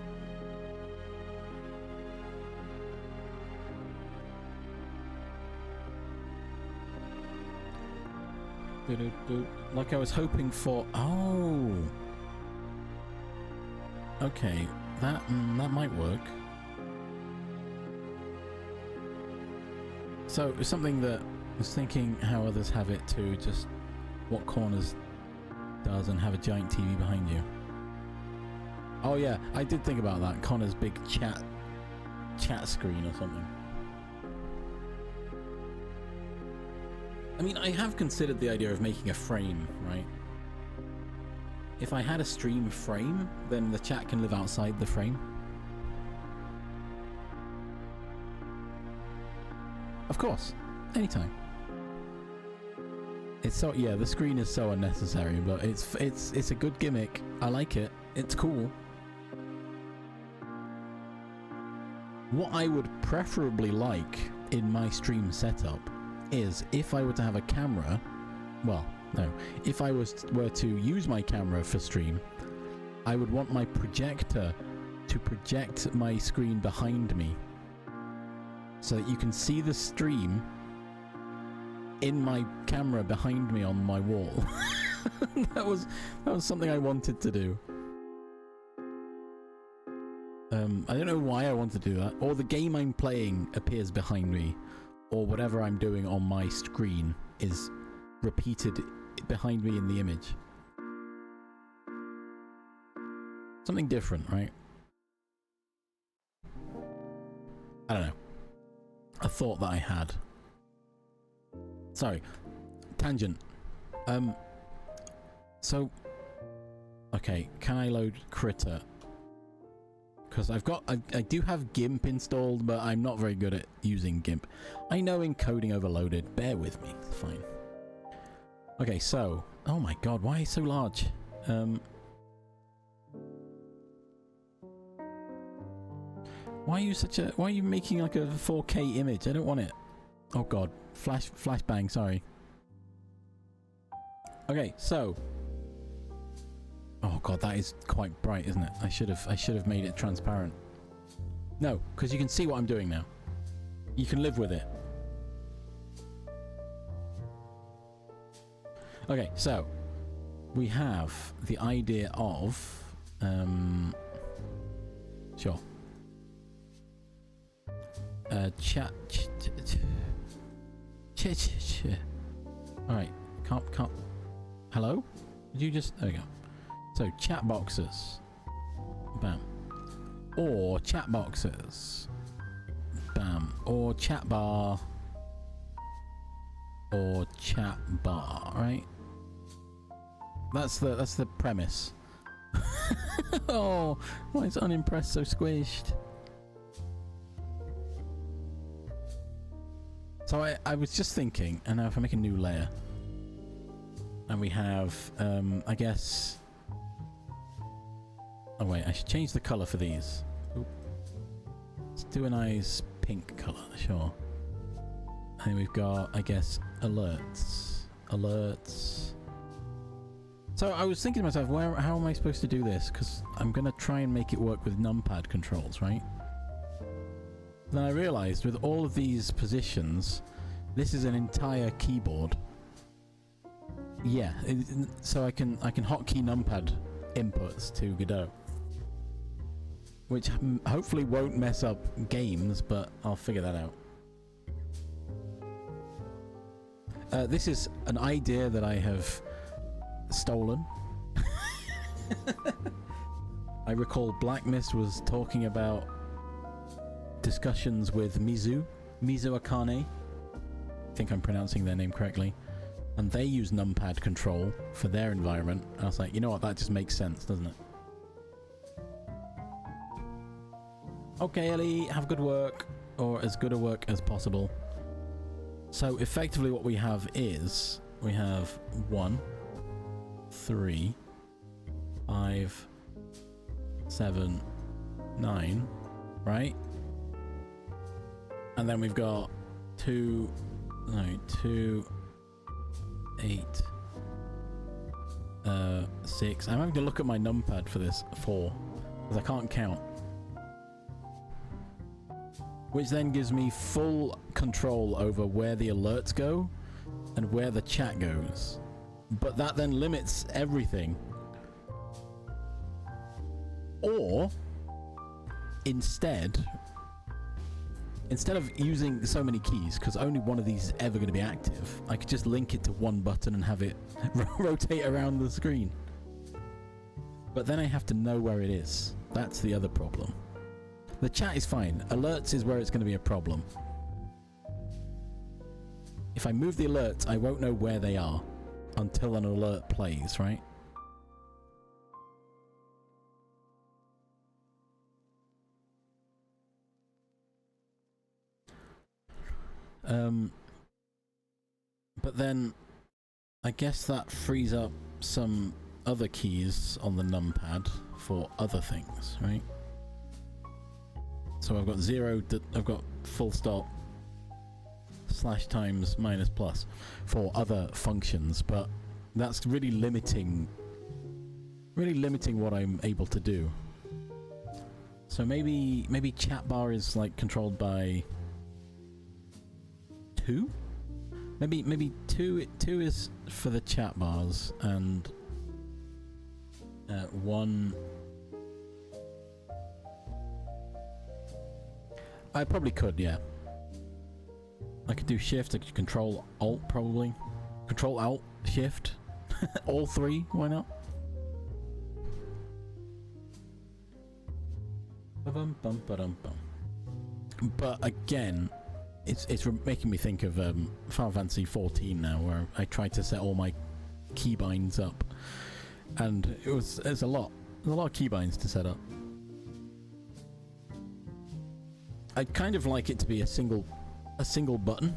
Like I was hoping for. Oh, okay, that might work. So it's something that I was thinking how others have it too, just what corners does and have a giant TV behind you. Oh yeah, I did think about that. Connor's big chat screen or something. I mean, I have considered the idea of making a frame, right? If I had a stream frame, then the chat can live outside the frame. Of course, anytime. It's so, yeah, the screen is so unnecessary, but it's a good gimmick. I like it. It's cool. What I would preferably like in my stream setup is if I were to have a camera, well, no, if I were to use my camera for stream, I would want my projector to project my screen behind me so that you can see the stream in my camera behind me on my wall. that was something I wanted to do. I don't know why I want to do that, or the game I'm playing appears behind me, or whatever I'm doing on my screen is repeated behind me in the image. Something different, right? I don't know. A thought that I had. Sorry. Tangent. So... Okay, can I load Critter? Because I do have GIMP installed, but I'm not very good at using GIMP. I know encoding overloaded. Bear with me. It's fine. Okay, so... Oh my god, why is it so large? Why are you such a... Why are you making like a 4K image? I don't want it. Oh god. Flashbang, sorry. Okay, so... Oh god, that is quite bright, isn't it? I should have made it transparent. No, because you can see what I'm doing now. You can live with it. Okay, so we have the idea of sure. Chat. All right, can't. Hello? Did you just? There we go. So chat boxes. Bam. Or chat boxes. Bam. Or chat bar. Or chat bar, right? That's the premise. Oh, why is unimpressed so squished? So I was just thinking, and now if I make a new layer, and we have, I guess. Oh wait, I should change the color for these. Ooh. Let's do a nice pink color, sure. And we've got, I guess, alerts. So I was thinking to myself, how am I supposed to do this? Because I'm going to try and make it work with numpad controls, right? Then I realized with all of these positions, this is an entire keyboard. Yeah, so I can hotkey numpad inputs to Godot. Which hopefully won't mess up games, but I'll figure that out. This is an idea that I have stolen. I recall Black Mist was talking about discussions with Mizu Akane. I think I'm pronouncing their name correctly. And they use numpad control for their environment. I was like, you know what, that just makes sense, doesn't it? Okay, Ellie, have good work. Or as good a work as possible. So effectively what we have is, we have 1, 3, 5, 7, 9, right? And then we've got 2, 8, 6. I'm having to look at my numpad for this, 4, because I can't count. Which then gives me full control over where the alerts go and where the chat goes. But that then limits everything. Or instead of using so many keys, because only one of these is ever going to be active, I could just link it to one button and have it rotate around the screen. But then I have to know where it is. That's the other problem. The chat is fine. Alerts is where it's going to be a problem. If I move the alerts, I won't know where they are until an alert plays, right? But then I guess that frees up some other keys on the numpad for other things, right? So I've got 0, I've got full stop, / times - plus for other functions, but that's really limiting what I'm able to do. So maybe chat bar is like controlled by 2? Maybe 2 is for the chat bars, and 1. I probably could, yeah. I could do shift, I could control alt probably. Control alt, shift. All 3, why not? But again, it's making me think of Final Fantasy 14 now, where I tried to set all my keybinds up, and there's a lot of keybinds to set up. I'd kind of like it to be a single button.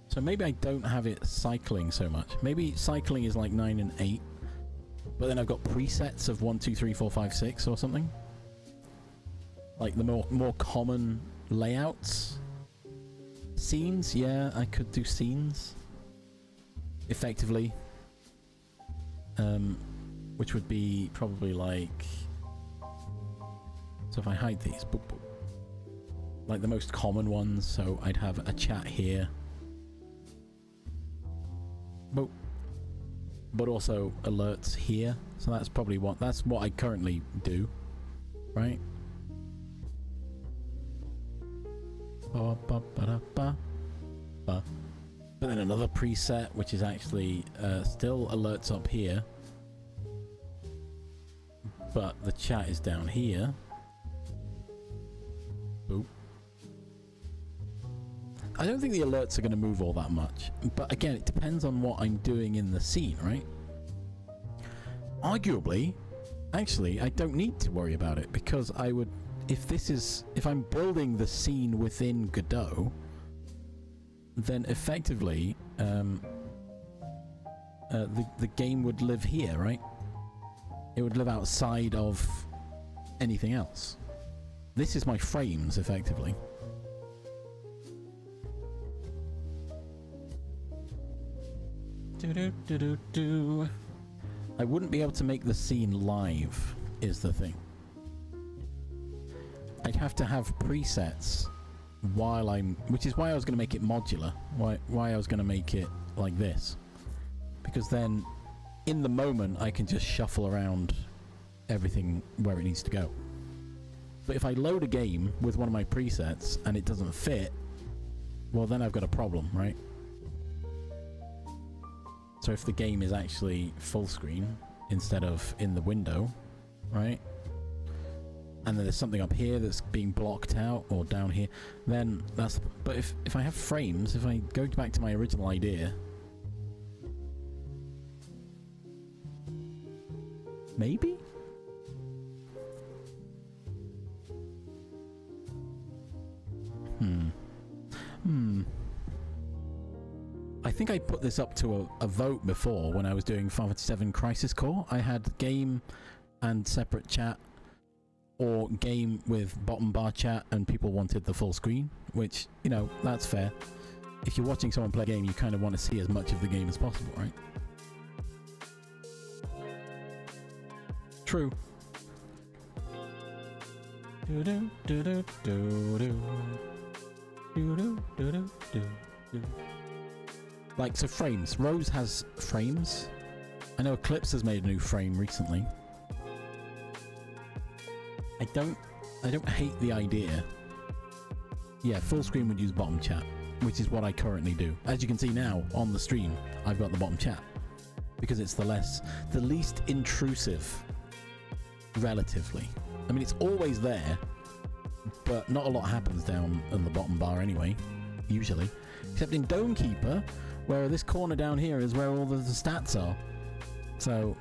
So maybe I don't have it cycling so much. Maybe cycling is like 9 and 8, but then I've got presets of 1, 2, 3, 4, 5, 6 or something. like the more common layouts. Scenes, yeah, I could do scenes effectively, which would be probably like, so if I hide these, boop, boop, like the most common ones, so I'd have a chat here, boop, but also alerts here, so that's probably that's what I currently do, right? But then another preset, which is actually still alerts up here, but the chat is down here. Boop. I don't think the alerts are going to move all that much, but again, it depends on what I'm doing in the scene, right? Arguably, actually, I don't need to worry about it, because I would, if I'm building the scene within Godot, then effectively the game would live here, right? It would live outside of anything else. This is my frames, effectively. I wouldn't be able to make the scene live, is the thing. I'd have to have presets while which is why I was going to make it modular, why I was going to make it like this, because then in the moment I can just shuffle around everything where it needs to go. But if I load a game with one of my presets and it doesn't fit, well, then I've got a problem, right? So if the game is actually full screen instead of in the window, right? And then there's something up here that's being blocked out, or down here, then that's... But if I have frames, if I go back to my original idea... Maybe? I think I put this up to a vote before when I was doing Final Fantasy VII Crisis Core. I had game and separate chat, or game with bottom bar chat, and people wanted the full screen, which, you know, that's fair. If you're watching someone play a game, you kind of want to see as much of the game as possible, right? True. Like, so frames. Rose has frames. I know Eclipse has made a new frame recently. I don't hate the idea. Yeah, full screen would use bottom chat, which is what I currently do. As you can see now on the stream, I've got the bottom chat because it's the least intrusive, relatively. I mean, it's always there, but not a lot happens down in the bottom bar anyway, usually. Except in Domekeeper, where this corner down here is where all the stats are. So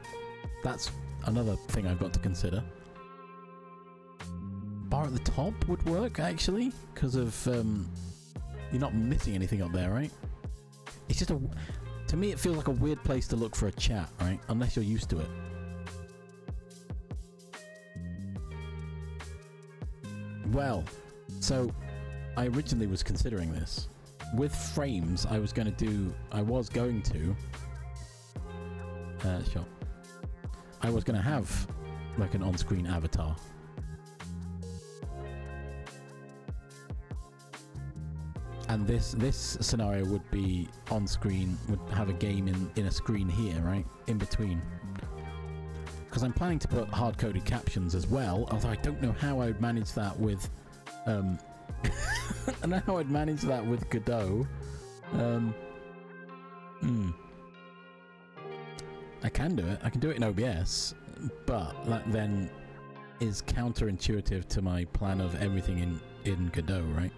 that's another thing I've got to consider. Bar at the top would work, actually, because of you're not missing anything up there, right? It's just to me it feels like a weird place to look for a chat, right? Unless you're used to it. Well, so I originally was considering this with frames. I was going to have like an on-screen avatar. And this scenario would be on screen, would have a game in a screen here, right? In between. Because I'm planning to put hard-coded captions as well, although I don't know how I would manage that with... I don't know how I'd manage that with Godot. I can do it. I can do it in OBS, but that then is counterintuitive to my plan of everything in Godot, right?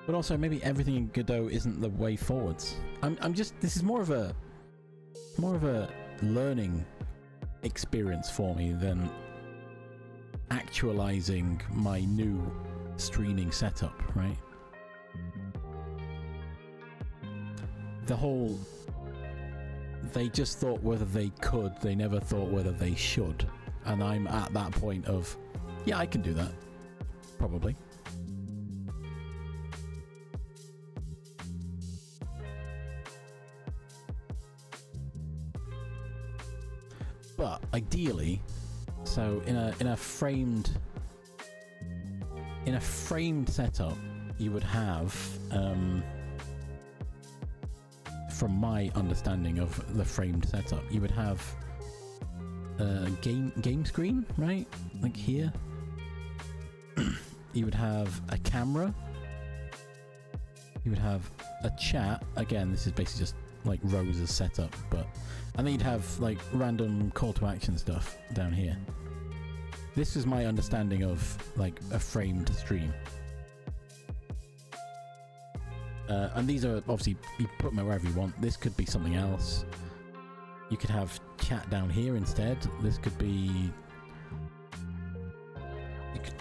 But also maybe everything in Godot isn't the way forwards. This is more of a learning experience for me than actualizing my new streaming setup, right? The whole... They just thought whether they could, they never thought whether they should. And I'm at that point of, yeah, I can do that. Probably. But ideally, so in a framed setup, you would have, from my understanding of the framed setup, you would have a game screen, right? Like here. You would have a camera. You would have a chat. Again, this is basically just like Rose's setup, but... And then you'd have like random call to action stuff down here. This is my understanding of like a framed stream. And these are obviously, you put them wherever you want. This could be something else. You could have chat down here instead. This could be...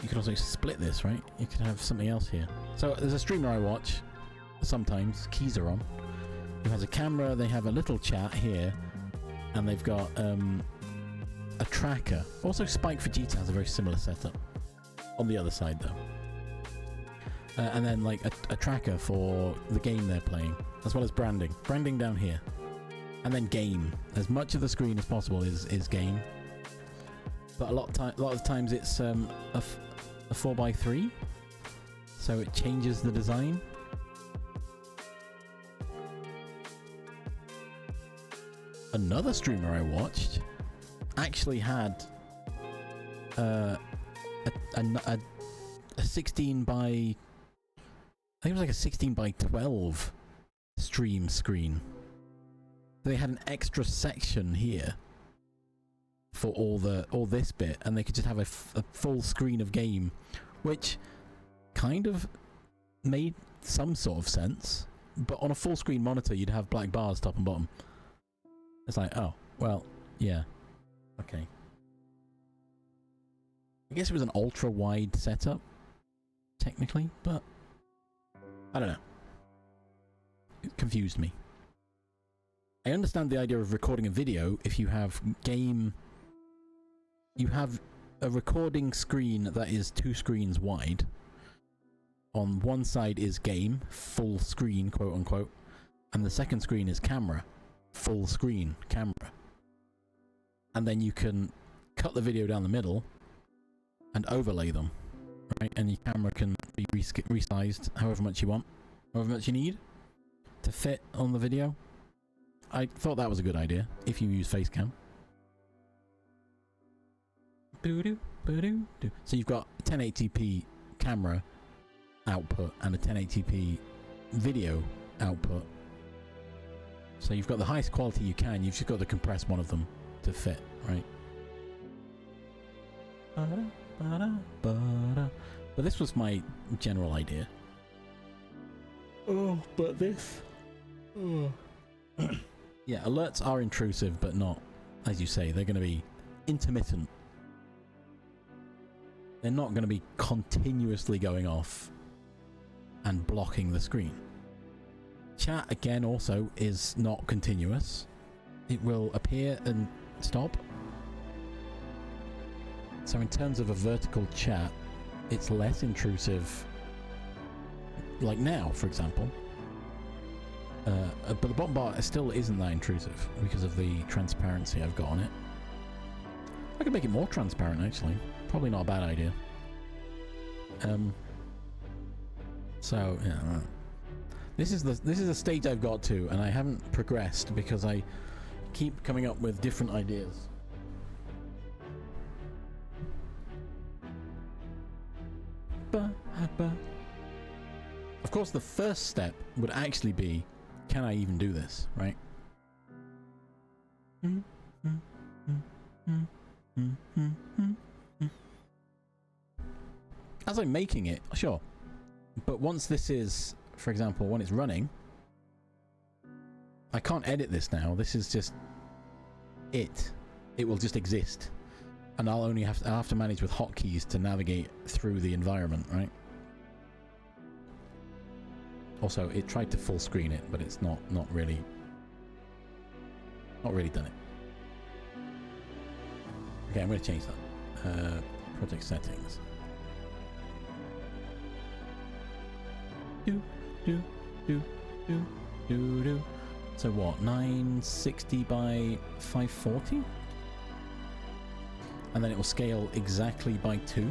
You could also split this, right? You could have something else here. So there's a streamer I watch sometimes, keys are on, who has a camera, they have a little chat here, and they've got a tracker. Also Spike Vegeta has a very similar setup. On the other side though. And then like a tracker for the game they're playing, as well as branding. Branding down here. And then game. As much of the screen as possible is game. But a lot of times it's a 4x3. So it changes the design. Another streamer I watched actually had a 16 by... I think it was like a 16 by 12 stream screen. They had an extra section here for all this bit, and they could just have a full screen of game, which kind of made some sort of sense. But on a full screen monitor, you'd have black bars top and bottom. It's like, oh, well, yeah, okay. I guess it was an ultra wide setup, technically, but I don't know. It confused me. I understand the idea of recording a video if you have game... You have a recording screen that is 2 screens wide. On one side is game, full screen, quote unquote, and the second screen is camera, full screen camera. And then you can cut the video down the middle and overlay them, right? And your camera can be resized however much you want, however much you need to fit on the video. I thought that was a good idea if you use Facecam. So you've got 1080p camera output and a 1080p video output. So you've got the highest quality you can, you've just got to compress one of them to fit, right? But this was my general idea. Oh, but this... Oh. Yeah, alerts are intrusive, but not, as you say, they're going to be intermittent. They're not going to be continuously going off and blocking the screen. Chat, again, also is not continuous. It will appear and stop. So in terms of a vertical chat, it's less intrusive. Like now, for example. But the bottom bar still isn't that intrusive because of the transparency I've got on it. I could make it more transparent, actually. Probably not a bad idea. So yeah, this is the stage I've got to, and I haven't progressed because I keep coming up with different ideas. Of course, the first step would actually be, can I even do this, right? As I'm making it, sure. But once this is, for example, when it's running, I can't edit this now. This is just it. It will just exist. And I'll have to manage with hotkeys to navigate through the environment, right? Also, it tried to full screen it, but it's not really done it. Okay, I'm going to change that. Project settings. Do. So what? 960 by 540? And then it will scale exactly by 2.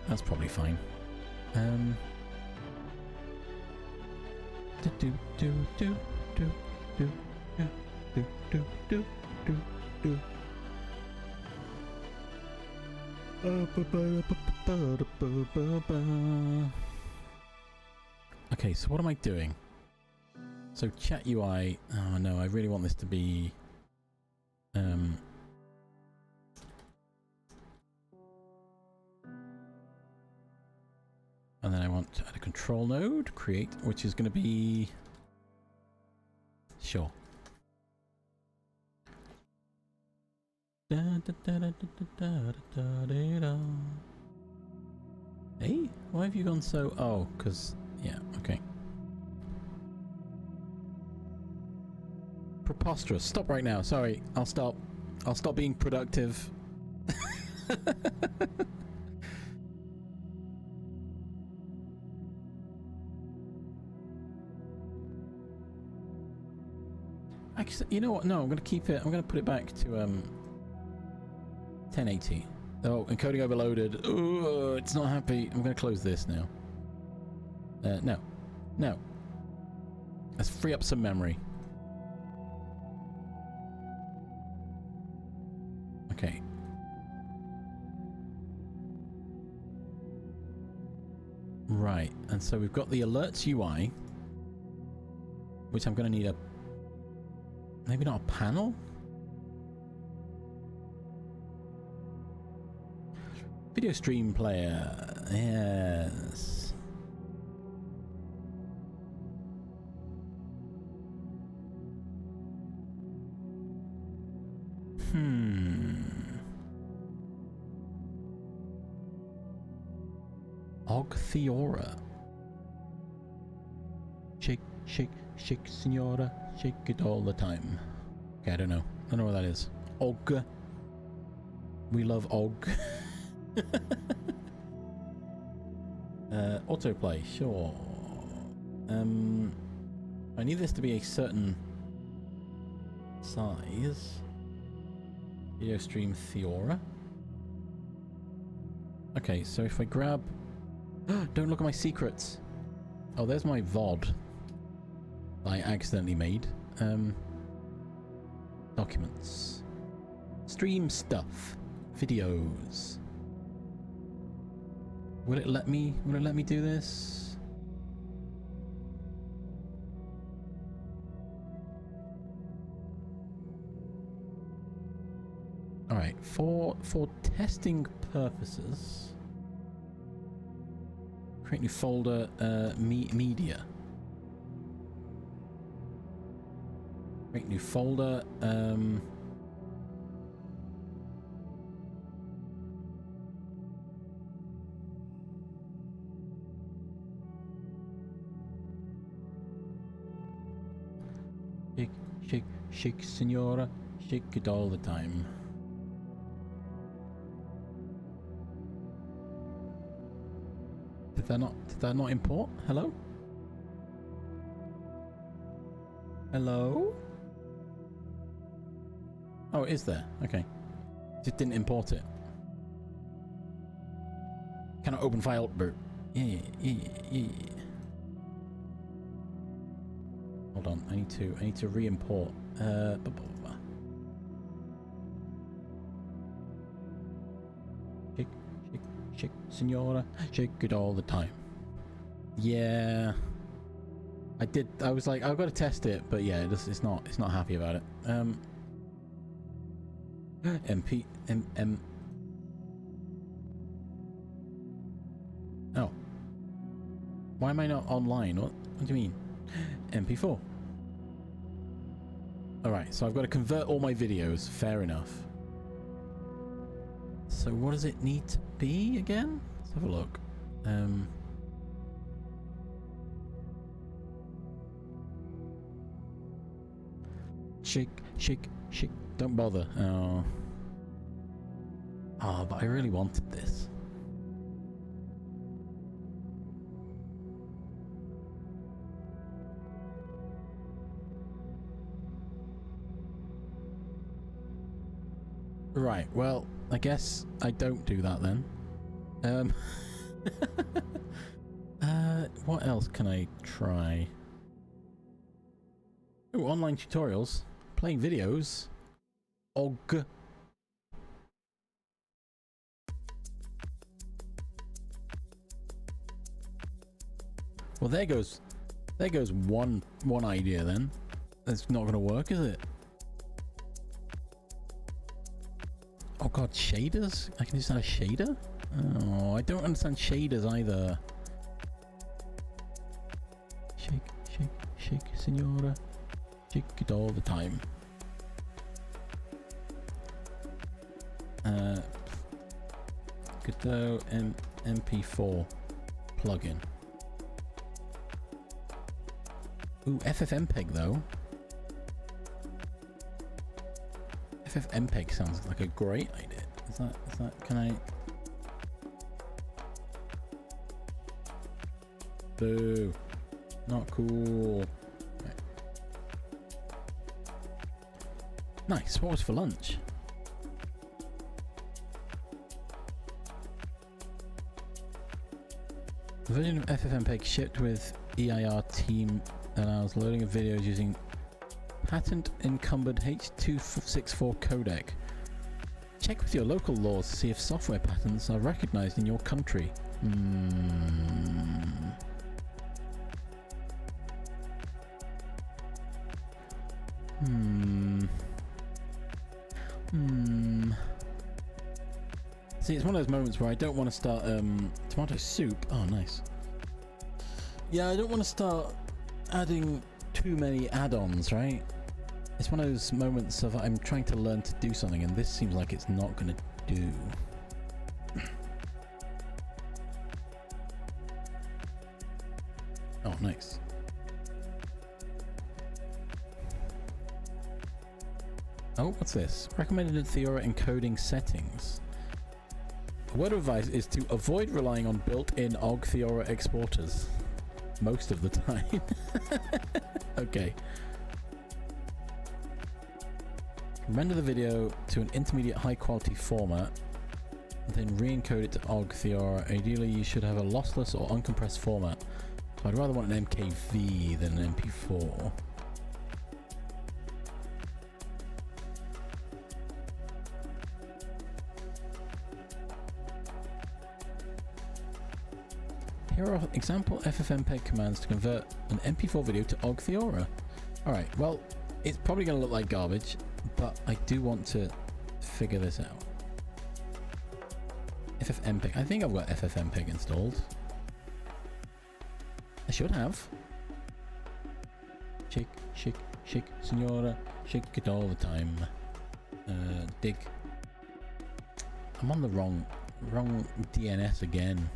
That's probably fine. Okay, so what am I doing? So chat UI. Oh no, I really want this to be and then I want to add a control node, create, which is going to be... Sure. Hey, why have you gone so... Oh, because... Yeah, okay. Preposterous. Stop right now. Sorry, I'll stop. I'll stop being productive. Actually, you know what? No, I'm going to keep it. I'm going to put it back to 1080. Oh, encoding overloaded. Oh, it's not happy. I'm going to close this now. No. No. Let's free up some memory. Okay. Right, and so we've got the alerts UI, which I'm going to need a... Maybe not a panel? Video stream player. Yes. Ogtheora. Shake, shake, shake, senora. Shake it all the time. Okay, I don't know. I don't know what that is. Og. We love Og. Autoplay, sure. I need this to be a certain size. Video stream Theora. Okay, so if I grab... Don't look at my secrets! Oh, there's my VOD I accidentally made. Documents. Stream stuff. Videos. Will it let me do this? Alright, for testing purposes, create new folder, media. Create new folder, shake, shake, shake, senora, shake it all the time. Did that not import? Hello? Hello? Oh, it is there. Okay. Just didn't import it. Cannot open file, but yeah. Hold on, I need to re-import. Shake, senora, shake it all the time. Yeah, I was like, I've got to test it, but yeah, it's not happy about it. Oh, why am I not online? What do you mean? MP4. Alright, so I've got to convert all my videos. Fair enough. So what does it need to be again? Let's have a look. Shake, shake, shake. Don't bother. Oh. Oh, but I really wanted this. Right, well, I guess I don't do that then. What else can I try? Oh, online tutorials. Playing videos. Og. Well, there goes one idea then. That's not gonna work, is it? Oh god, shaders? I can just add a shader? Oh, I don't understand shaders either. Shake, shake, shake, senora. Shake it all the time. Godot MP4 plugin. Ooh, FFmpeg though. FFmpeg sounds like a great idea. Is that, can I? Boo. Not cool. Okay. Nice, what was for lunch? The version of FFmpeg shipped with EIR team allows loading of videos using patent encumbered H.264 codec. Check with your local laws to see if software patents are recognized in your country. See, it's one of those moments where I don't want to start tomato soup. Oh, nice. Yeah, I don't want to start adding too many add-ons, right? It's one of those moments of I'm trying to learn to do something and this seems like it's not going to do. Oh, nice. Oh, what's this? Recommended Theora encoding settings. A word of advice is to avoid relying on built-in OGG Theora exporters. Most of the time. Okay. Render the video to an intermediate high quality format, then re-encode it to OGG Theora. Ideally, you should have a lossless or uncompressed format. So I'd rather want an MKV than an MP4. Here are example FFmpeg commands to convert an MP4 video to OGG Theora. Alright, well, it's probably going to look like garbage, but I do want to figure this out. FFmpeg. I think I've got FFmpeg installed. I should have. Shake, shake, shake, senora. Shake it all the time. Dig. I'm on the wrong DNS again.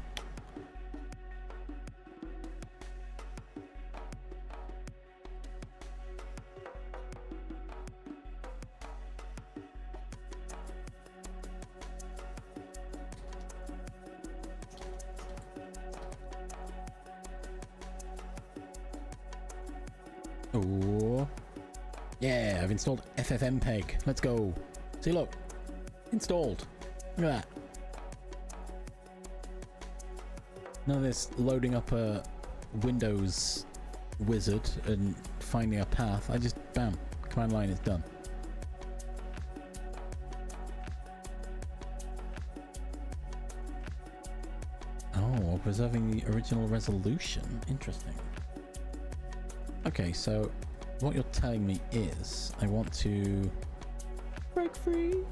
Oh, yeah, I've installed FFmpeg. Let's go. See, look, installed. Look at that. None of this loading up a Windows wizard and finding a path. I just, bam, command line is done. Oh, preserving the original resolution. Interesting. Okay, so what you're telling me is I want to break free.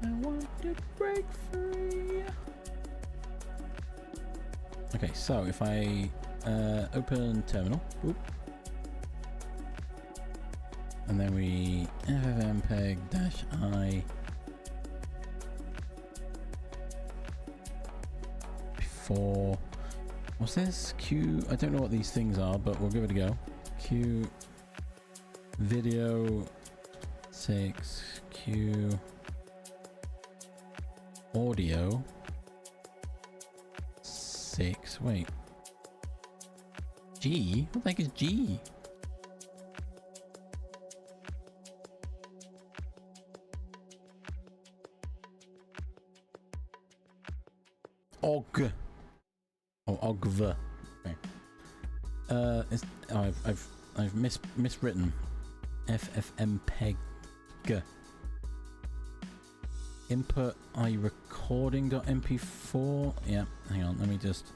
I want to break free. Okay, so if I open terminal, oop, and then we ffmpeg -I before. What's this? Q. I don't know what these things are, but we'll give it a go. Q video 6 Q audio 6. Wait. G? What the heck is G? Og. Oh, ogv. Okay. I've miswritten. ffmpeg. Input iRecording.mp4. Yeah, hang on, let me just.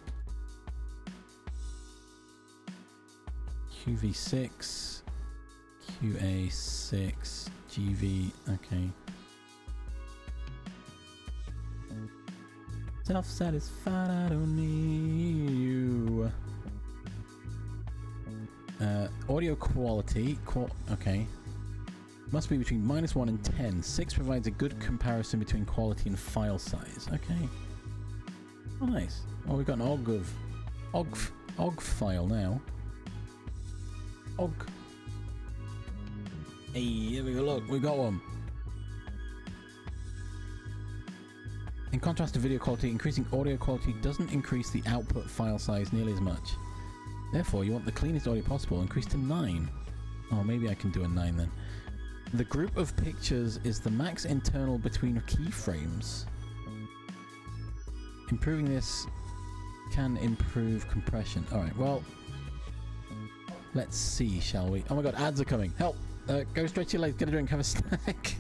QV6, QA6, GV. Okay. Self-satisfied, I don't need you. Audio quality. Okay. Must be between -1 and 10. 6 provides a good comparison between quality and file size. Okay. Oh, nice. Oh, we've got an OGG file now. OGG. Hey, here we go. Look, we got one. In contrast to video quality, increasing audio quality doesn't increase the output file size nearly as much. Therefore, you want the cleanest audio possible. Increase to 9. Oh, maybe I can do a 9 then. The group of pictures is the max internal between keyframes. Improving this can improve compression. Alright, well, let's see, shall we? Oh my god, ads are coming. Help! Go stretch your legs, get a drink, have a snack.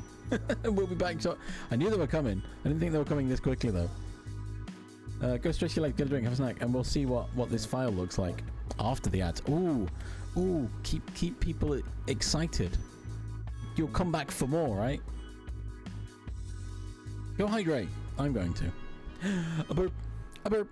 We'll be back short. I knew they were coming. I didn't think they were coming this quickly, though. Go stretch your legs, get a drink, have a snack, and we'll see what this file looks like after the ads. Ooh, keep people excited. You'll come back for more, right? Go hydrate. I'm going to. A burp. A burp.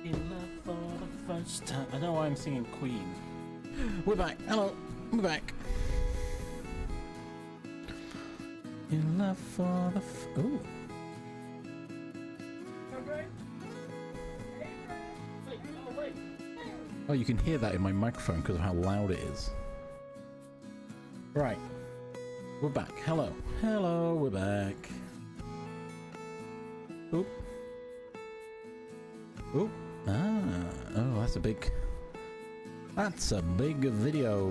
in love for the first time. I know I'm singing Queen. We're back. Hello. We're back. In love for the ooh. Oh, you can hear that in my microphone because of how loud it is. Right. We're back. Hello. Hello, we're back. Oop. Oop. Ah. Oh, that's a big video.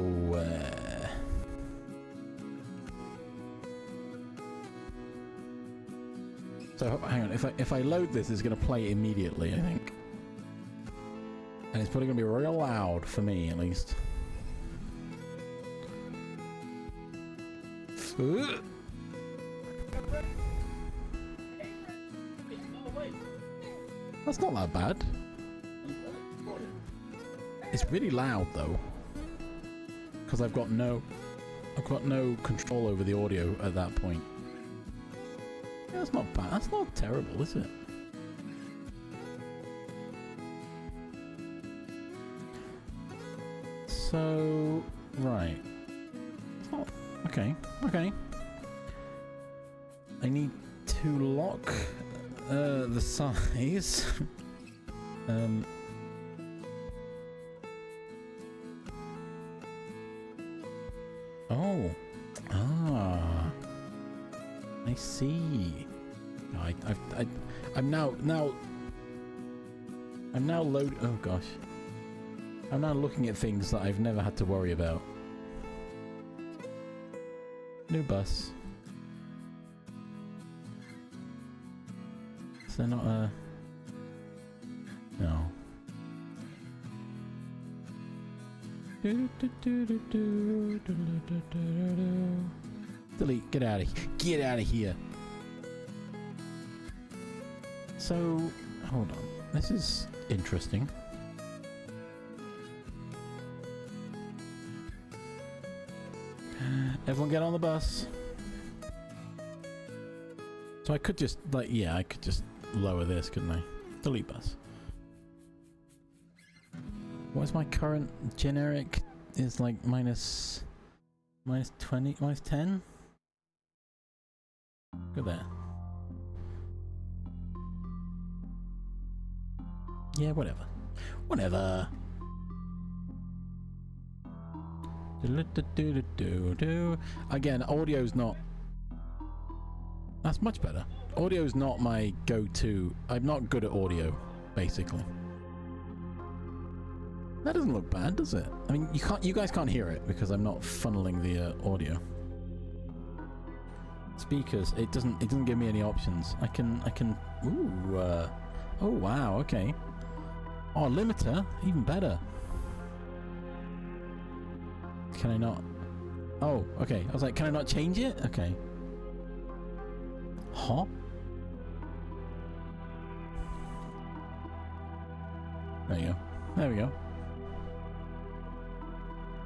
So hang on, if I load this, it's gonna play immediately, I think. And it's probably gonna be real loud for me at least. That's not that bad. It's really loud though, because I've got no control over the audio at that point. Yeah, that's not bad. That's not terrible, is it? So right. It's not okay. Okay. I need to lock the size. Oh. Ah. I see. I'm now load. Oh gosh. I'm now looking at things that I've never had to worry about. New bus. Is there not a... No. Delete. Get out of here. Get out of here. So, hold on. This is interesting. Everyone get on the bus. So I could just, like, yeah, I could just lower this, couldn't I? Delete bus. What is my current generic? Is like minus 20, minus 10? Go there. Yeah, whatever. Whatever. Again, audio's not... That's much better. Audio's not my go-to. I'm not good at audio, basically. That doesn't look bad, does it? I mean, you guys can't hear it because I'm not funneling the audio. Speakers, it doesn't give me any options. I can ooh, oh wow, okay. Oh, limiter, even better. Can I not? Oh, okay. I was like, can I not change it? Okay. Huh? There you go. There we go.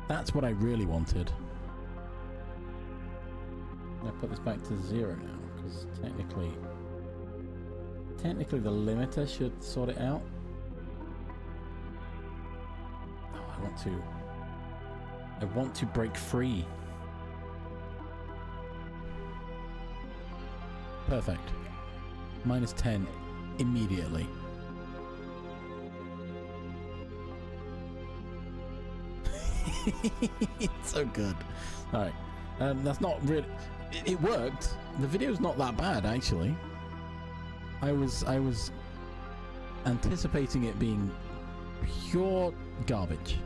That's what I really wanted. I'm gonna put this back to 0 now, because technically the limiter should sort it out. Oh, I want to break free. Perfect. Minus 10 immediately. It's so good. Alright. That's not really... It worked. The video's not that bad, actually. I was anticipating it being pure garbage.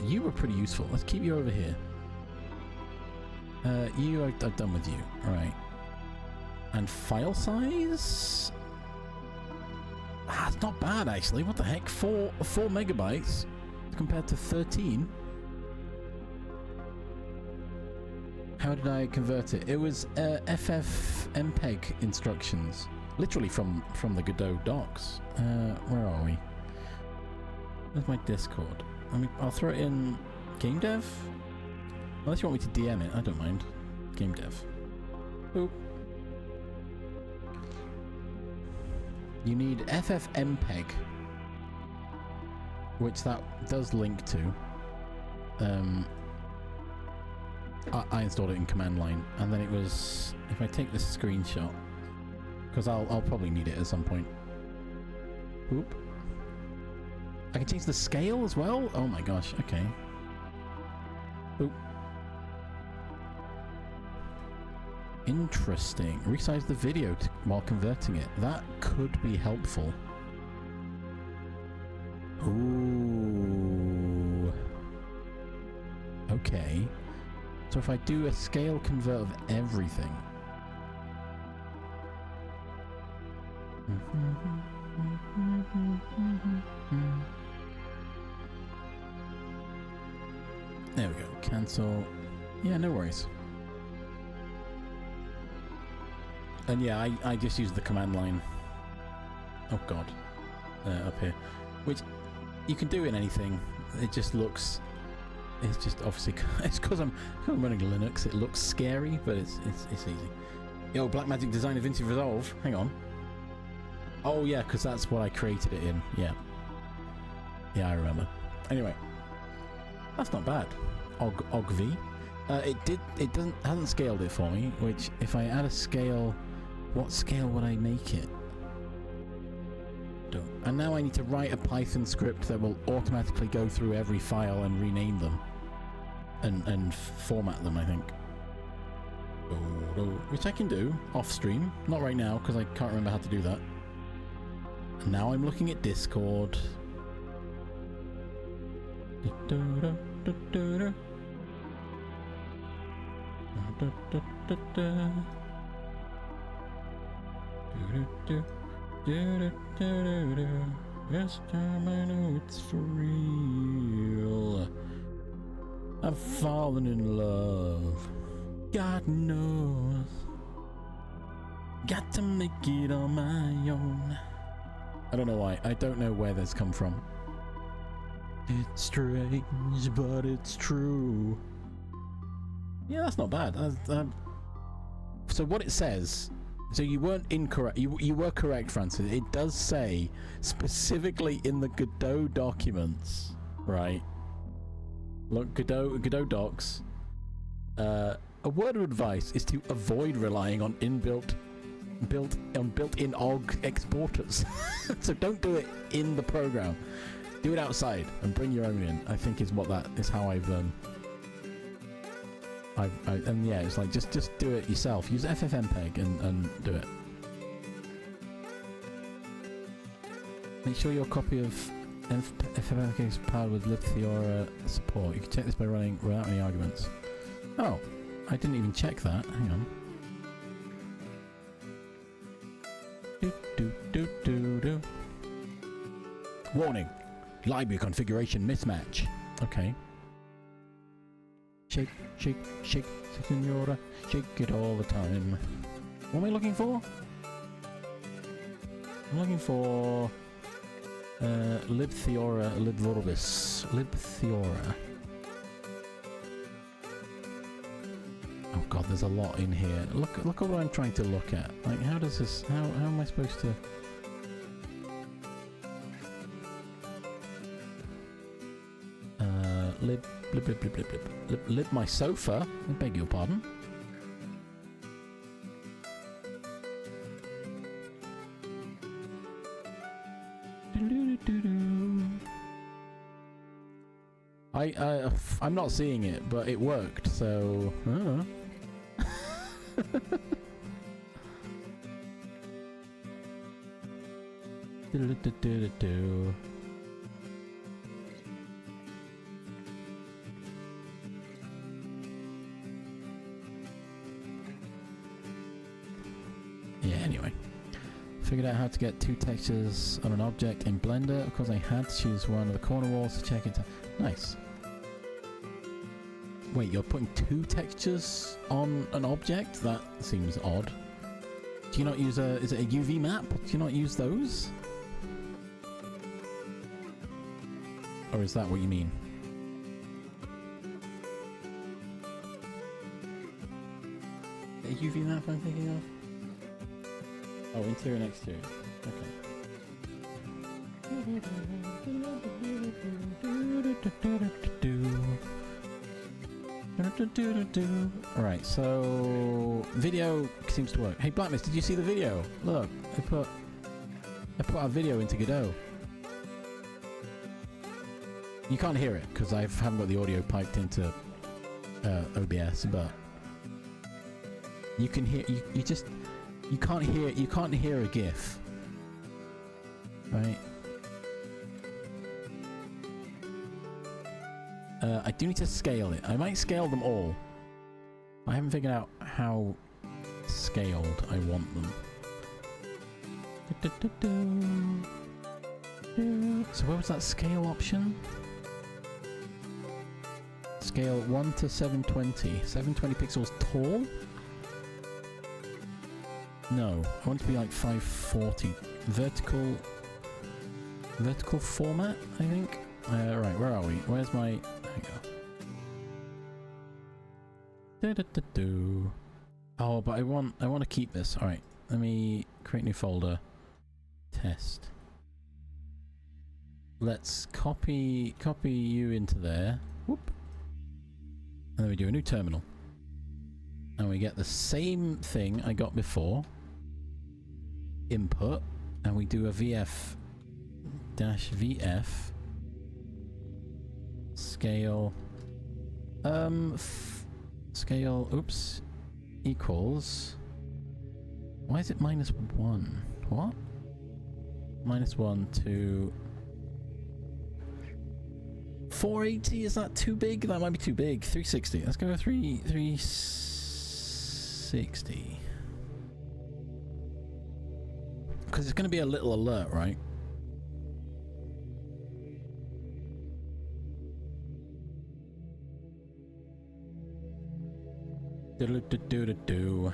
You were pretty useful. Let's keep you over here. I've done with you. Alright. And file size? Ah, it's not bad, actually. What the heck? 4 megabytes compared to 13. How did I convert it? It was FFmpeg instructions. Literally from the Godot docs. Where are we? Where's my Discord? I'll throw it in game dev. Unless you want me to DM it, I don't mind. Game dev. Boop. You need FFmpeg, which that does link to. I installed it in command line, and then it was, if I take this screenshot, because I'll probably need it at some point. Oop. I can change the scale as well? Oh my gosh, okay. Oop. Interesting. Resize the video while converting it. That could be helpful. Ooh. Okay. So if I do a scale convert of everything. There we go. Cancel. Yeah, no worries. And yeah, I just use the command line. Oh god. Up here. Which you can do in anything. It just looks... It's just obviously... It's because I'm running Linux. It looks scary, but it's easy. Yo, Blackmagic Designer Vintage Resolve. Hang on. Oh yeah, because that's what I created it in. Yeah. Yeah, I remember. Anyway. That's not bad. OGV. It hasn't scaled it for me, which if I add a scale... What scale would I make it? Don't. And now I need to write a Python script that will automatically go through every file and rename them. And format them, I think. Which I can do off stream. Not right now, because I can't remember how to do that. And now I'm looking at Discord. This time I know it's for real. I've fallen in love. God knows. Got to make it on my own. I don't know why. I don't know where this come from. It's strange, but it's true. Yeah, that's not bad. So what it says... So you weren't incorrect. You were correct, Francis. It does say specifically in the Godot documents, right? Look, Godot docs. A word of advice is to avoid relying on built-in OGG exporters. So don't do it in the program. Do it outside and bring your own in. I think is what that is. How I've and yeah, it's like just do it yourself. Use FFmpeg and do it. Make sure your copy of FFmpeg is powered with libtheora support. You can check this by running without any arguments. Oh, I didn't even check that. Hang on. Warning: library configuration mismatch. Okay. Shake, shake, shake, senora, shake it all the time. What am I looking for? I'm looking for libtheora libvorbis. Libtheora. Oh god, there's a lot in here. Look at what I'm trying to look at. Like, how does this? How am I supposed to? Lib my sofa. I beg your pardon. I'm not seeing it, but it worked. So. Yeah, anyway. Figured out how to get two textures on an object in Blender. Of course, I had to choose one of the corner walls to check it out. Nice. Wait, you're putting two textures on an object? That seems odd. Do you not use is it a UV map? Do you not use those? Or is that what you mean? A UV map I'm thinking of? Oh, interior and exterior. Okay. Alright, so video seems to work. Hey Blackness, did you see the video? Look, I put our video into Godot. You can't hear it because I haven't got the audio piped into OBS, but you can hear. You can't hear a GIF, right? I do need to scale it. I might scale them all. I haven't figured out how scaled I want them. So where was that scale option? Scale 1 to 720. 720 pixels tall? No, I want it to be like 540. Vertical format, I think? Right, where are we? Where's my... There we go. Oh, but I want to keep this. Alright, let me create a new folder. Test. Let's copy you into there. Whoop. And then we do a new terminal. And we get the same thing I got before. Input. And we do a VF -VF. Scale. Scale, oops. Equals. Why is it -1? What? -1 to 480. Is that too big? That might be too big. 360. Let's go with 360. Because it's going to be a little alert, right? Do.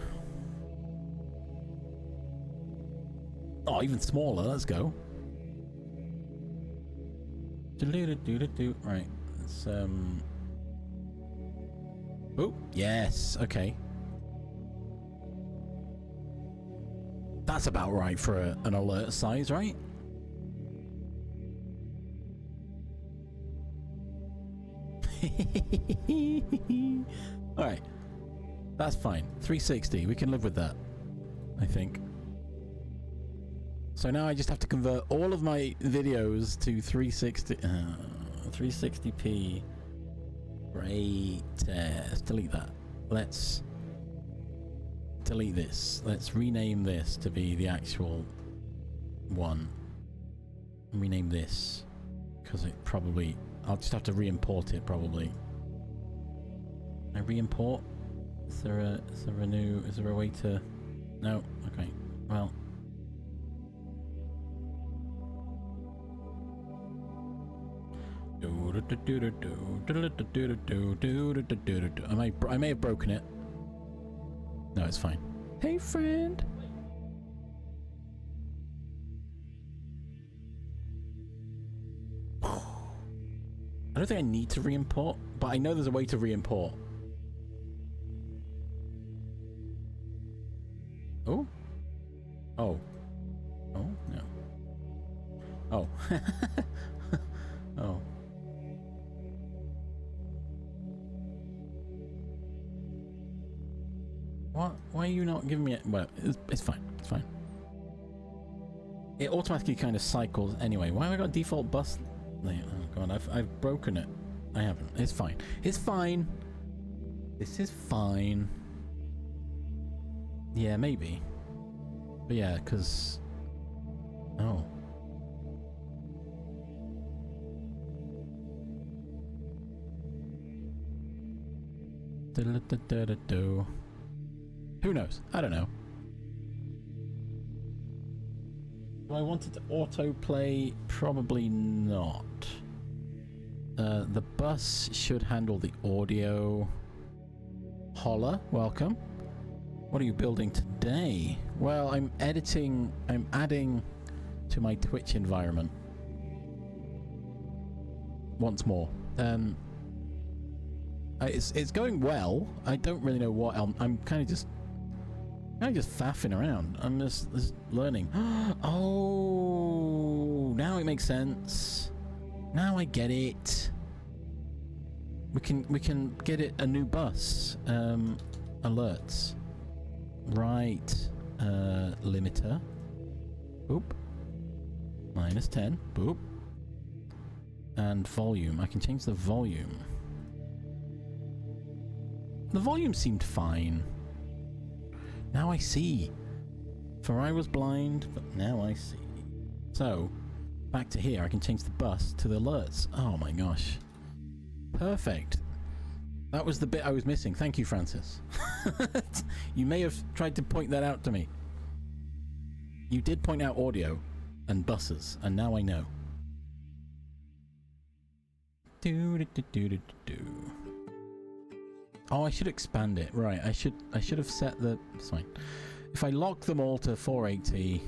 Oh, even smaller. Let's go. Right. Let's Oh, yes. Okay. That's about right for an alert size, right? All right. That's fine. 360. We can live with that, I think. So now I just have to convert all of my videos to 360. 360p. Great. Let's delete that. Let's delete this. Let's rename this to be the actual one. Rename this because it probably. I'll just have to re-import it probably. Can I re-import? Is there a way to? No. Okay. Well. I may have broken it. No, it's fine. Hey, friend. I don't think I need to re-import, but I know there's a way to re-import. Oh? Oh. Oh, no. Oh. Oh. What? Why are you not giving me it? Well, it's fine. It's fine. It automatically kind of cycles anyway. Why have I got default bus? Oh god, I've broken it. I haven't. It's fine. It's fine. This is fine. Yeah, maybe. But yeah, because... Oh. Who knows? I don't know. Do I want it to autoplay? Probably not. The bus should handle the audio. Holla, welcome. What are you building today? Well, I'm adding to my Twitch environment. Once more. It's going well. I don't really know what I'm kind of just faffing around. I'm just learning. Oh, Oh, now it makes sense. Now I get it. We can get it a new bus. Alerts. Right. Limiter. Boop. -10. Boop. And volume. I can change the volume. The volume seemed fine. Now I see. For I was blind, but now I see. So, back to here. I can change the bus to the alerts. Oh my gosh. Perfect. That was the bit I was missing. Thank you, Francis. You may have tried to point that out to me. You did point out audio and buses, and now I know. Oh, I should expand it. Right, I should have set the... It's fine. If I lock them all to 480,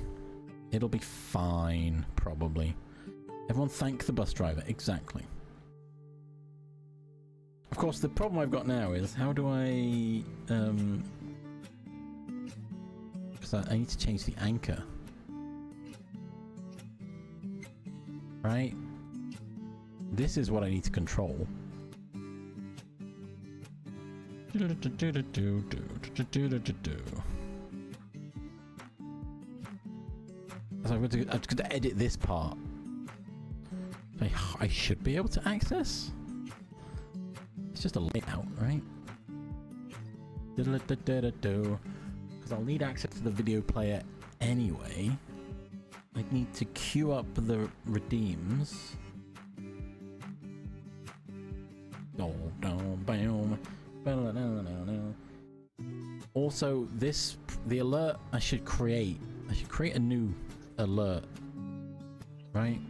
it'll be fine, probably. Everyone thank the bus driver. Exactly. Of course, the problem I've got now is how do I... Because I need to change the anchor. Right? This is what I need to control. So I'm going to edit this part. I should be able to access. It's just a layout, right? Because I'll need access to the video player anyway. I need to queue up the redeems. Also, the alert I should create a new alert, right?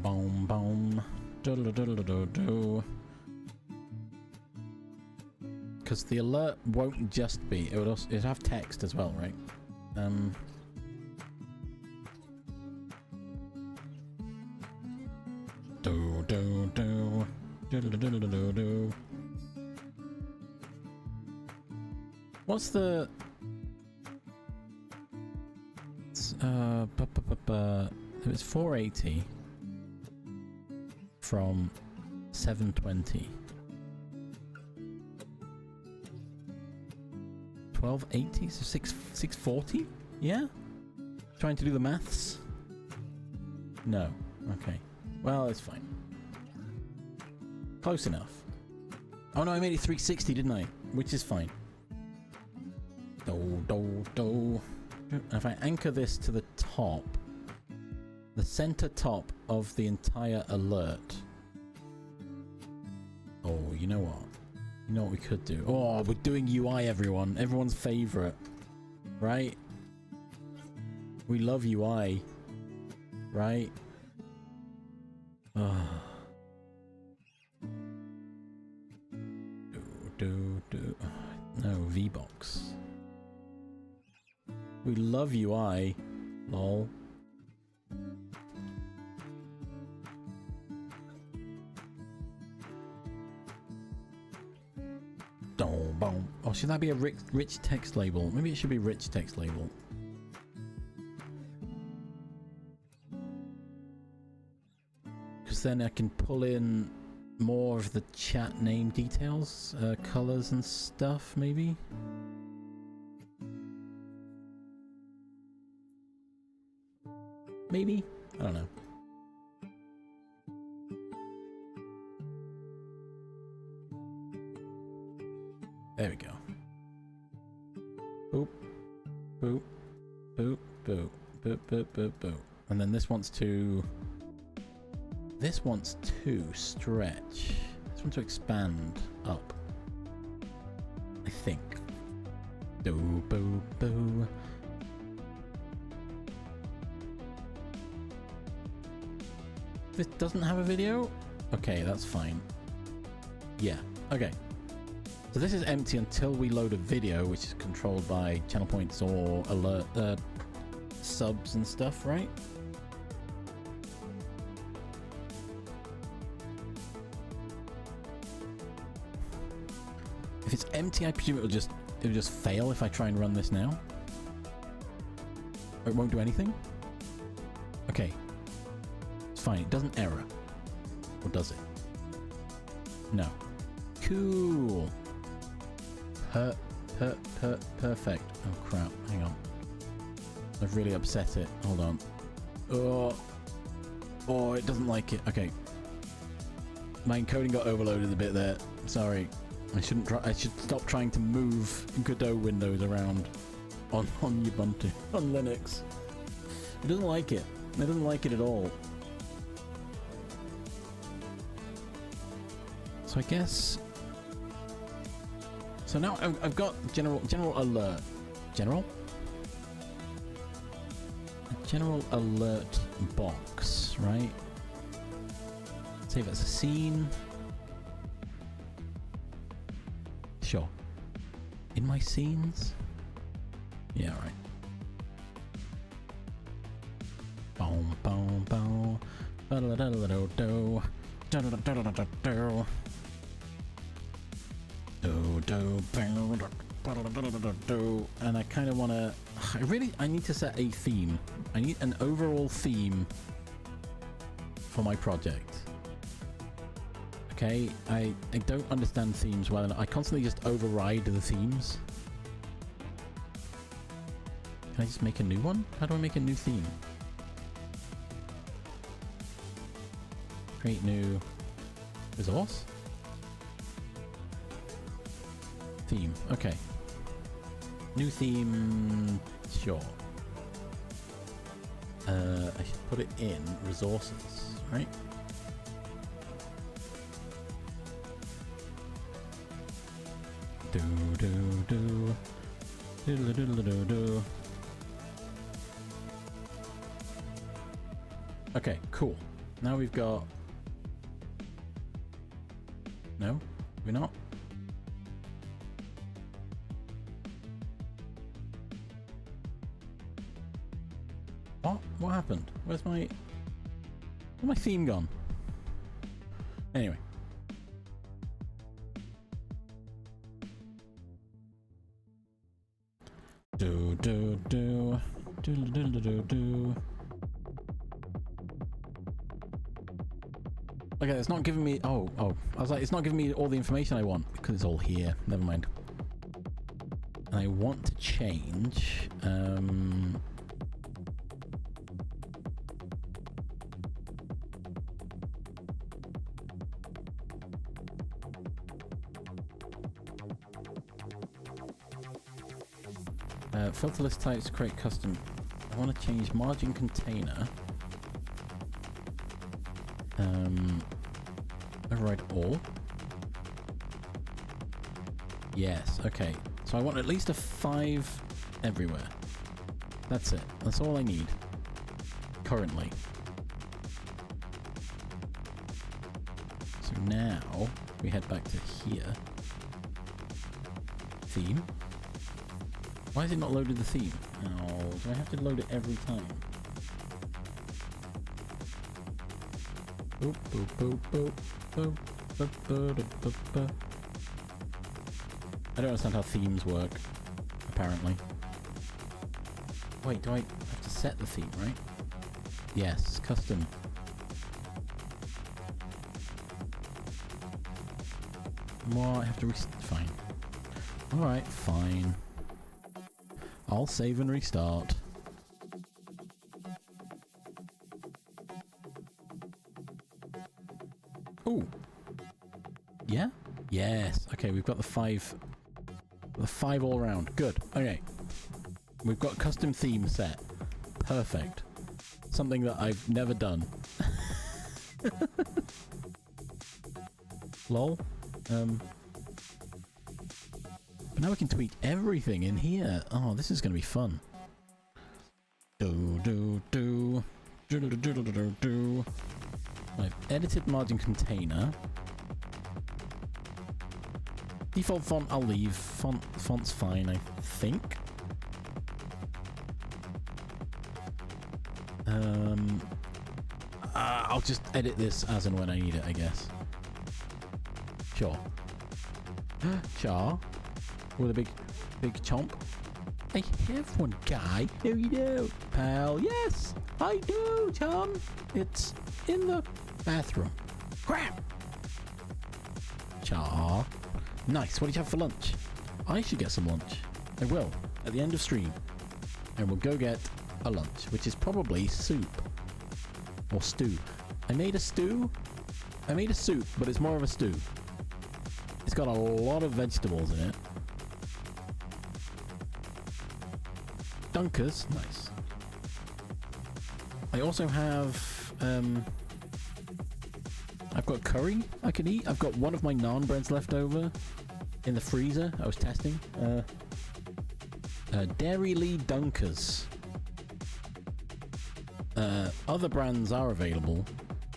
Boom, boom, boom. Because the alert won't just be, it'd have text as well, right? What's the... It was 480 from 720. 1280, so 640? Yeah? Trying to do the maths? No. Okay. Well, it's fine. Close enough. Oh no, I made it 360, didn't I? Which is fine. And if I anchor this to the top, the center top of the entire alert. Oh, you know what? You know what we could do? Oh, we're doing UI, everyone. Everyone's favorite. Right? We love UI. Right? No, VBox. We love UI. Lol. Oh, should that be a rich text label? Maybe it should be rich text label. Because then I can pull in more of the chat name details, colors and stuff, maybe? Maybe? I don't know. There we go. Boop. Boop. Boop. Boop. Boop. Boop. Boop. Boop. And then this wants to... This wants to stretch. This wants to expand up. I think. Boo. Boo. Boo. This doesn't have a video? Okay, that's fine. Yeah, okay. So this is empty until we load a video, which is controlled by channel points or alert subs and stuff, right? If it's empty, I presume it will just it'll just fail if I try and run this now? Or it won't do anything? Okay. It's fine. It doesn't error. Or does it? No. Cool. Perfect. Oh crap. Hang on. I've really upset it. Hold on. Oh, it doesn't like it. Okay. My encoding got overloaded a bit there. Sorry. I should stop trying to move Godot windows around on Ubuntu, on Linux. It doesn't like it. It doesn't like it at all. So I guess. So now I've got general alert. General alert box, right? Say that's a scene. Sure. In my scenes? Yeah, right. Boom, boom, boom. Ba-da-da-da-da-do. Da-da-da-da-da-do. And I kind of want to. I need to set a theme. I need an overall theme for my project. Okay, I don't understand themes well enough. I constantly just override the themes. Can I just make a new one? How do I make a new theme? Create new resource? Theme, okay. New theme, sure. I should put it in resources, right? Do. Okay, cool. Now we've got. No, we're not. What happened? Where's my theme gone? Anyway. Do. Okay, it's not giving me. Oh. I was like, it's not giving me all the information I want because it's all here. Never mind. And I want to change. Filter list types, create custom. I want to change margin container. Override all. Yes, okay. So I want at least a 5 everywhere. That's it. That's all I need. Currently. So now we head back to here. Theme. Why has it not loaded the theme? Oh, do I have to load it every time? Boop, boop, boop, boop, boop, boop, boop, boop, boop. I don't understand how themes work, apparently. Wait, do I have to set the theme, right? Yes, custom. What? I have to fine. Alright, fine. I'll save and restart. Ooh. Yeah? Yes. Okay, we've got the 5 all round. Good. Okay. We've got custom theme set. Perfect. Something that I've never done. Lol. But now we can tweak everything in here. Oh, this is going to be fun. I've edited margin container. Default font I'll leave. Font's fine, I think. I'll just edit this as and when I need it, I guess. Sure. Char. with a big chomp. I have one, guy. No, you don't, pal. Yes, I do, Tom. It's in the bathroom. Crap. Cha. Nice. What did you have for lunch? I should get some lunch. I will at the end of stream, and we'll go get a lunch, which is probably soup or stew. I made a stew. I made a soup, but it's more of a stew. It's got a lot of vegetables in it. Dunkers, nice. I also have, I've got curry I can eat. I've got one of my naan breads left over in the freezer. I was testing. Dairy Lee Dunkers. Other brands are available,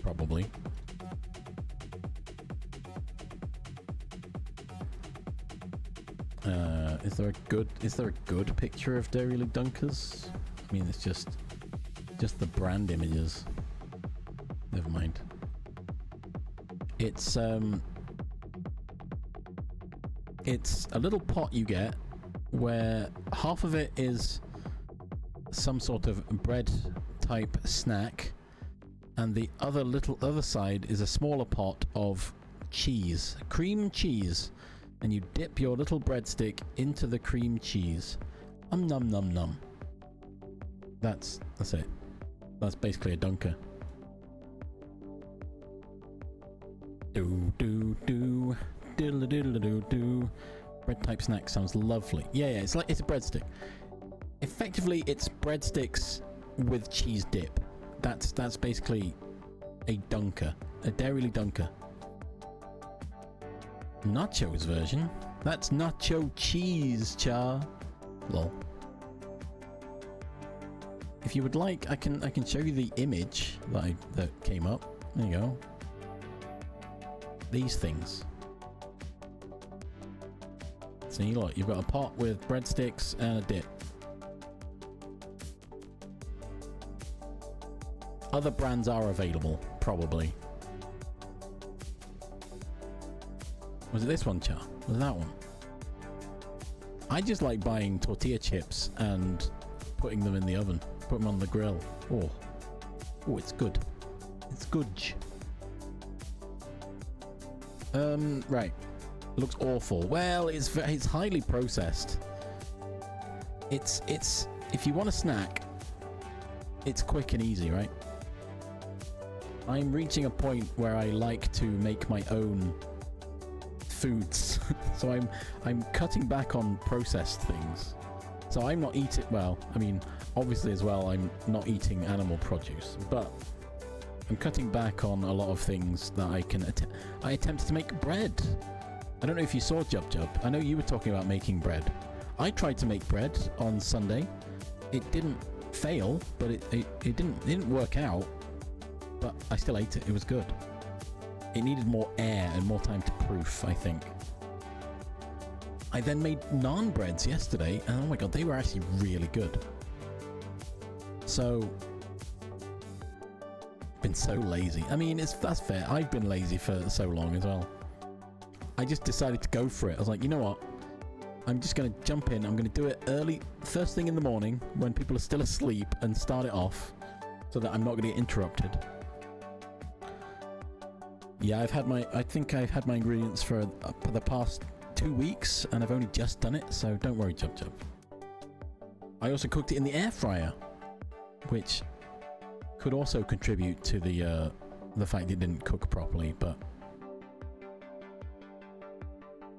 probably. Is there a good picture of Dairy Lee Dunkers? I mean, it's just the brand images. Never mind. It's a little pot you get where half of it is some sort of bread type snack, and the other side is a smaller pot of cheese, cream cheese. And you dip your little breadstick into the cream cheese. Num num num. That's it. That's basically a dunker. Do do do diddle diddle do do. Bread type snack sounds lovely. Yeah, it's a breadstick. Effectively, it's breadsticks with cheese dip. That's basically a dunker, a Dairy Lee dunker. Nachos version? That's nacho cheese, cha. Lol. If you would like, I can show you the image that came up. There you go. These things. See, look, you've got a pot with breadsticks and a dip. Other brands are available, probably. Was it this one, Char? Was it that one? I just like buying tortilla chips and putting them in the oven. Put them on the grill. Oh, it's good. It's good. Right. Looks awful. Well, it's highly processed. It's if you want a snack, it's quick and easy, right? I'm reaching a point where I like to make my own foods. So I'm cutting back on processed things. So I'm not eating, well, I mean, obviously as well, I'm not eating animal produce, but I'm cutting back on a lot of things that I attempted to make bread. I don't know if you saw Jub Jub. I know you were talking about making bread. I tried to make bread on Sunday. It didn't fail, but it didn't work out. But I still ate it. It was good. It needed more air and more time to proof, I think. I then made naan breads yesterday, and oh my god, they were actually really good. So, been so lazy. I mean, that's fair. I've been lazy for so long as well. I just decided to go for it. I was like, you know what? I'm just going to jump in. I'm going to do it early, first thing in the morning, when people are still asleep, and start it off, so that I'm not going to get interrupted. Yeah, I think I've had my ingredients for the past 2 weeks, and I've only just done it, so don't worry, Jub Jub. I also cooked it in the air fryer, which could also contribute to the fact it didn't cook properly, but...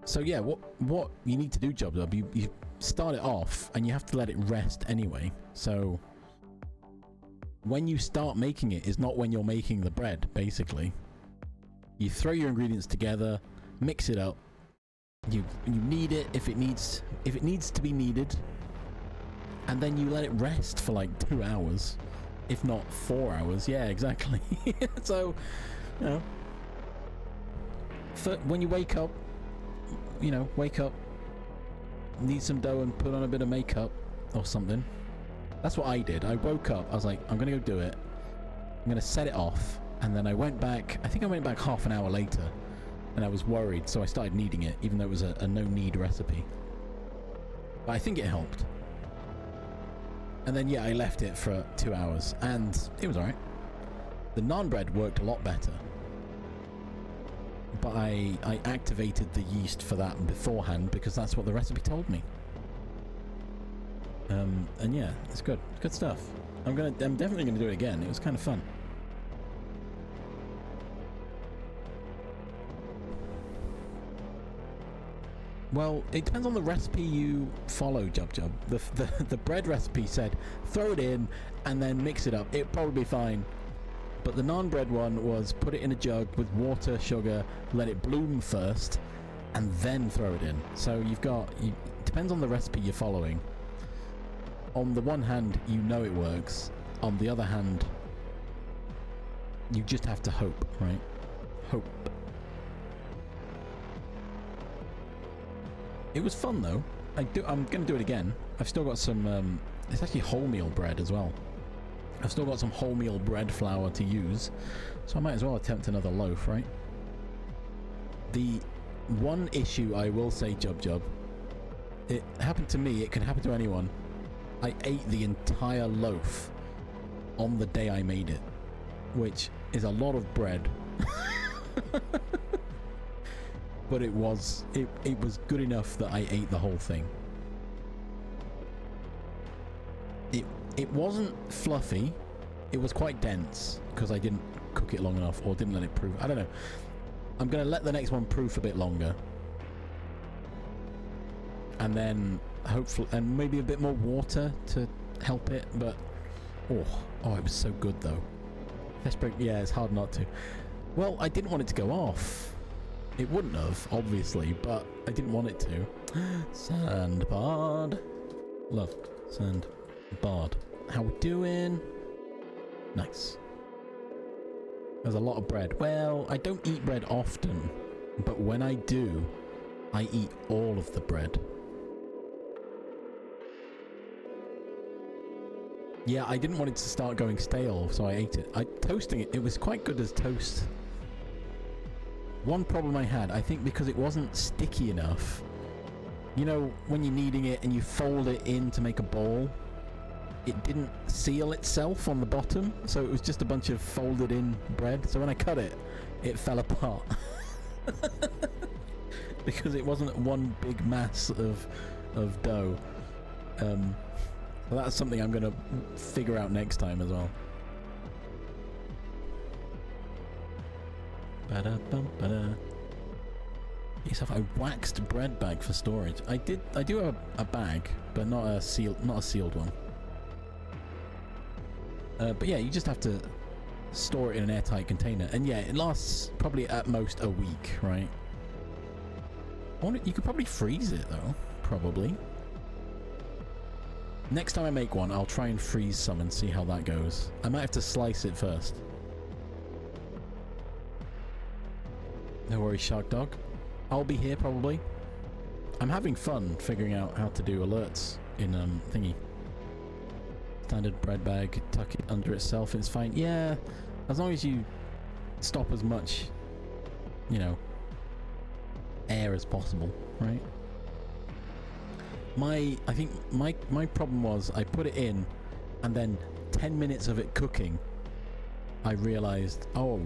So yeah, what you need to do, Jub Jub, you start it off, and you have to let it rest anyway, so... When you start making it is not when you're making the bread, basically. You throw your ingredients together, mix it up. You knead it if it needs to be kneaded, and then you let it rest for like 2 hours, if not 4 hours. Yeah, exactly. So, you know, when you wake up, need some dough and put on a bit of makeup or something. That's what I did. I woke up. I was like, I'm gonna go do it. I'm gonna set it off. And then I went back, I think I went back half an hour later, and I was worried, so I started kneading it, even though it was a no-knead recipe. But I think it helped. And then, yeah, I left it for 2 hours, and it was alright. The naan bread worked a lot better. But I activated the yeast for that beforehand because that's what the recipe told me. And yeah, it's good. Good stuff. I'm definitely gonna do it again. It was kind of fun. Well, it depends on the recipe you follow, Jub. The bread recipe said throw it in and then mix it up. It'll probably be fine. But the naan bread one was put it in a jug with water, sugar, let it bloom first, and then throw it in. So it depends on the recipe you're following. On the one hand, you know it works. On the other hand, you just have to hope, right? Hope. It was fun though. I'm gonna do it again. I've still got some. It's actually wholemeal bread as well. I've still got some wholemeal bread flour to use, so I might as well attempt another loaf, right? The one issue I will say, Jub, it happened to me. It can happen to anyone. I ate the entire loaf on the day I made it, which is a lot of bread. But it was good enough that I ate the whole thing. It wasn't fluffy. It was quite dense because I didn't cook it long enough or didn't let it proof. I don't know. I'm gonna let the next one proof a bit longer, and then hopefully, and maybe a bit more water to help it. But oh, it was so good though. Yeah, it's hard not to. Well, I didn't want it to go off. It wouldn't have, obviously, but I didn't want it to. Sandbard. Love. Sandbard. How we doing? Nice. There's a lot of bread. Well, I don't eat bread often, but when I do, I eat all of the bread. Yeah, I didn't want it to start going stale, so I ate it. Toasting it, it was quite good as toast. One problem I had, I think because it wasn't sticky enough. You know, when you're kneading it and you fold it in to make a ball, it didn't seal itself on the bottom, so it was just a bunch of folded in bread. So when I cut it, it fell apart. Because it wasn't one big mass of dough. Well, that's something I'm going to figure out next time as well. Yourself a waxed bread bag for storage. I do have a bag, but not a sealed one. But yeah, you just have to store it in an airtight container, and yeah, it lasts probably at most a week, right? You could probably freeze it though, probably. Next time I make one, I'll try and freeze some and see how that goes. I might have to slice it first. No worries, Shark Dog. I'll be here probably. I'm having fun figuring out how to do alerts in thingy. Standard bread bag, tuck it under itself, it's fine. Yeah, as long as you stop as much, you know, air as possible, right? I think my problem was I put it in, and then 10 minutes of it cooking, I realized, oh,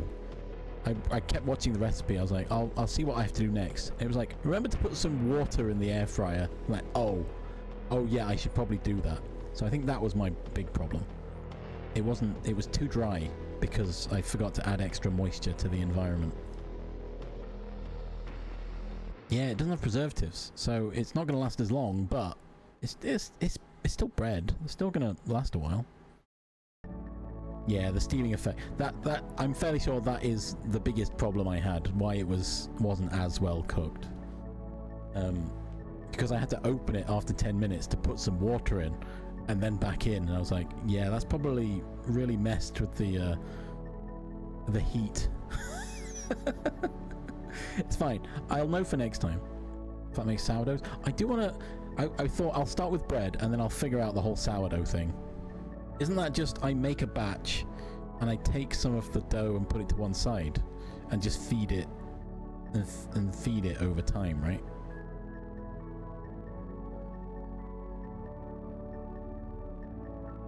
I kept watching the recipe. I was like, I'll see what I have to do next. It was like, remember to put some water in the air fryer. I'm like, oh yeah, I should probably do that. So I think that was my big problem. It was too dry because I forgot to add extra moisture to the environment. Yeah, it doesn't have preservatives, so it's not going to last as long, but it's still bread. It's still going to last a while. Yeah, the steaming effect. That I'm fairly sure that is the biggest problem I had. Why it wasn't as well cooked. Because I had to open it after 10 minutes to put some water in, and then back in, and I was like, yeah, that's probably really messed with the heat. It's fine. I'll know for next time. If that makes sourdoughs. I do want to... I thought I'll start with bread and then I'll figure out the whole sourdough thing. Isn't that just I make a batch and I take some of the dough and put it to one side and just feed it and feed it over time, right?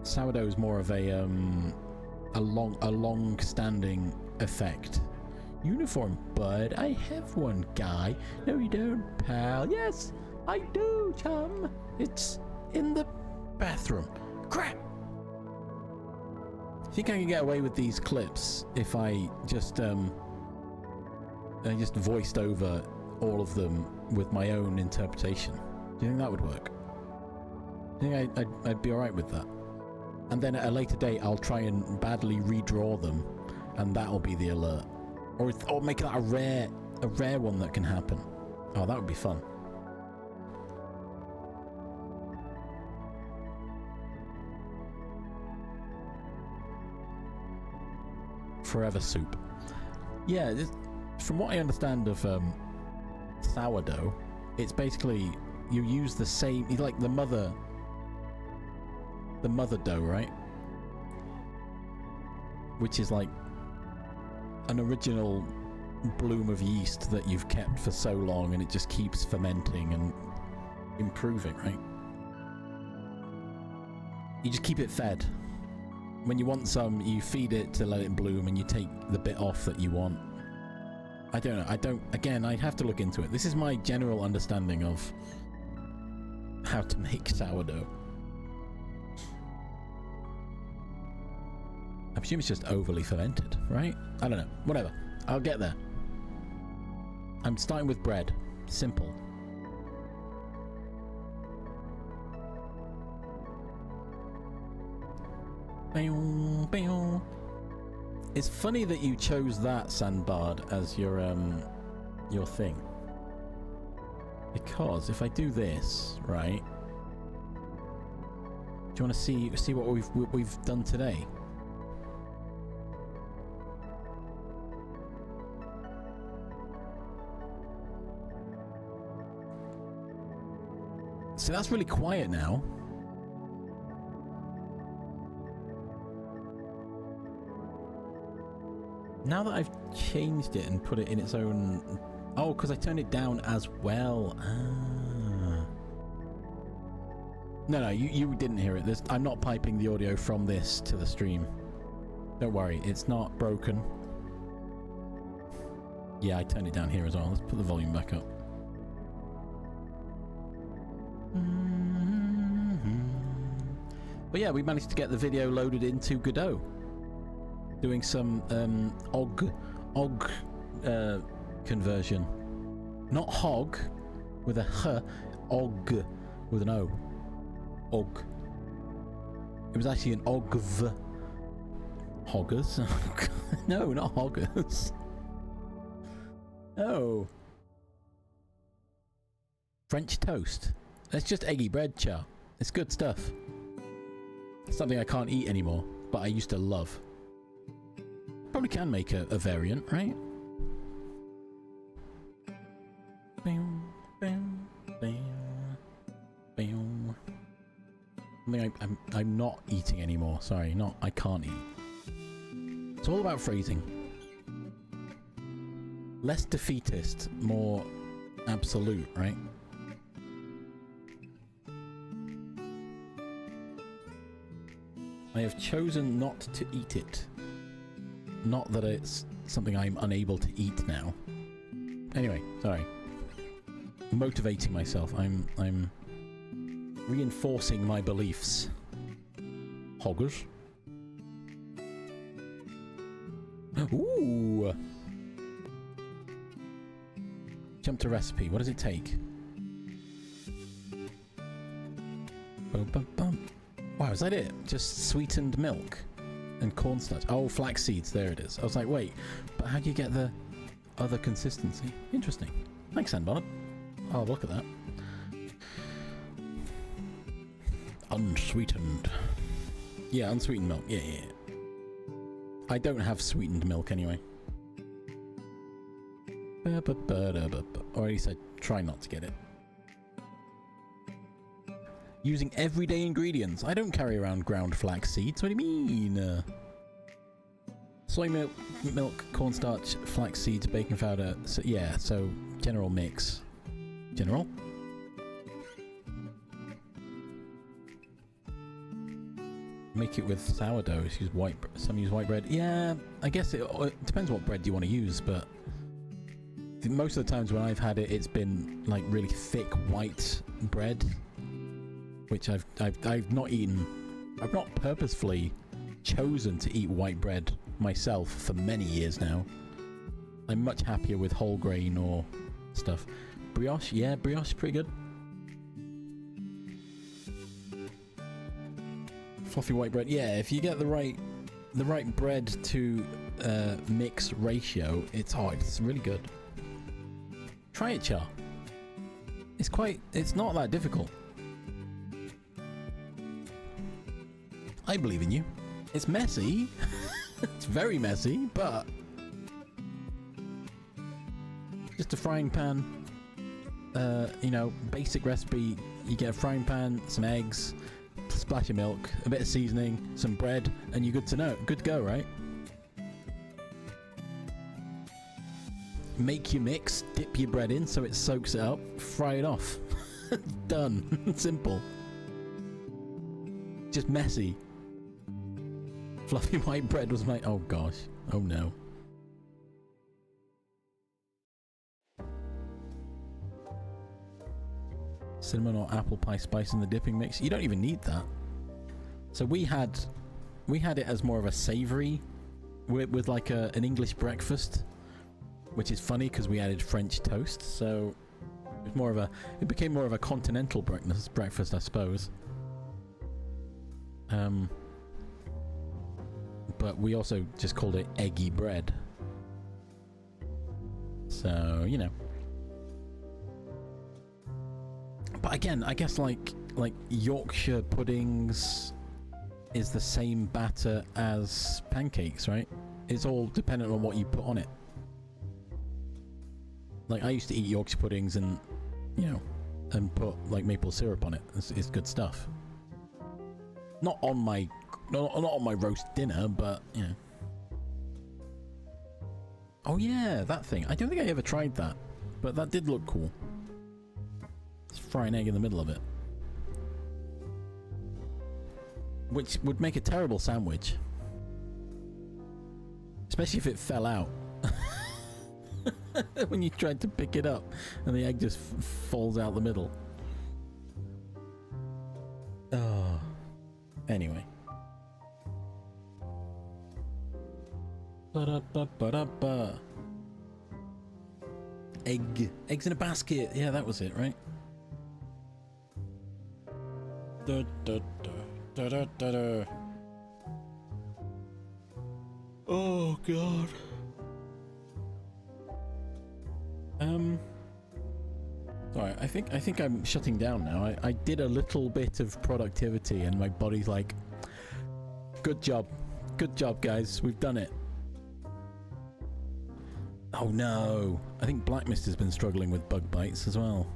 Sourdough is more of a long-standing effect. Uniform, bud. I have one, guy. No, you don't, pal. Yes, I do, chum. It's in the bathroom. Crap. I think I can get away with these clips if I just voiced over all of them with my own interpretation. Do you think that would work? Do you think I'd be alright with that? And then at a later date, I'll try and badly redraw them, and that'll be the alert. Or make that a rare one that can happen. Oh, that would be fun. Forever soup. Yeah, from what I understand of sourdough, it's basically you use the same, like the mother dough, right? Which is like an original bloom of yeast that you've kept for so long, and it just keeps fermenting and improving, right? You just keep it fed. When you want some, you feed it to let it bloom, and you take the bit off that you want. I don't know. Again, I'd have to look into it. This is my general understanding of how to make sourdough. I presume it's just overly fermented, right? I don't know. Whatever. I'll get there. I'm starting with bread. Simple. It's funny that you chose that, Sandbard, as your thing. Because if I do this, right? Do you want to see what we've done today? So that's really quiet now. Now that I've changed it and put it in its own... Oh, because I turned it down as well. Ah. No, you didn't hear it. I'm not piping the audio from this to the stream. Don't worry, it's not broken. Yeah, I turned it down here as well. Let's put the volume back up. But yeah, we managed to get the video loaded into Godot. Doing some OG conversion. Not hog with a h, OG with an O. OG. It was actually an OGV. Hoggers? No, not hoggers. Oh. French toast. That's just eggy bread, Char. It's good stuff. It's something I can't eat anymore, but I used to love. Probably can make a variant, right? Something I'm not eating anymore. Sorry, I can't eat. It's all about phrasing. Less defeatist, more absolute, right? I have chosen not to eat it. Not that it's something I'm unable to eat now. Anyway, sorry. Motivating myself. I'm reinforcing my beliefs. Hoggers. Ooh. Jump to recipe. What does it take? Bum, bum, bum. Wow, is that it? Just sweetened milk and cornstarch. Oh, flax seeds. There it is. I was like, wait, but how do you get the other consistency? Interesting. Thanks, Sandbart. I'll have a look at that. Unsweetened. Yeah, unsweetened milk. Yeah. I don't have sweetened milk anyway. Already said try not to get it. Using everyday ingredients. I don't carry around ground flax seeds. What do you mean? Soy milk, cornstarch, flax seeds, baking powder. So, yeah, so general mix. General? Make it with sourdough. Use some use white bread. Yeah, I guess it depends what bread you want to use, but most of the times when I've had it, it's been like really thick white bread, which I've not eaten. I've not purposefully chosen to eat white bread myself for many years now. I'm much happier with whole grain or stuff. Brioche, yeah, brioche, pretty good. Fluffy white bread, yeah. If you get the right bread to mix ratio, it's really good. Try it, Char. It's not that difficult. I believe in you. It's messy. It's very messy, but just a frying pan. You know, basic recipe. You get a frying pan, some eggs, a splash of milk, a bit of seasoning, some bread, and you're good to go, right? Make your mix, dip your bread in so it soaks it up, fry it off. Done. Simple. Just messy. Fluffy white bread was my... Oh gosh. Oh no. Cinnamon or apple pie spice in the dipping mix. You don't even need that. So we had it as more of a savoury with like an English breakfast, which is funny because we added French toast, so it became more of a continental breakfast, I suppose. But we also just called it eggy bread. So, you know. But again, I guess like Yorkshire puddings is the same batter as pancakes, right? It's all dependent on what you put on it. Like, I used to eat Yorkshire puddings and, you know, and put like maple syrup on it. It's good stuff. Not on my roast dinner, but you know. Oh yeah, that thing. I don't think I ever tried that, but that did look cool. Just fry an egg in the middle of it, which would make a terrible sandwich, especially if it fell out. When you tried to pick it up and the egg just falls out the middle. Oh. Anyway. Ba-da-ba-ba-da-ba. Eggs in a basket. Yeah, that was it, right? Da, da, da, da, da, da, da. Oh god. Sorry, I think I'm shutting down now. I did a little bit of productivity and my body's like, good job, guys, we've done it. Oh no, I think Black Mist has been struggling with bug bites as well.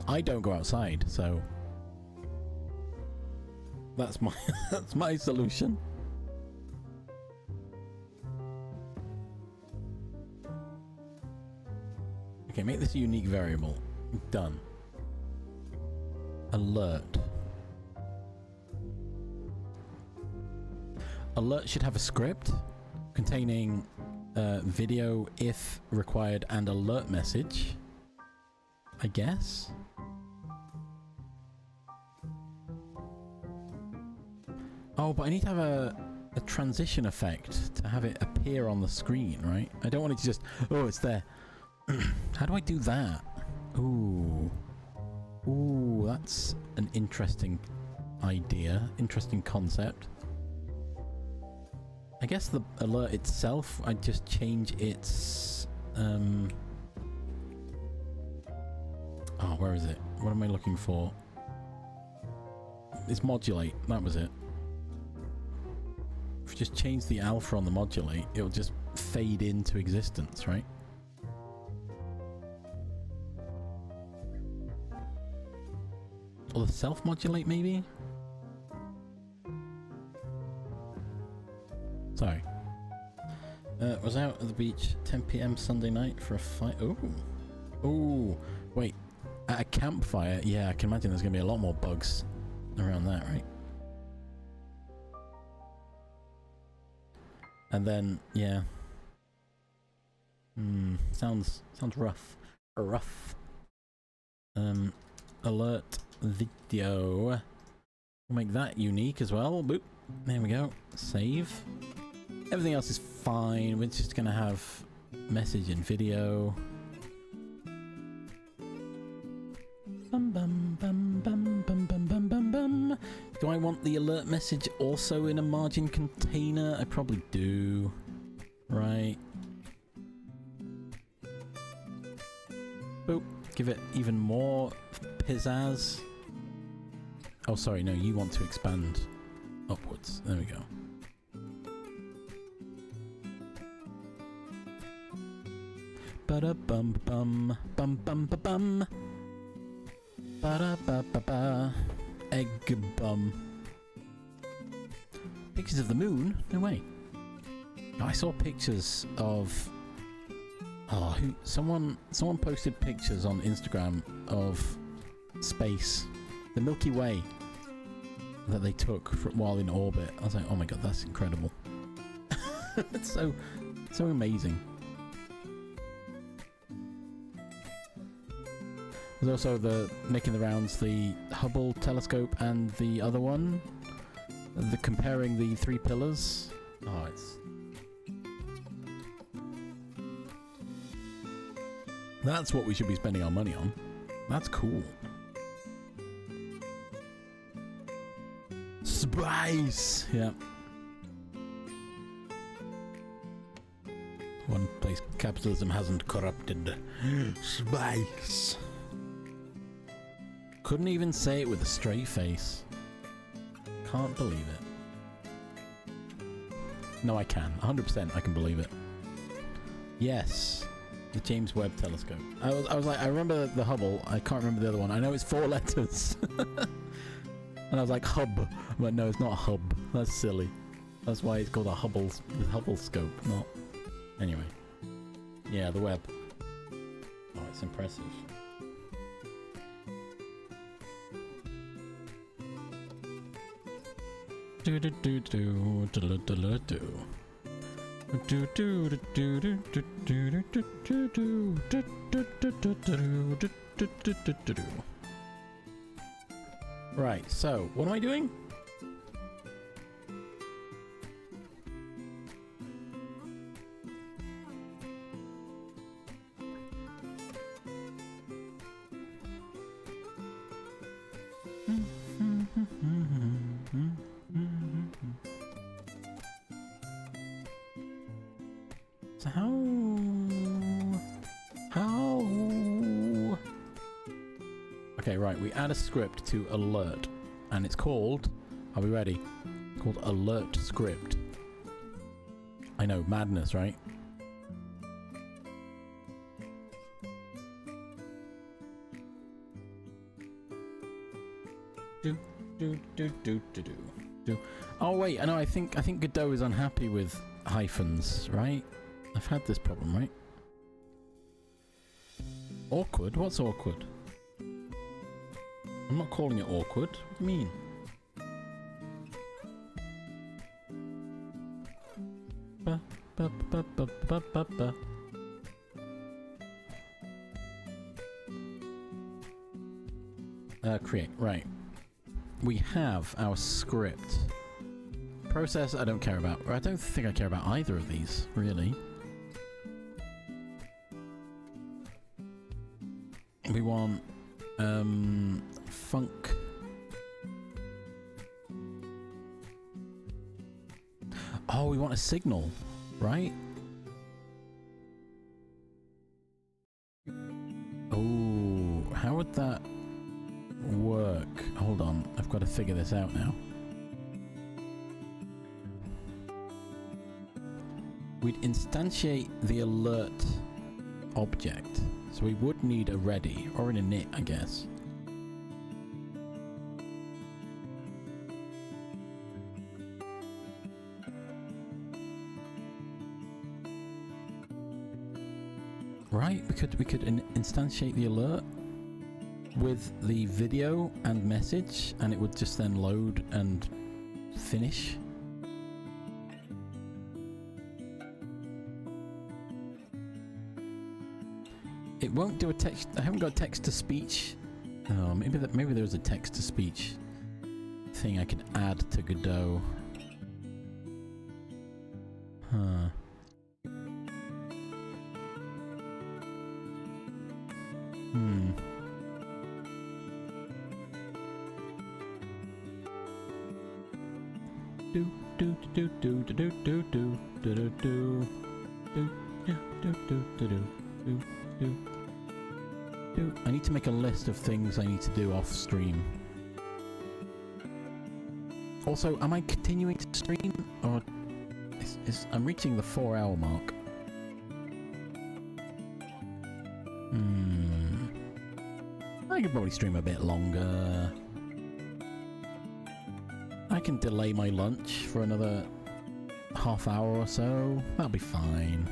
I don't go outside, so that's my solution. Okay, make this a unique variable. Done. Alert. Alert should have a script containing video if required and alert message, I guess. Oh, but I need to have a transition effect to have it appear on the screen, right? I don't want it to just, oh, it's there. How do I do that? Ooh, that's an interesting idea, interesting concept. I guess the alert itself, I'd just change its oh, where is it? What am I looking for? It's modulate, that was it. If you just change the alpha on the modulate, it'll just fade into existence, right? Or the self-modulate, maybe? Sorry. Was out at the beach 10 PM Sunday night for a fight. Ooh, wait. At a campfire? Yeah, I can imagine there's going to be a lot more bugs around that, right? And then, yeah. Sounds rough. Rough. Alert video. We'll make that unique as well. Boop. There we go. Save. Everything else is fine. We're just gonna have message and video. Bum bum bum bum bum bum bum bum bum. Do I want the alert message also in a margin container? I probably do. Right. Boop. Give it even more pizzazz. Oh, sorry. No, you want to expand upwards. There we go. Ba-da-bum bum bum bum ba bum. Ba-da-ba-ba-ba. Egg bum. Pictures of the moon? No way. I saw pictures of... Oh, someone posted pictures on Instagram of space, the Milky Way, that they took while in orbit. I was like, oh my god, that's incredible. It's so amazing. There's also making the rounds, the Hubble telescope and the other one, comparing the 3 pillars. Oh, that's what we should be spending our money on. That's cool. Spice! Yeah. One place capitalism hasn't corrupted. Spice! Couldn't even say it with a straight face. Can't believe it. No, I can. 100% I can believe it. Yes. The James Webb Telescope. I was like, I remember the Hubble. I can't remember the other one. I know it's 4 letters. And I was like, hub. But no, it's not a hub. That's silly. That's why it's called a Hubble scope. Not. Anyway. Yeah, the Webb. Oh, it's impressive. Do do do do do do do do. Right, so what am I doing? So how? Okay, right, we add a script to alert, and it's called, are we ready? It's called alert script. I know, madness, right? Do. Oh wait, I know, I think Godot is unhappy with hyphens, right? I've had this problem, right? Awkward? What's awkward? I'm not calling it awkward. What do you mean? Ba, ba, ba, ba, ba, ba, ba. Create, right. We have our script. Process, I don't care about. Or I don't think I care about either of these, really. We want func. Oh, we want a signal, right? Oh, how would that work? Hold on, I've got to figure this out now. We'd instantiate the alert object. So we would need a ready, or an init, I guess. Right, we could instantiate the alert with the video and message, and it would just then load and finish. It won't do a text. I haven't got text to speech. Oh, maybe there's a text to speech thing I could add to Godot. Huh. Do do do do do do do do do do do do do do do do. I need to make a list of things I need to do off stream. Also, am I continuing to stream, or I'm reaching the 4-hour mark? I could probably stream a bit longer. I can delay my lunch for another half hour or so. That'll be fine.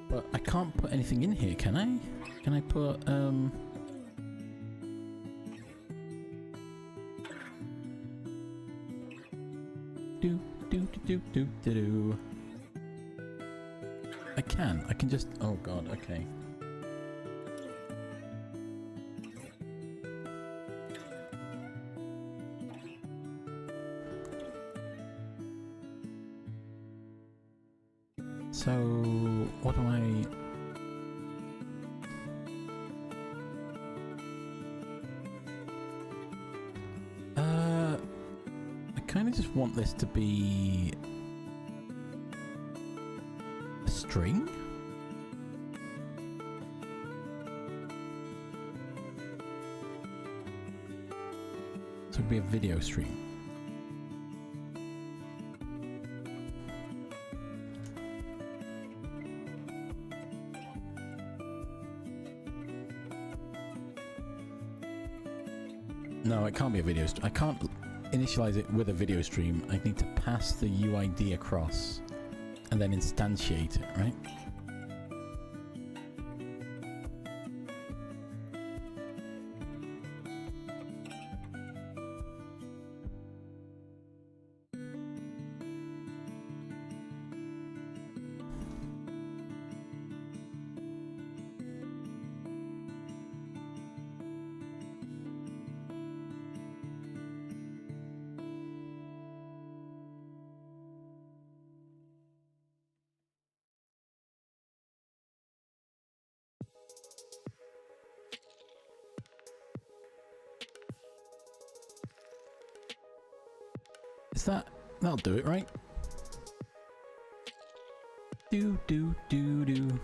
But I can't put anything in here, can I? Can I put, do do do do do do. I can just, oh god, okay. So, what do I kind of just want this to be a string? So it'd be a video stream. No, it can't be a video stream. I can't initialize it with a video stream. I need to pass the UID across and then instantiate it, right? That'll do it, right? Do do do do.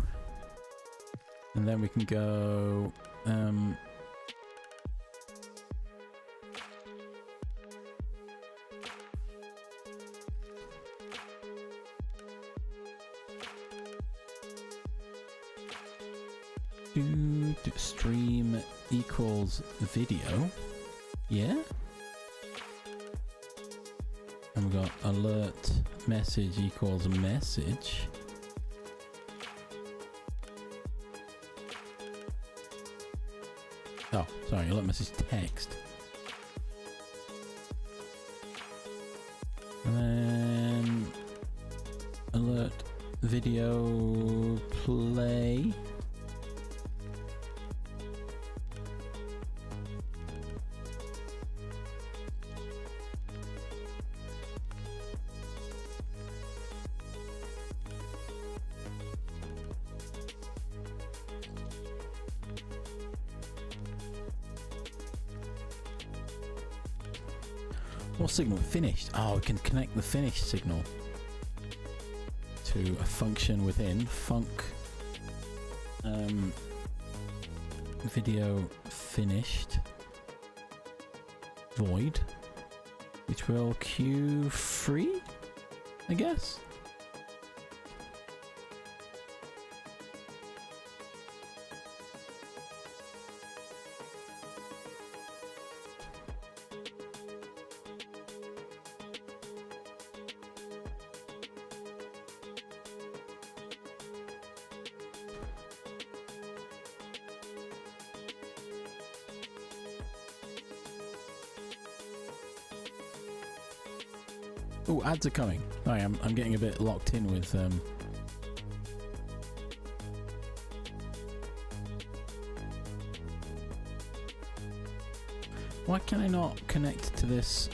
And then we can go do stream equals video. Yeah? And we got alert message equals message. Oh, sorry, alert message text. And then alert video play. What signal? Finished. Oh, we can connect the finished signal to a function within func video finished void, which will queue free, I guess. Oh, ads are coming. Sorry, I'm getting a bit locked in with Why can I not connect to this?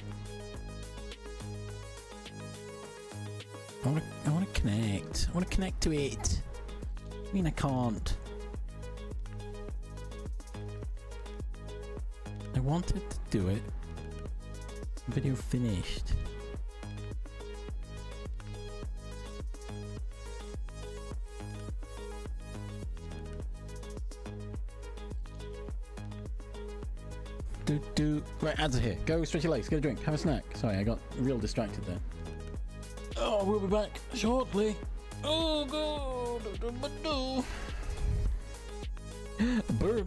I wanna connect. I wanna connect to it. I mean, I can't. I wanted to do it. Video finished. Right, ads are here. Go stretch your legs, get a drink, have a snack. Sorry, I got real distracted there. Oh, we'll be back shortly. Oh, God. Burp.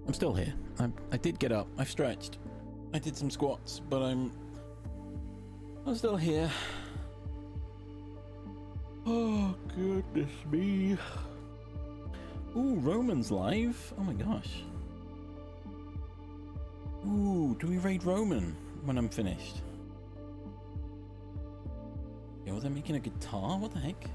I'm still here. I did get up. I've stretched. I did some squats, but I'm still here. Oh, goodness me. Ooh, Roman's live. Oh my gosh. Ooh, do we raid Roman when I'm finished? Yo, they're making a guitar? What the heck?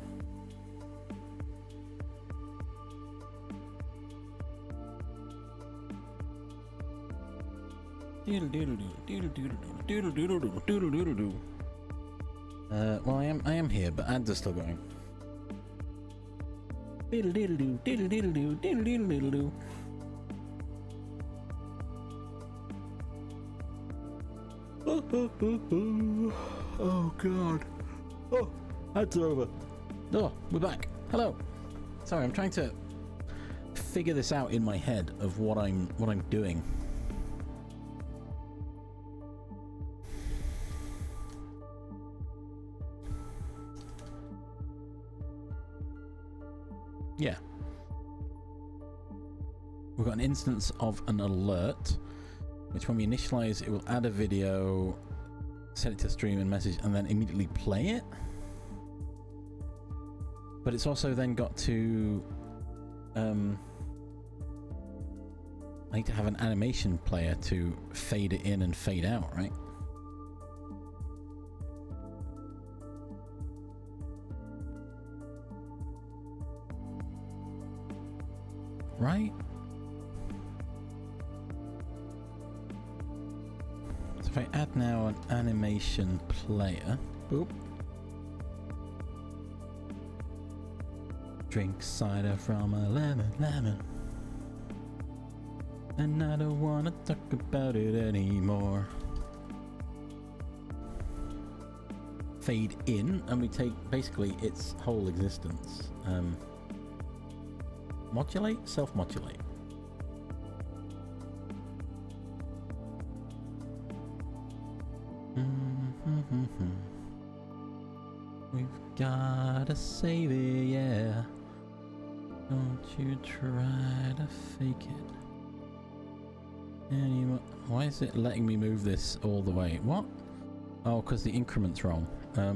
Well, I am here, but ads are still going. Oh God! Oh, ads are over. Oh, we're back. Hello. Sorry, I'm trying to figure this out in my head of what I'm doing. Yeah. We've got an instance of an alert, which when we initialize, it will add a video, set it to stream and message, and then immediately play it. But it's also then got to... I need to have an animation player to fade it in and fade out, right? Right? So if I add now an animation player, boop. Drink cider from a lemon. And I don't wanna talk about it anymore. fade in, and we take basically its whole existence. Modulate? Self-modulate. We've got a savior, yeah. Don't you try to fake it anymore. Why is it letting me move this all the way? What? Oh, because the increment's wrong. There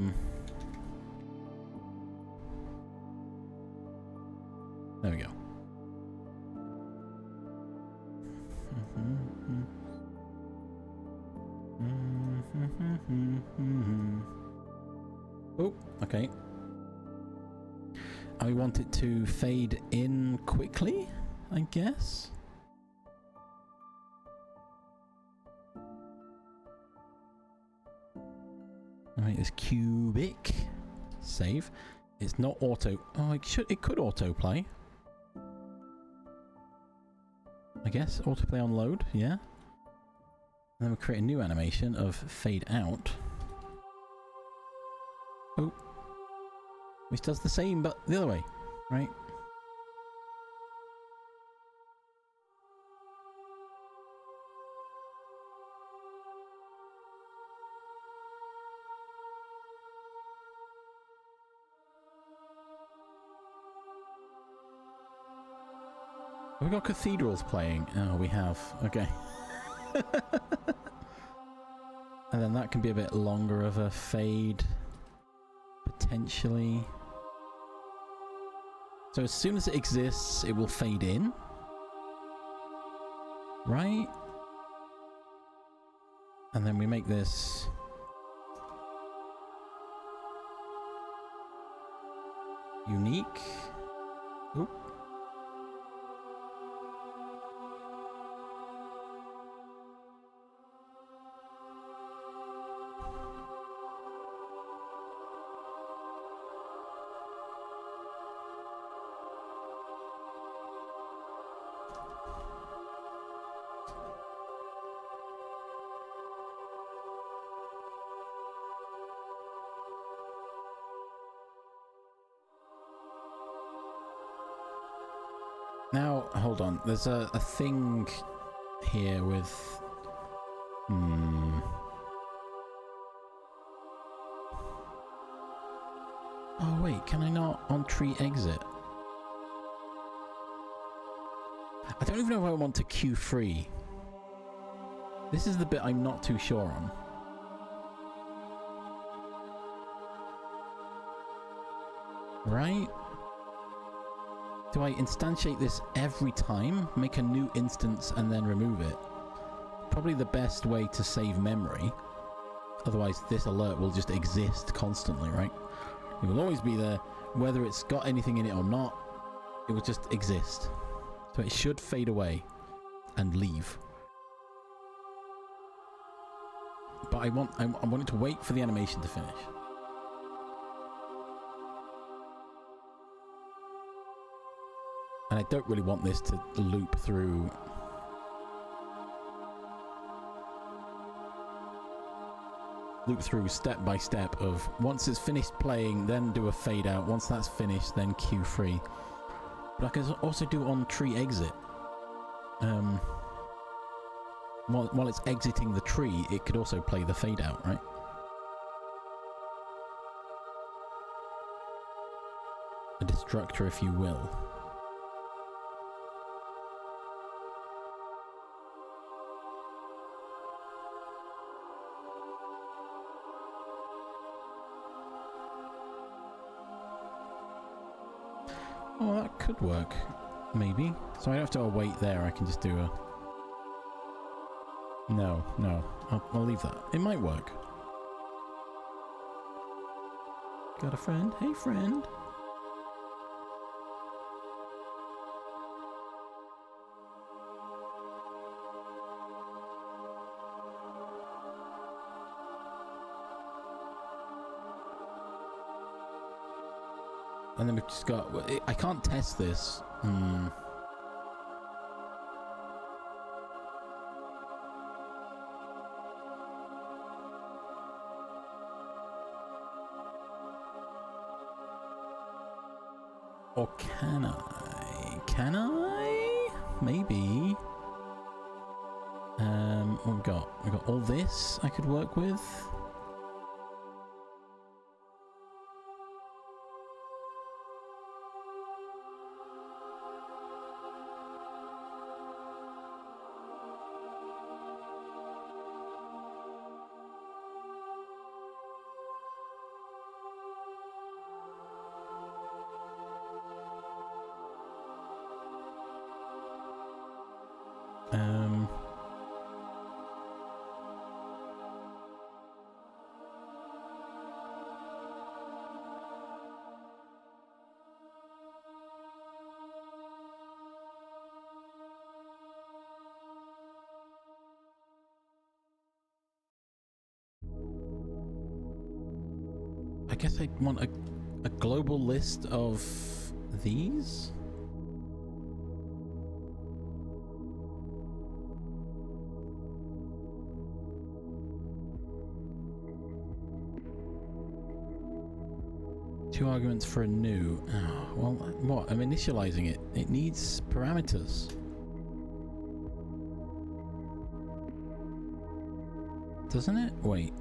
we go. Oh, okay. I want it to fade in quickly, I guess. Right, it's cubic. Save. It's not auto. Oh, it could autoplay. I guess autoplay on load. Yeah. And then we create a new animation of fade out. Oh. Which does the same, but the other way, right? Have we got cathedrals playing? Oh, we have. Okay. And then that can be a bit longer of a fade. Potentially. So as soon as it exists, it will fade in. Right? And then we make this... unique. Oop. Now, hold on. There's a thing here with... Oh, wait. Can I not on tree exit? I don't even know if I want to queue free. This is the bit I'm not too sure on. Right? Do I instantiate this every time, make a new instance, and then remove it? Probably the best way to save memory. Otherwise, this alert will just exist constantly, right? It will always be there, whether it's got anything in it or not. It will just exist. So it should fade away and leave. But I want it to wait for the animation to finish. And I don't really want this to loop through. Loop through step by step of once it's finished playing, then do a fade out. Once that's finished, then cue free. But I can also do on tree exit. While it's exiting the tree, it could also play the fade out, right? A destructor, if you will. Oh, that could work. Maybe. So I don't have to wait there, I can just do a... No. I'll leave that. It might work. Got a friend? Hey, friend. And then we've just got... I can't test this. Or can I? Can I? Maybe. What we got? We got all this I could work with. I guess I want a global list of these. Two arguments for a new. Oh, well, what? I'm initializing it. It needs parameters. Doesn't it? Wait.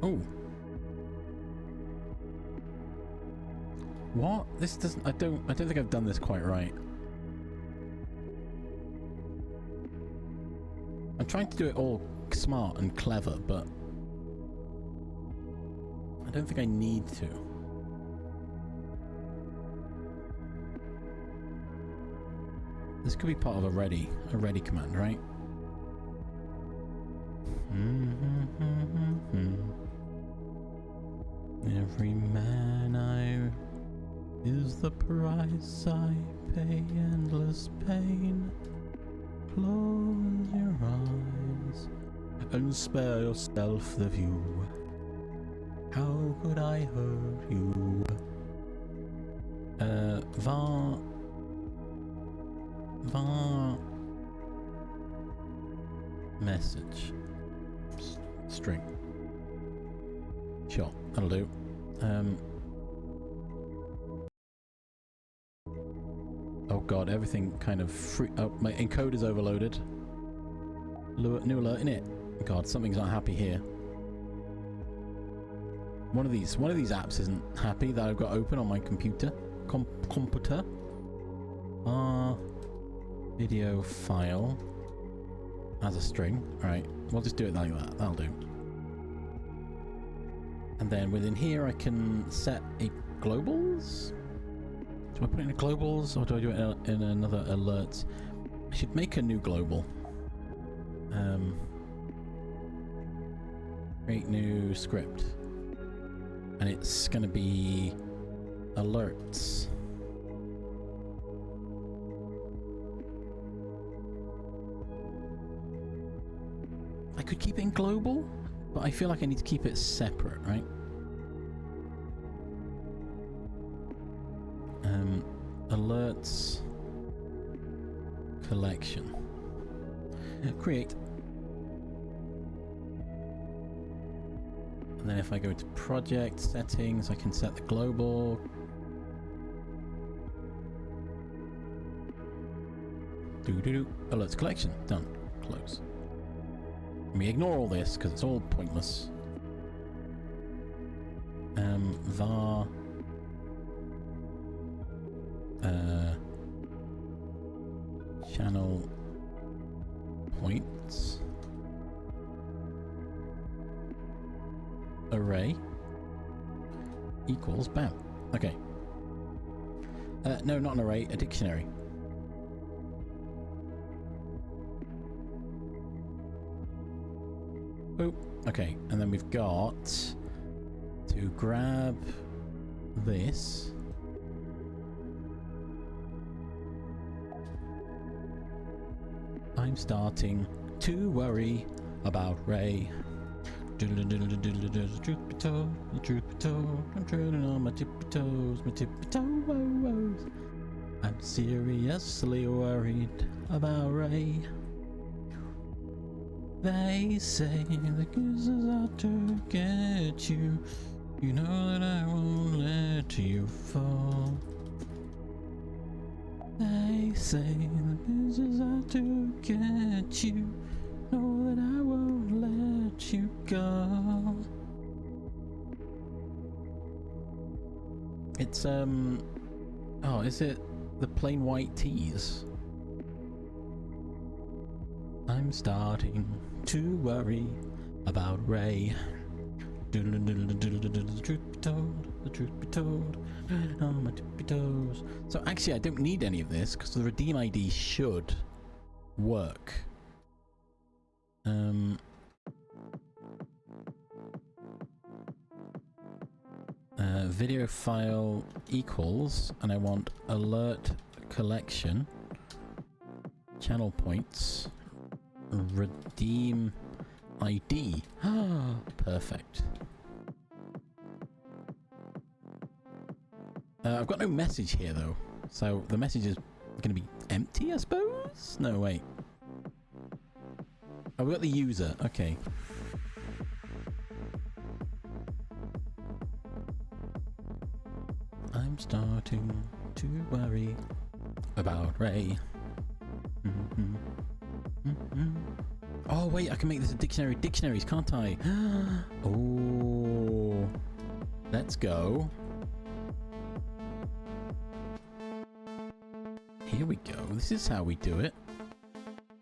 Oh. What? This doesn't. I don't think I've done this quite right. I'm trying to do it all smart and clever, but I don't think I need to. This could be part of a ready command, right? Every man I is the price I pay, endless pain. Close your eyes and spare yourself the view. How could I hurt you? var message string. Sure, that'll do. Oh god, everything kind of oh, my encoder's overloaded. New alert in it. God, something's not happy here. One of these apps isn't happy that I've got open on my computer. Computer. Video file as a string. Alright, we'll just do it like that. That'll do. And then within here I can set a globals. Do I put it in a globals or do I do it in another alert? I should make a new global. Create new script. And it's going to be alerts. I could keep it in global, but I feel like I need to keep it separate, right? Alerts collection. Create. And then if I go to project settings, I can set the global. Alerts collection. Done. Close. And we ignore all this because it's all pointless. var channel points array equals bam. Okay. No, not an array, a dictionary. Oh, okay. And then we've got to grab this I'm starting to worry about Ray. Truth be told, I'm treading on my tippy toes, my tippy toes. I'm seriously worried about Ray. They say the kisses are to get you. You know that I won't let you fall. They say the kisses are to get you. Know that I won't let you go. It's oh, is it the plain white tees? I'm starting to worry about Ray. The truth be told, the truth be told, on my tippy toes. So actually I don't need any of this because the redeem ID should work. Video file equals, and I want alert collection, channel points, redeem ID. Ah, perfect. I've got no message here though, so the message is going to be empty, I suppose? No, wait. Oh, we got the user. Okay. I'm starting to worry about Ray. Oh wait, I can make this a dictionary of dictionaries, can't I? Oh, let's go. Here we go. This is how we do it.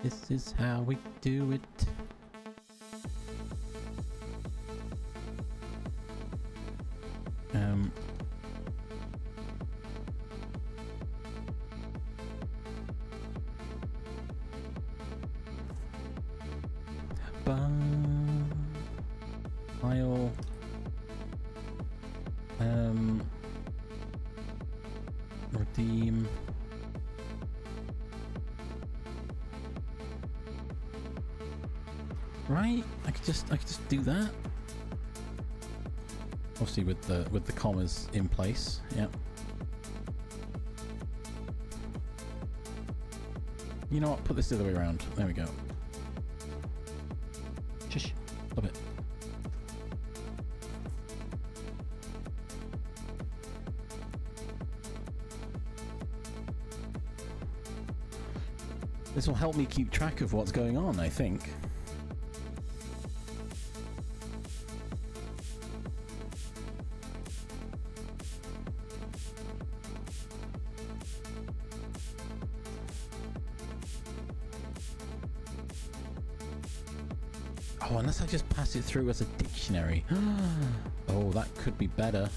This is how we do it. File. Redeem. Right? I could just do that. Obviously with the commas in place. Yep. You know what? Put this the other way around. There we go. Shush. Stop it. This will help me keep track of what's going on, I think. Oh, unless I just pass it through as a dictionary. Oh, that could be better.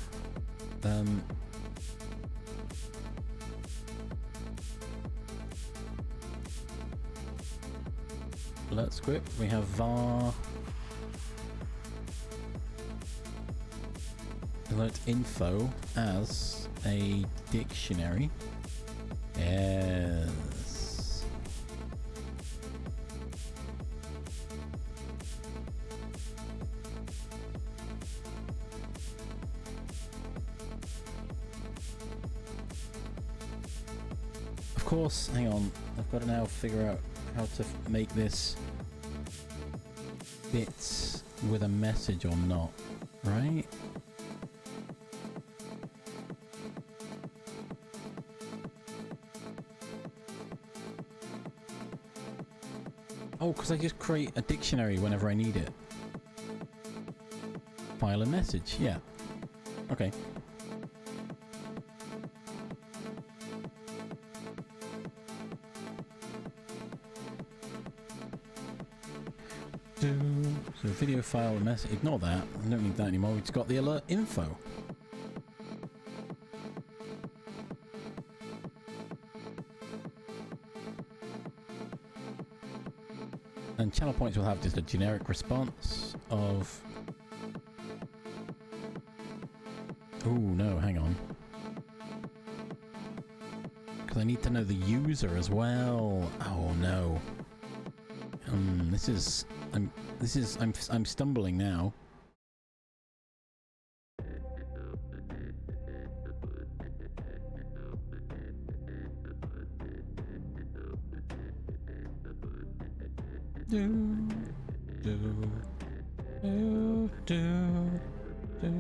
Alert script. We have var alert info as a dictionary. Yes. Of course, hang on. I've got to now figure out how to make this fit with a message or not, right? Oh, because I just create a dictionary whenever I need it. File a message, yeah. Okay. So video file a message. Ignore that. I don't need that anymore. We've just got the alert info. And channel points will have just a generic response of... Oh no, hang on. Because I need to know the user as well. Oh no. I'm stumbling now. Do, do, do, do, do.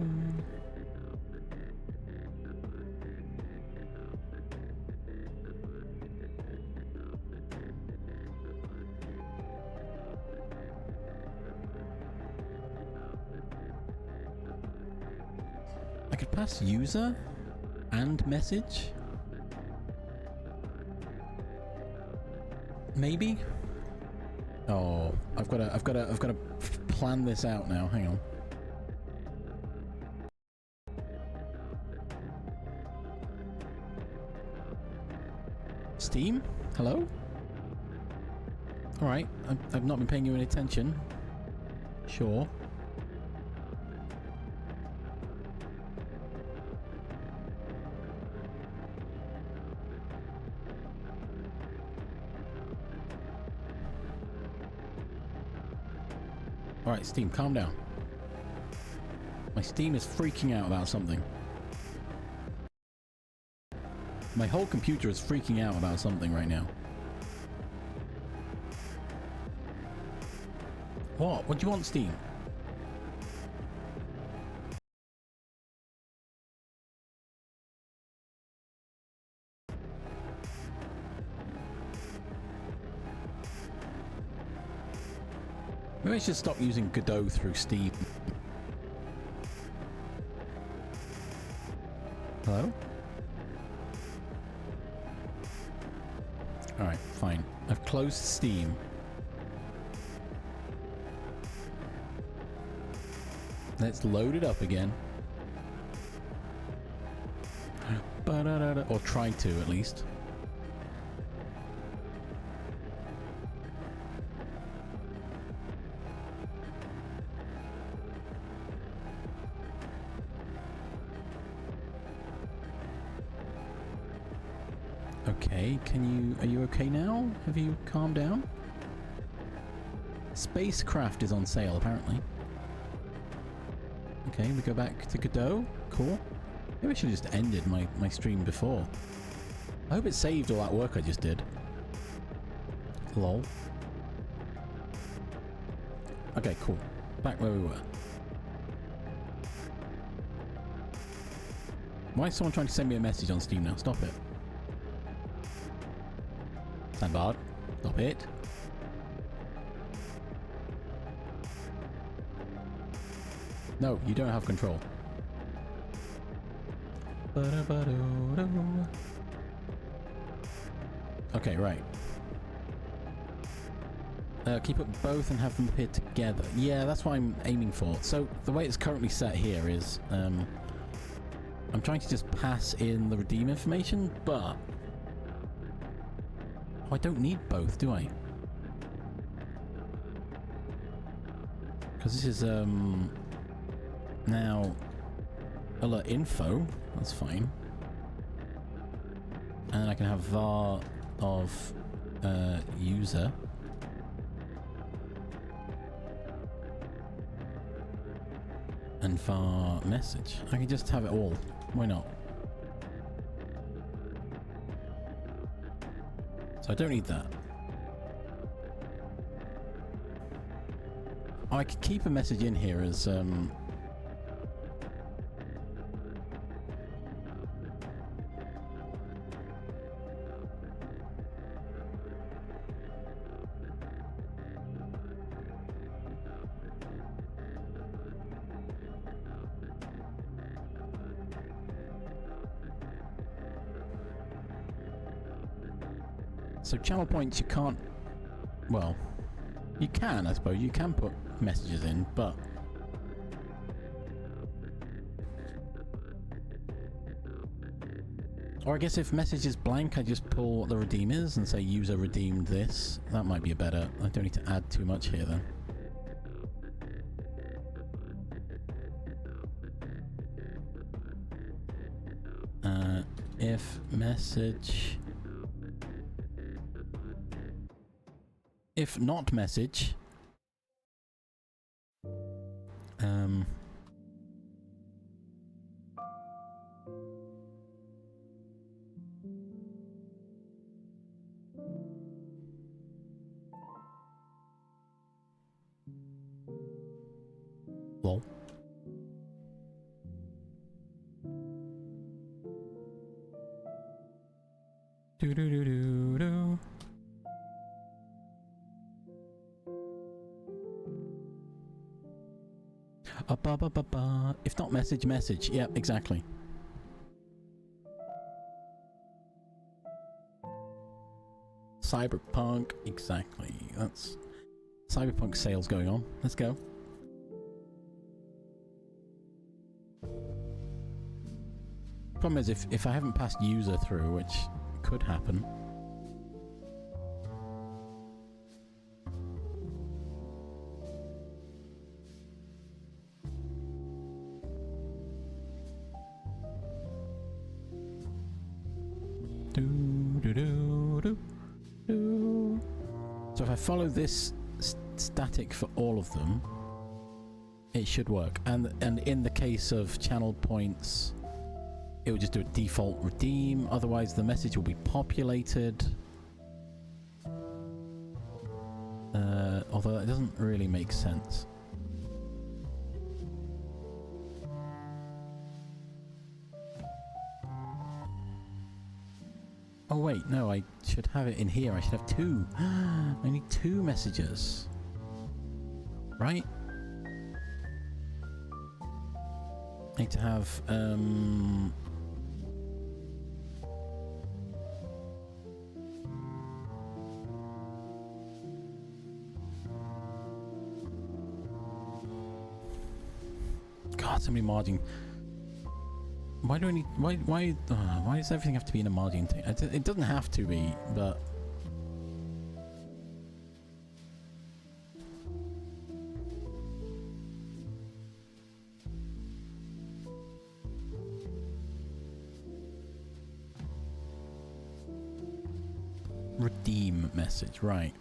I could pass user and message. Maybe. Oh, I've got to plan this out now. Hang on. Steam? Hello? Alright, I've not been paying you any attention. Sure. Alright, Steam, calm down. My Steam is freaking out about something. My whole computer is freaking out about something right now. What? What do you want, Steam? Maybe I should stop using Godot through Steam. Hello? Alright, fine. I've closed Steam. Let's load it up again. Or try to, at least. Okay, are you okay now? Have you calmed down? Spacecraft is on sale, apparently. Okay, we go back to Godot. Cool. Maybe I should have just ended my stream before. I hope it saved all that work I just did. Lol. Okay, cool. Back where we were. Why is someone trying to send me a message on Steam now? Stop it. Sandbard. Stop it. No, you don't have control. Okay, right. Keep up both and have them appear together. Yeah, that's what I'm aiming for. So the way it's currently set here is I'm trying to just pass in the redeem information, but I don't need both, do I? Because this is now alert info. That's fine. And then I can have var of user. And var message. I can just have it all. Why not? So I don't need that. I could keep a message in here as so channel points you can't, well, you can, I suppose, you can put messages in, but or I guess if message is blank, I just pull what the redeem is and say user redeemed this. That might be a better, I don't need to add too much here then. If message if not message, lol. Do do do do do. Ba ba ba ba. If not message, message. Yeah, exactly. Cyberpunk, exactly. That's Cyberpunk sales going on. Let's go. Problem is, if I haven't passed user through, which could happen. So if I follow this static for all of them, it should work. And in the case of channel points, it will just do a default redeem. Otherwise, the message will be populated. Although it doesn't really make sense. Oh wait, no, I should have it in here. I should have two. I need two messages. Right? I need to have, God, so many margin. Why do I need... Why does everything have to be in a margin thing? It doesn't have to be, but... Redeem message, right.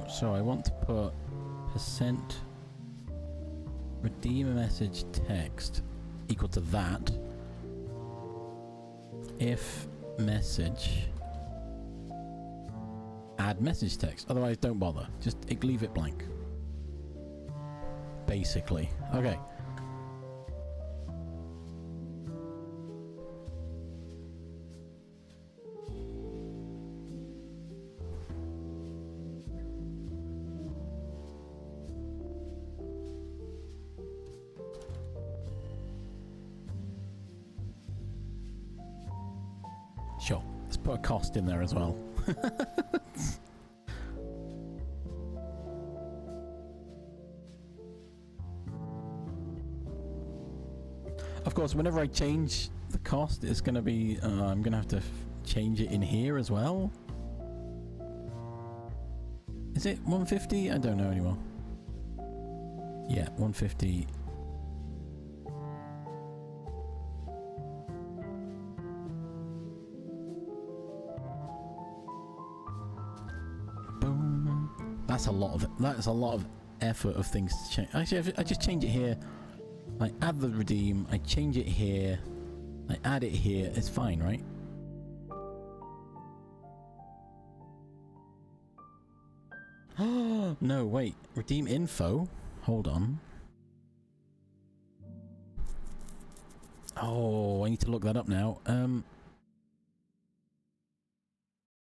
So I want to put percent redeem a message text equal to that if message add message text. Otherwise, don't bother. Just leave it blank. Basically. Okay. Sure. Let's put a cost in there as well. Of course, whenever I change the cost, it's going to be... I'm going to have to change it in here as well. Is it 150? I don't know anymore. Yeah, 150. That's a lot of effort of things to change. Actually, I just change it here. I add the redeem. I change it here. I add it here. It's fine, right? Oh no! Wait. Redeem info. Hold on. Oh, I need to look that up now.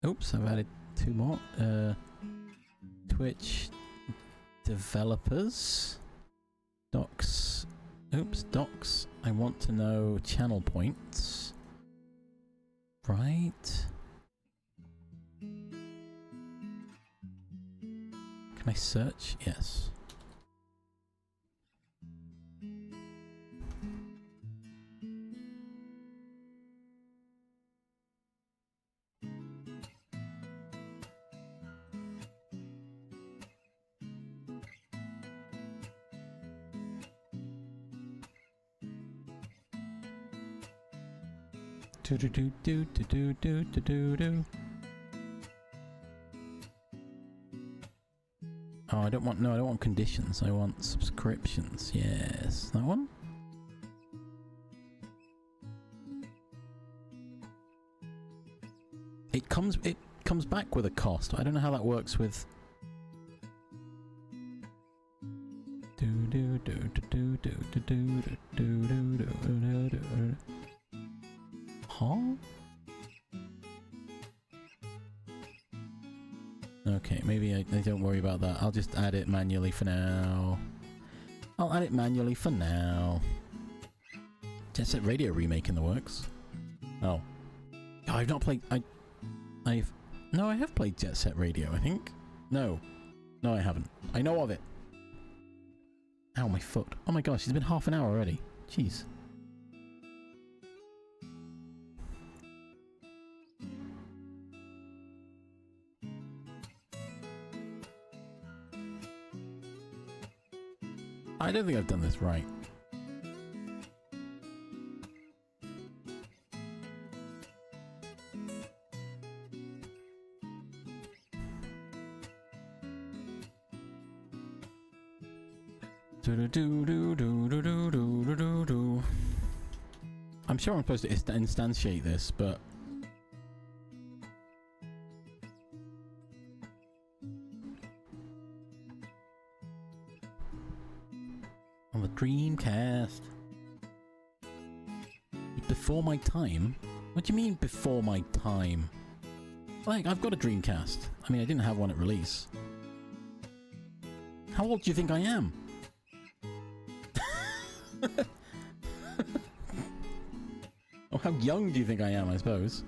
Oops, I've added two more. Twitch developers docs. Oops, docs. I want to know channel points. Right. Can I search? Yes. Do do do do do do do do do. Oh, I don't want conditions. I want subscriptions. Yes, that one. It comes back with a cost. I don't know how that works with. Do do do do do do do do do do do do. Huh? Okay, maybe I don't worry about that. I'll just add it manually for now. I'll add it manually for now. Jet Set Radio remake in the works. Oh. Oh, I've not played... No, I have played Jet Set Radio, I think. No. No, I haven't. I know of it. Ow, my foot. Oh my gosh, it's been half an hour already. Jeez. I don't think I've done this right. I'm sure I'm supposed to instantiate this, but on the Dreamcast. Before my time? What do you mean before my time? Like, I've got a Dreamcast. I mean, I didn't have one at release. How old do you think I am? Oh, how young do you think I am, I suppose?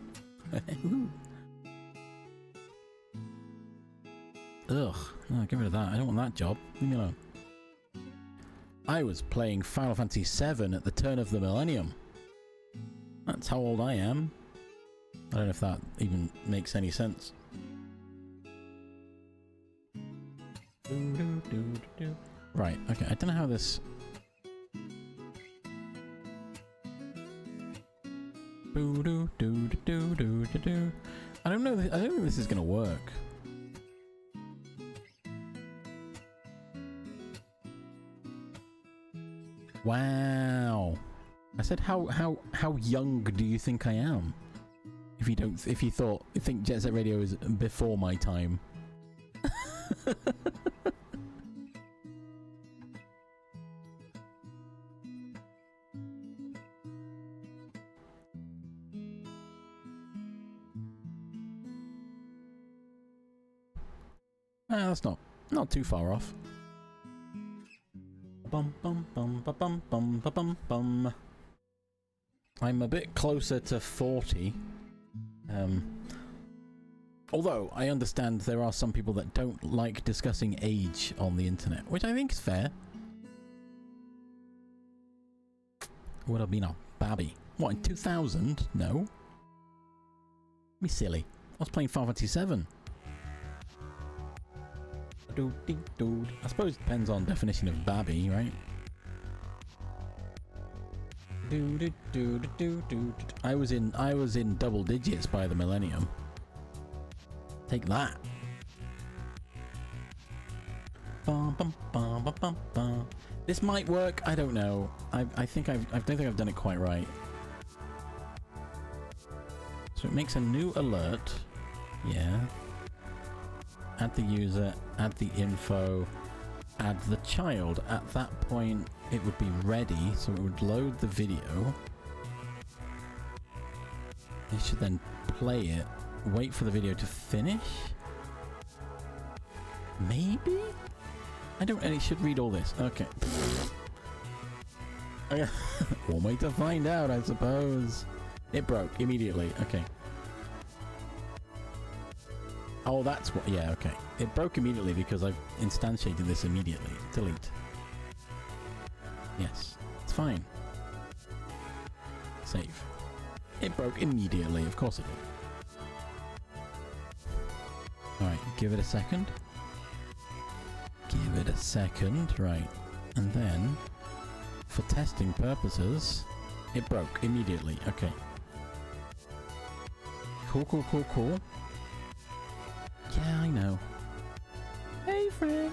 Ugh. No, get rid of that. I don't want that job. Leave me alone. I was playing Final Fantasy VII at the turn of the millennium. That's how old I am. I don't know if that even makes any sense. Right, okay. I don't know how this... I don't know. I don't think this is gonna work. Wow. I said how young do you think I am? If you think Jet Set Radio is before my time. That's not too far off. Bum bum bum ba bum bum ba bum bum. I'm a bit closer to 40. Although I understand there are some people that don't like discussing age on the internet, which I think is fair. Would have been a babby. What, in 2000? No. Be silly. I was playing Final Fantasy VII. I suppose it depends on definition of babby, right? I was in double digits by the millennium. Take that. This might work. I don't know. I don't think I've done it quite right. So it makes a new alert. Yeah. Add the user, add the info, add the child. At that point, it would be ready, so it would load the video. You should then play it, wait for the video to finish? Maybe? I don't really should read all this. Okay. One way to find out, I suppose. It broke immediately. Okay. Oh, that's what... Yeah, okay. It broke immediately because I've instantiated this immediately. Delete. Yes. It's fine. Save. It broke immediately. Of course it did. Alright, give it a second. Give it a second. Right. And then, for testing purposes, it broke immediately. Okay. Cool, cool, cool, cool. Yeah, I know. Hey, friend.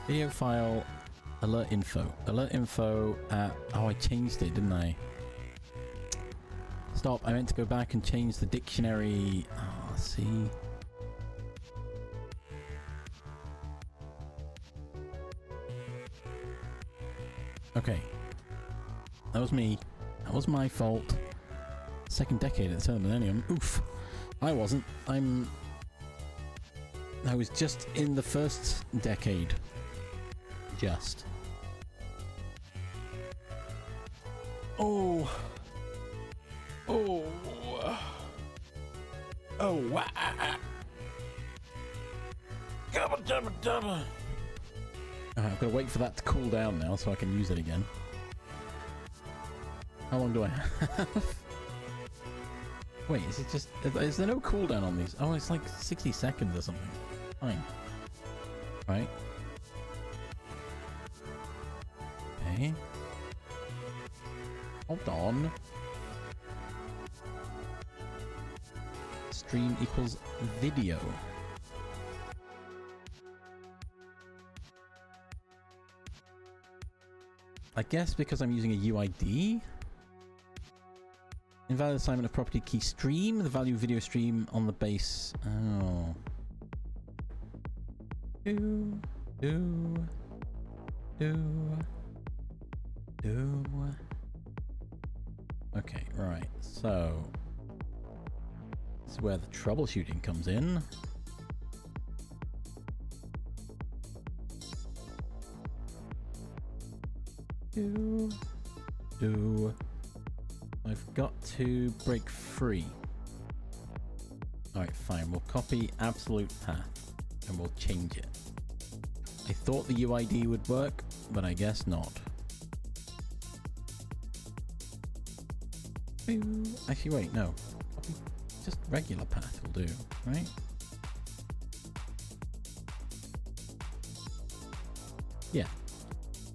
Video file, alert info. Alert info at... Oh, I changed it, didn't I? Stop, I meant to go back and change the dictionary. Oh, see. Okay. That was me. That was my fault. Second decade at the turn of the millennium. Oof. I wasn't. I was just in the first decade. Just. Oh. Oh. Oh, wow. Gabba dabba dabba. I've got to wait for that to cool down now so I can use it again. How long do I have? Wait, is it just... Is there no cooldown on these? Oh, it's like 60 seconds or something. Fine. Right. Okay. Hold on. Stream equals video. I guess because I'm using a UID? Invalid assignment of property key stream. The value of video stream on the base. Oh. Okay, right. So this is where the troubleshooting comes in. I've got to break free. Alright, fine. We'll copy absolute path and we'll change it. I thought the UID would work, but I guess not. Actually, wait, no. Copy. Just regular path will do, right? Yeah.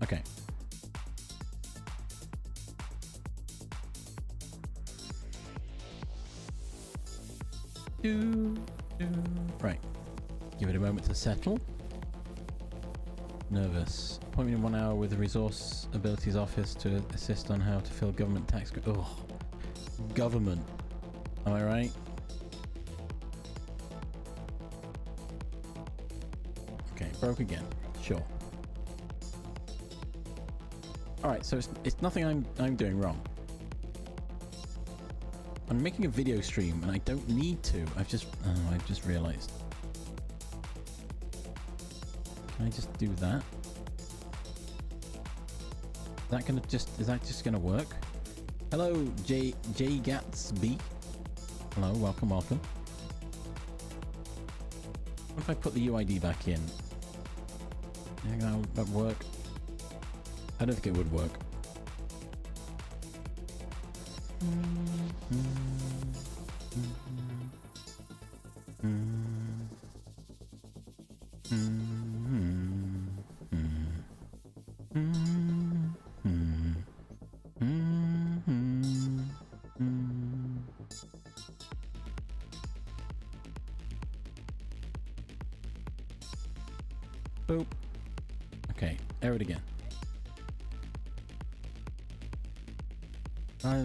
Okay. Right. Give it a moment to settle. Nervous. Appointment in 1 hour with the Resource Abilities Office to assist on how to fill government tax... Oh. Government. Am I right? Okay, broke again. Sure. Alright, so it's nothing I'm doing wrong. I'm making a video stream and I don't need to. I've just realized. Can I just do that? Is that just gonna work? Hello, J Gatsby. Hello, welcome. What if I put the UID back in? Yeah, that'll work. I don't think it would work. Boop. Okay, error it again.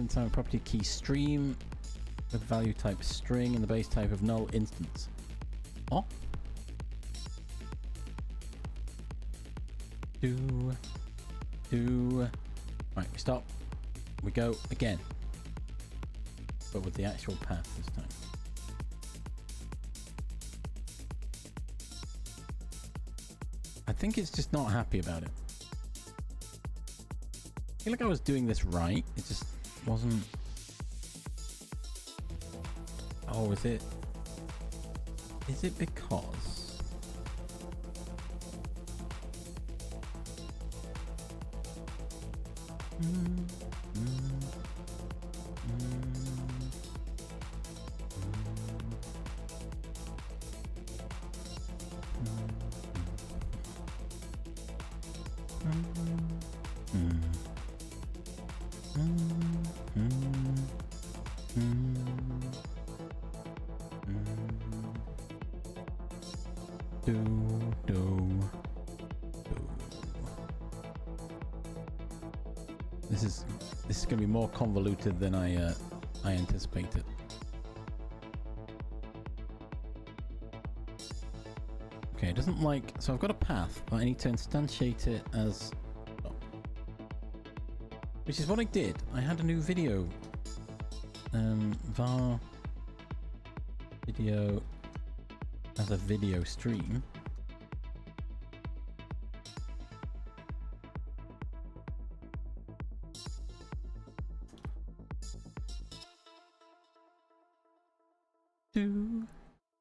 Time property key stream with value type string and the base type of null instance. Oh. Right, we stop. We go again. But with the actual path this time. I think it's just not happy about it. I feel like I was doing this right. It just wasn't. Oh, is it? Is it because? This is going to be more convoluted than I anticipated. Okay, it doesn't like... So I've got a path, but I need to instantiate it as... Oh. Which is what I did. I had a new video. var video as a video stream.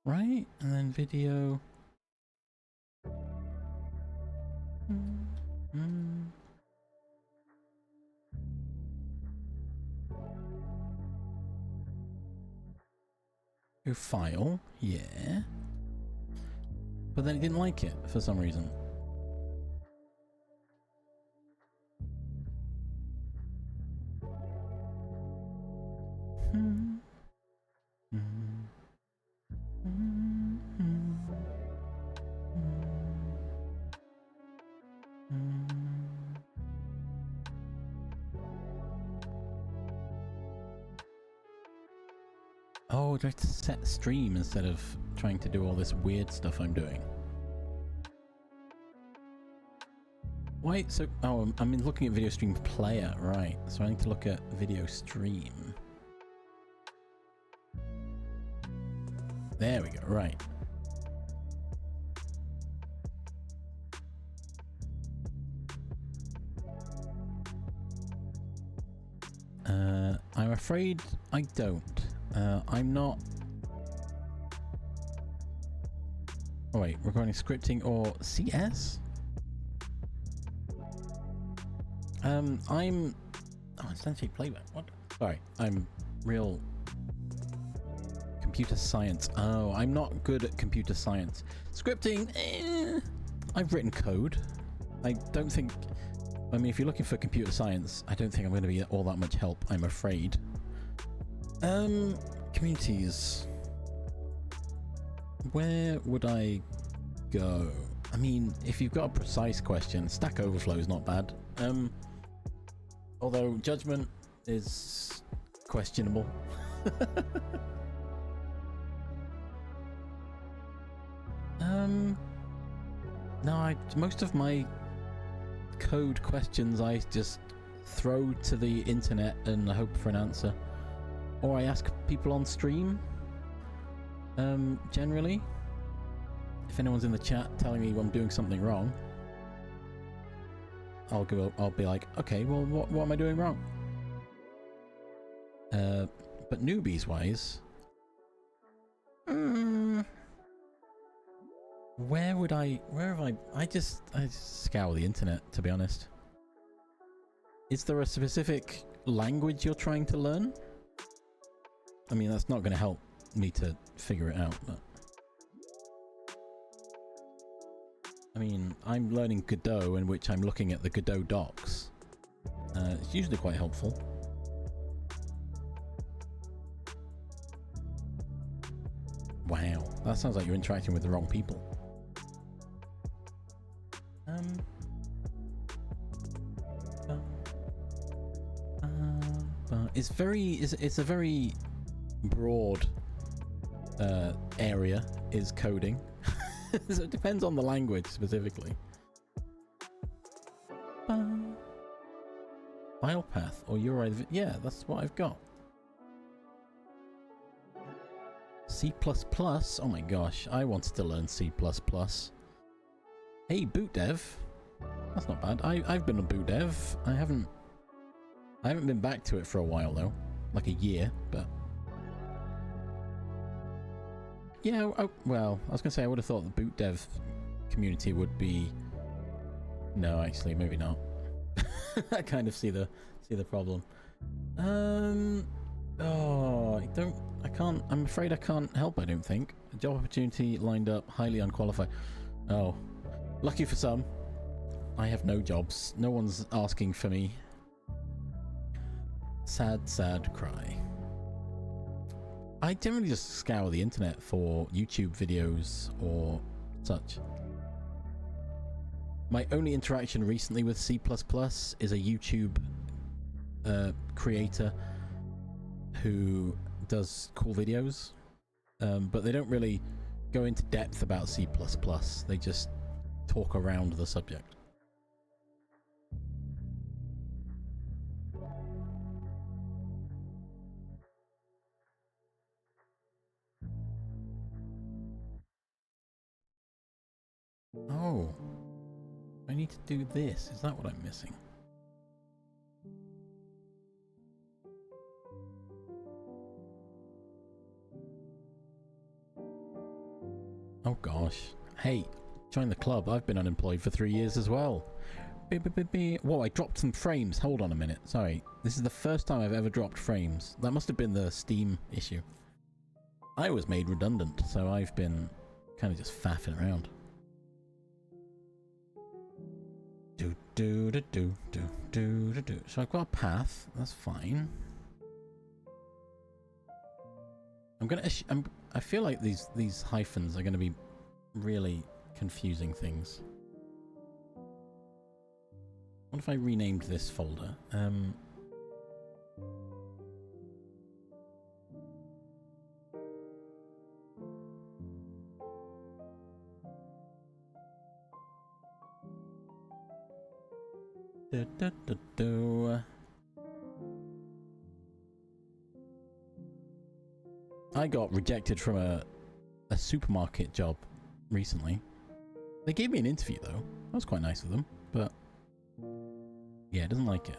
Right? And then video. Go file, yeah. But then it didn't like it for some reason. Oh, do I have to set stream instead of trying to do all this weird stuff I'm doing? Why? So, oh, I'm looking at video stream player, right. So I need to look at video stream. There we go, right. I'm afraid I don't. I'm not... Oh wait, recording scripting or CS? I'm... Oh, instantiate playback, what? Sorry, I'm real... Computer science. Oh, I'm not good at computer science. Scripting, I've written code. I don't think... I mean, if you're looking for computer science, I don't think I'm going to be all that much help, I'm afraid. Communities. Where would I go? I mean, if you've got a precise question, Stack Overflow is not bad. Although Judgment is questionable. No, most of my code questions I just throw to the internet and hope for an answer. Or I ask people on stream, generally. If anyone's in the chat telling me I'm doing something wrong, I'll be like, okay, well, what am I doing wrong? But newbies wise, I just scour the internet, to be honest. Is there a specific language you're trying to learn? I mean, that's not going to help me to figure it out, but... I mean, I'm learning Godot, in which I'm looking at the Godot docs. It's usually quite helpful. Wow, that sounds like you're interacting with the wrong people. It's a very broad area, is coding. So it depends on the language specifically. File path or URI, yeah, that's what I've got. C++, oh my gosh, I wanted to learn C++. Hey, boot dev, that's not bad. I've been on boot dev. I haven't been back to it for a while though, like a year, but yeah. Oh, well, I was gonna say I would have thought the boot dev community would be. No, actually, maybe not. I kind of see the problem. Oh, I'm afraid I can't help. I don't think. A job opportunity lined up, highly unqualified. Oh, lucky for some. I have no jobs. No one's asking for me. Sad, sad cry. I generally just scour the internet for YouTube videos or such. My only interaction recently with C++ is a YouTube creator who does cool videos, but they don't really go into depth about C++. They just talk around the subject. Oh, I need to do this. Is that what I'm missing? Oh gosh. Hey, join the club. I've been unemployed for 3 years as well. Whoa, I dropped some frames. Hold on a minute. Sorry. This is the first time I've ever dropped frames. That must have been the Steam issue. I was made redundant, so I've been kind of just faffing around. So I've got a path. That's fine. I feel like these hyphens are going to be really confusing things. What if I renamed this folder? I got rejected from a supermarket job recently. They gave me an interview though. That was quite nice of them, but yeah, it doesn't like it.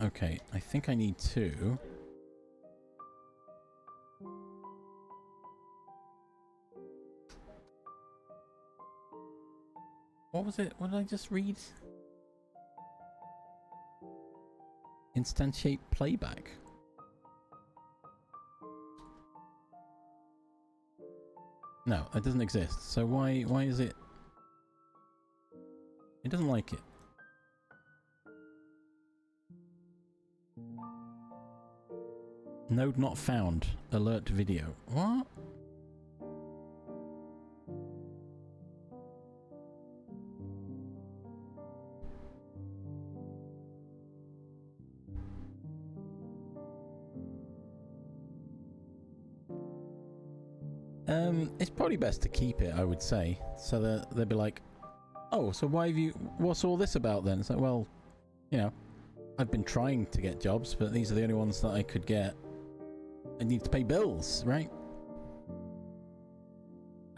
Okay, I think I need to. What was it? What did I just read? Instantiate playback. No, it doesn't exist. So why is it? It doesn't like it. Node not found. Alert video. What? It's probably best to keep it, I would say. So that they'll be like, oh, so why have you... What's all this about then? It's like, well, you know, I've been trying to get jobs, but these are the only ones that I could get. I need to pay bills, right?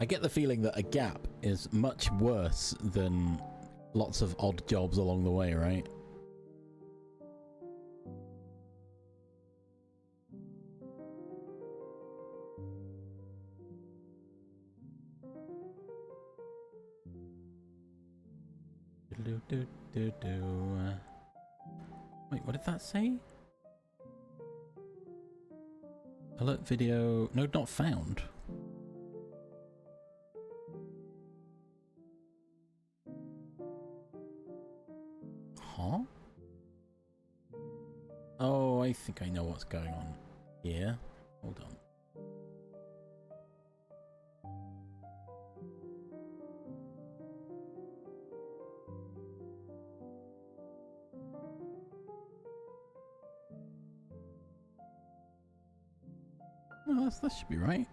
I get the feeling that a gap is much worse than lots of odd jobs along the way, right? Wait, what did that say? Alert video... Node not found. Huh? Oh, I think I know what's going on here. Hold on. No, that should be right.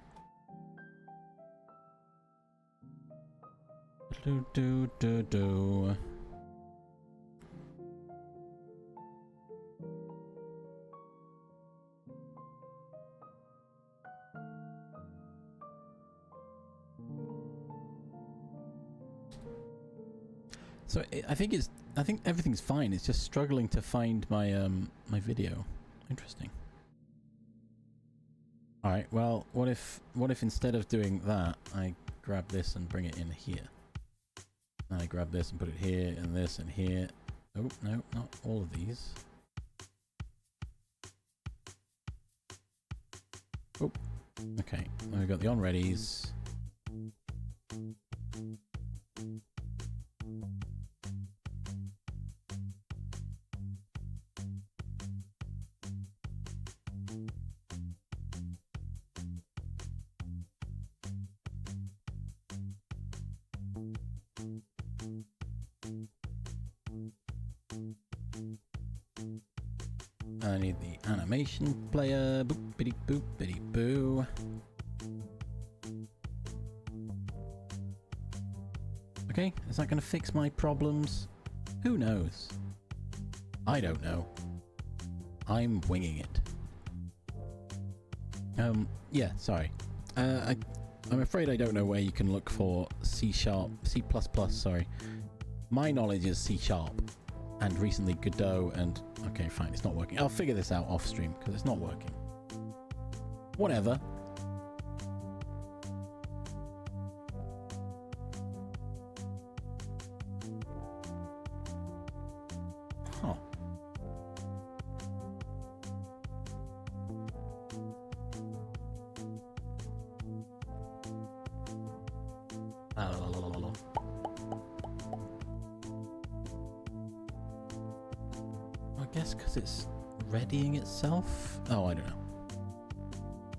So I think everything's fine. It's just struggling to find my my video. Interesting. All right. Well, what if instead of doing that, I grab this and bring it in here? And I grab this and put it here, and this and here. Oh no, not all of these. Oh, okay. Then we've got the on-readies. I need the animation player. Boop-biddy boop-biddy boo. Okay, is that going to fix my problems? Who knows? I don't know. I'm winging it. Yeah, sorry. I'm afraid I don't know where you can look for C#, C++, sorry. My knowledge is C#, and recently Godot, and... Okay, fine, it's not working. I'll figure this out off stream, because it's not working. Whatever. Huh. I guess because it's readying itself? Oh, I don't know.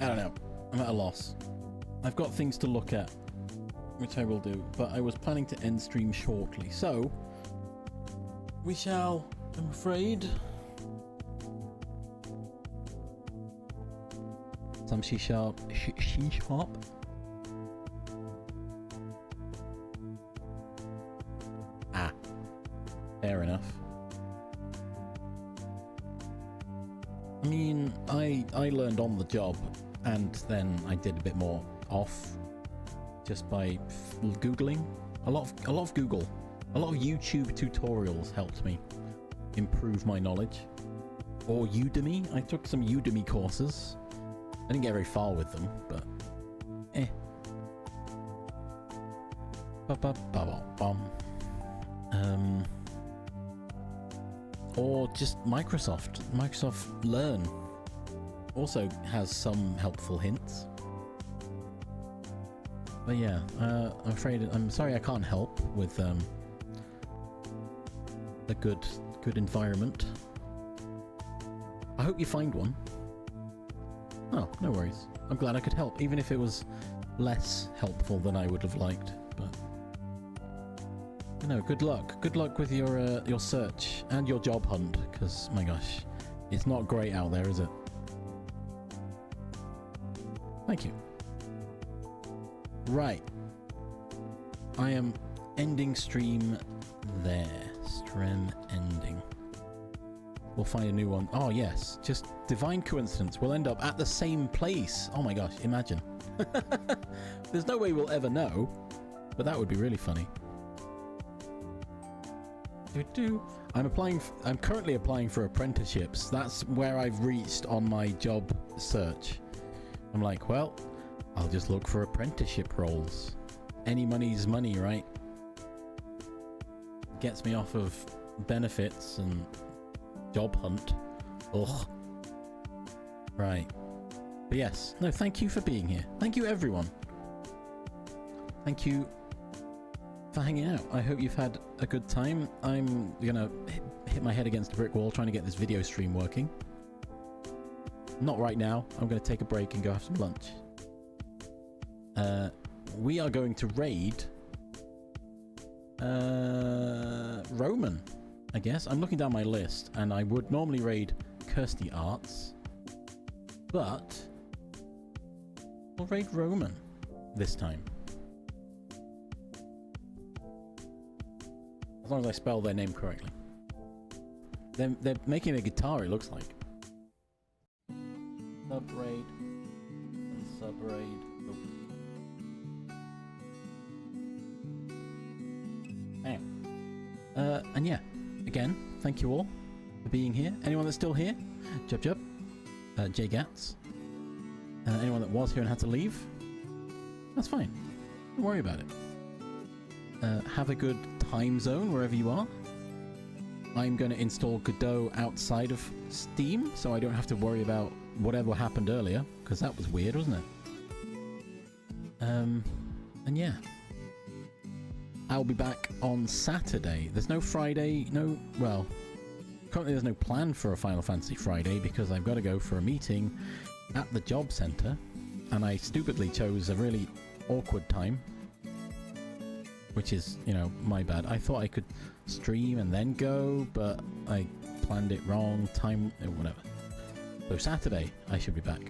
I don't know. I'm at a loss. I've got things to look at, which I will do, but I was planning to end stream shortly, so we shall, I'm afraid. Some C-sharp. C-sharp? Ah. Fair enough. I mean, I learned on the job, and then I did a bit more off, just by googling. A lot of Google, a lot of YouTube tutorials helped me improve my knowledge. Or Udemy. I took some Udemy courses. I didn't get very far with them, but eh. Or just Microsoft. Microsoft Learn also has some helpful hints. But yeah, I'm sorry I can't help with a good environment. I hope you find one. Oh, no worries. I'm glad I could help, even if it was less helpful than I would have liked. But no, good luck. Good luck with your search and your job hunt, because my gosh, it's not great out there, is it? Thank you. Right. I am ending stream there. Stream ending. We'll find a new one. Oh yes, just divine coincidence. We'll end up at the same place. Oh my gosh, imagine. There's no way we'll ever know, but that would be really funny. I'm currently applying for apprenticeships. That's where I've reached on my job search. I'm like, well, I'll just look for apprenticeship roles. Any money's money, right? Gets me off of benefits and job hunt. Ugh. Right. But yes. No, thank you for being here. Thank you, everyone. Thank you for hanging out. I hope you've had a good time. I'm gonna hit my head against a brick wall trying to get this video stream working. Not right now. I'm gonna take a break and go have some lunch. We are going to raid Roman, I guess. I'm looking down my list, and I would normally raid Kirsty Arts, but we'll raid Roman this time. As long as I spell their name correctly. They're making a guitar, it looks like. Sub-raid. And sub-raid. Oh. And yeah, again, thank you all for being here. Anyone that's still here, Jub Jub, Jay Gats. Anyone that was here and had to leave, that's fine. Don't worry about it. Have a good time zone wherever you are. I'm going to install Godot outside of Steam, so I don't have to worry about whatever happened earlier, because that was weird, wasn't it? And yeah. I'll be back on Saturday. There's no Friday, well, currently there's no plan for a Final Fantasy Friday because I've got to go for a meeting at the job centre, and I stupidly chose a really awkward time, which is, you know, my bad. I thought I could stream and then go, but I planned it wrong, time, whatever. So Saturday, I should be back.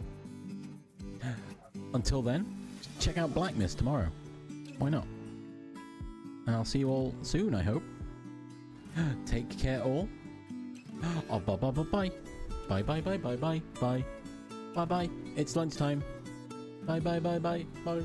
Until then, check out Blacklist tomorrow. Why not? And I'll see you all soon, I hope. Take care all. Oh, bye bye bye bye. Bye bye bye bye bye bye. Bye bye. It's lunchtime. Bye bye bye bye bye.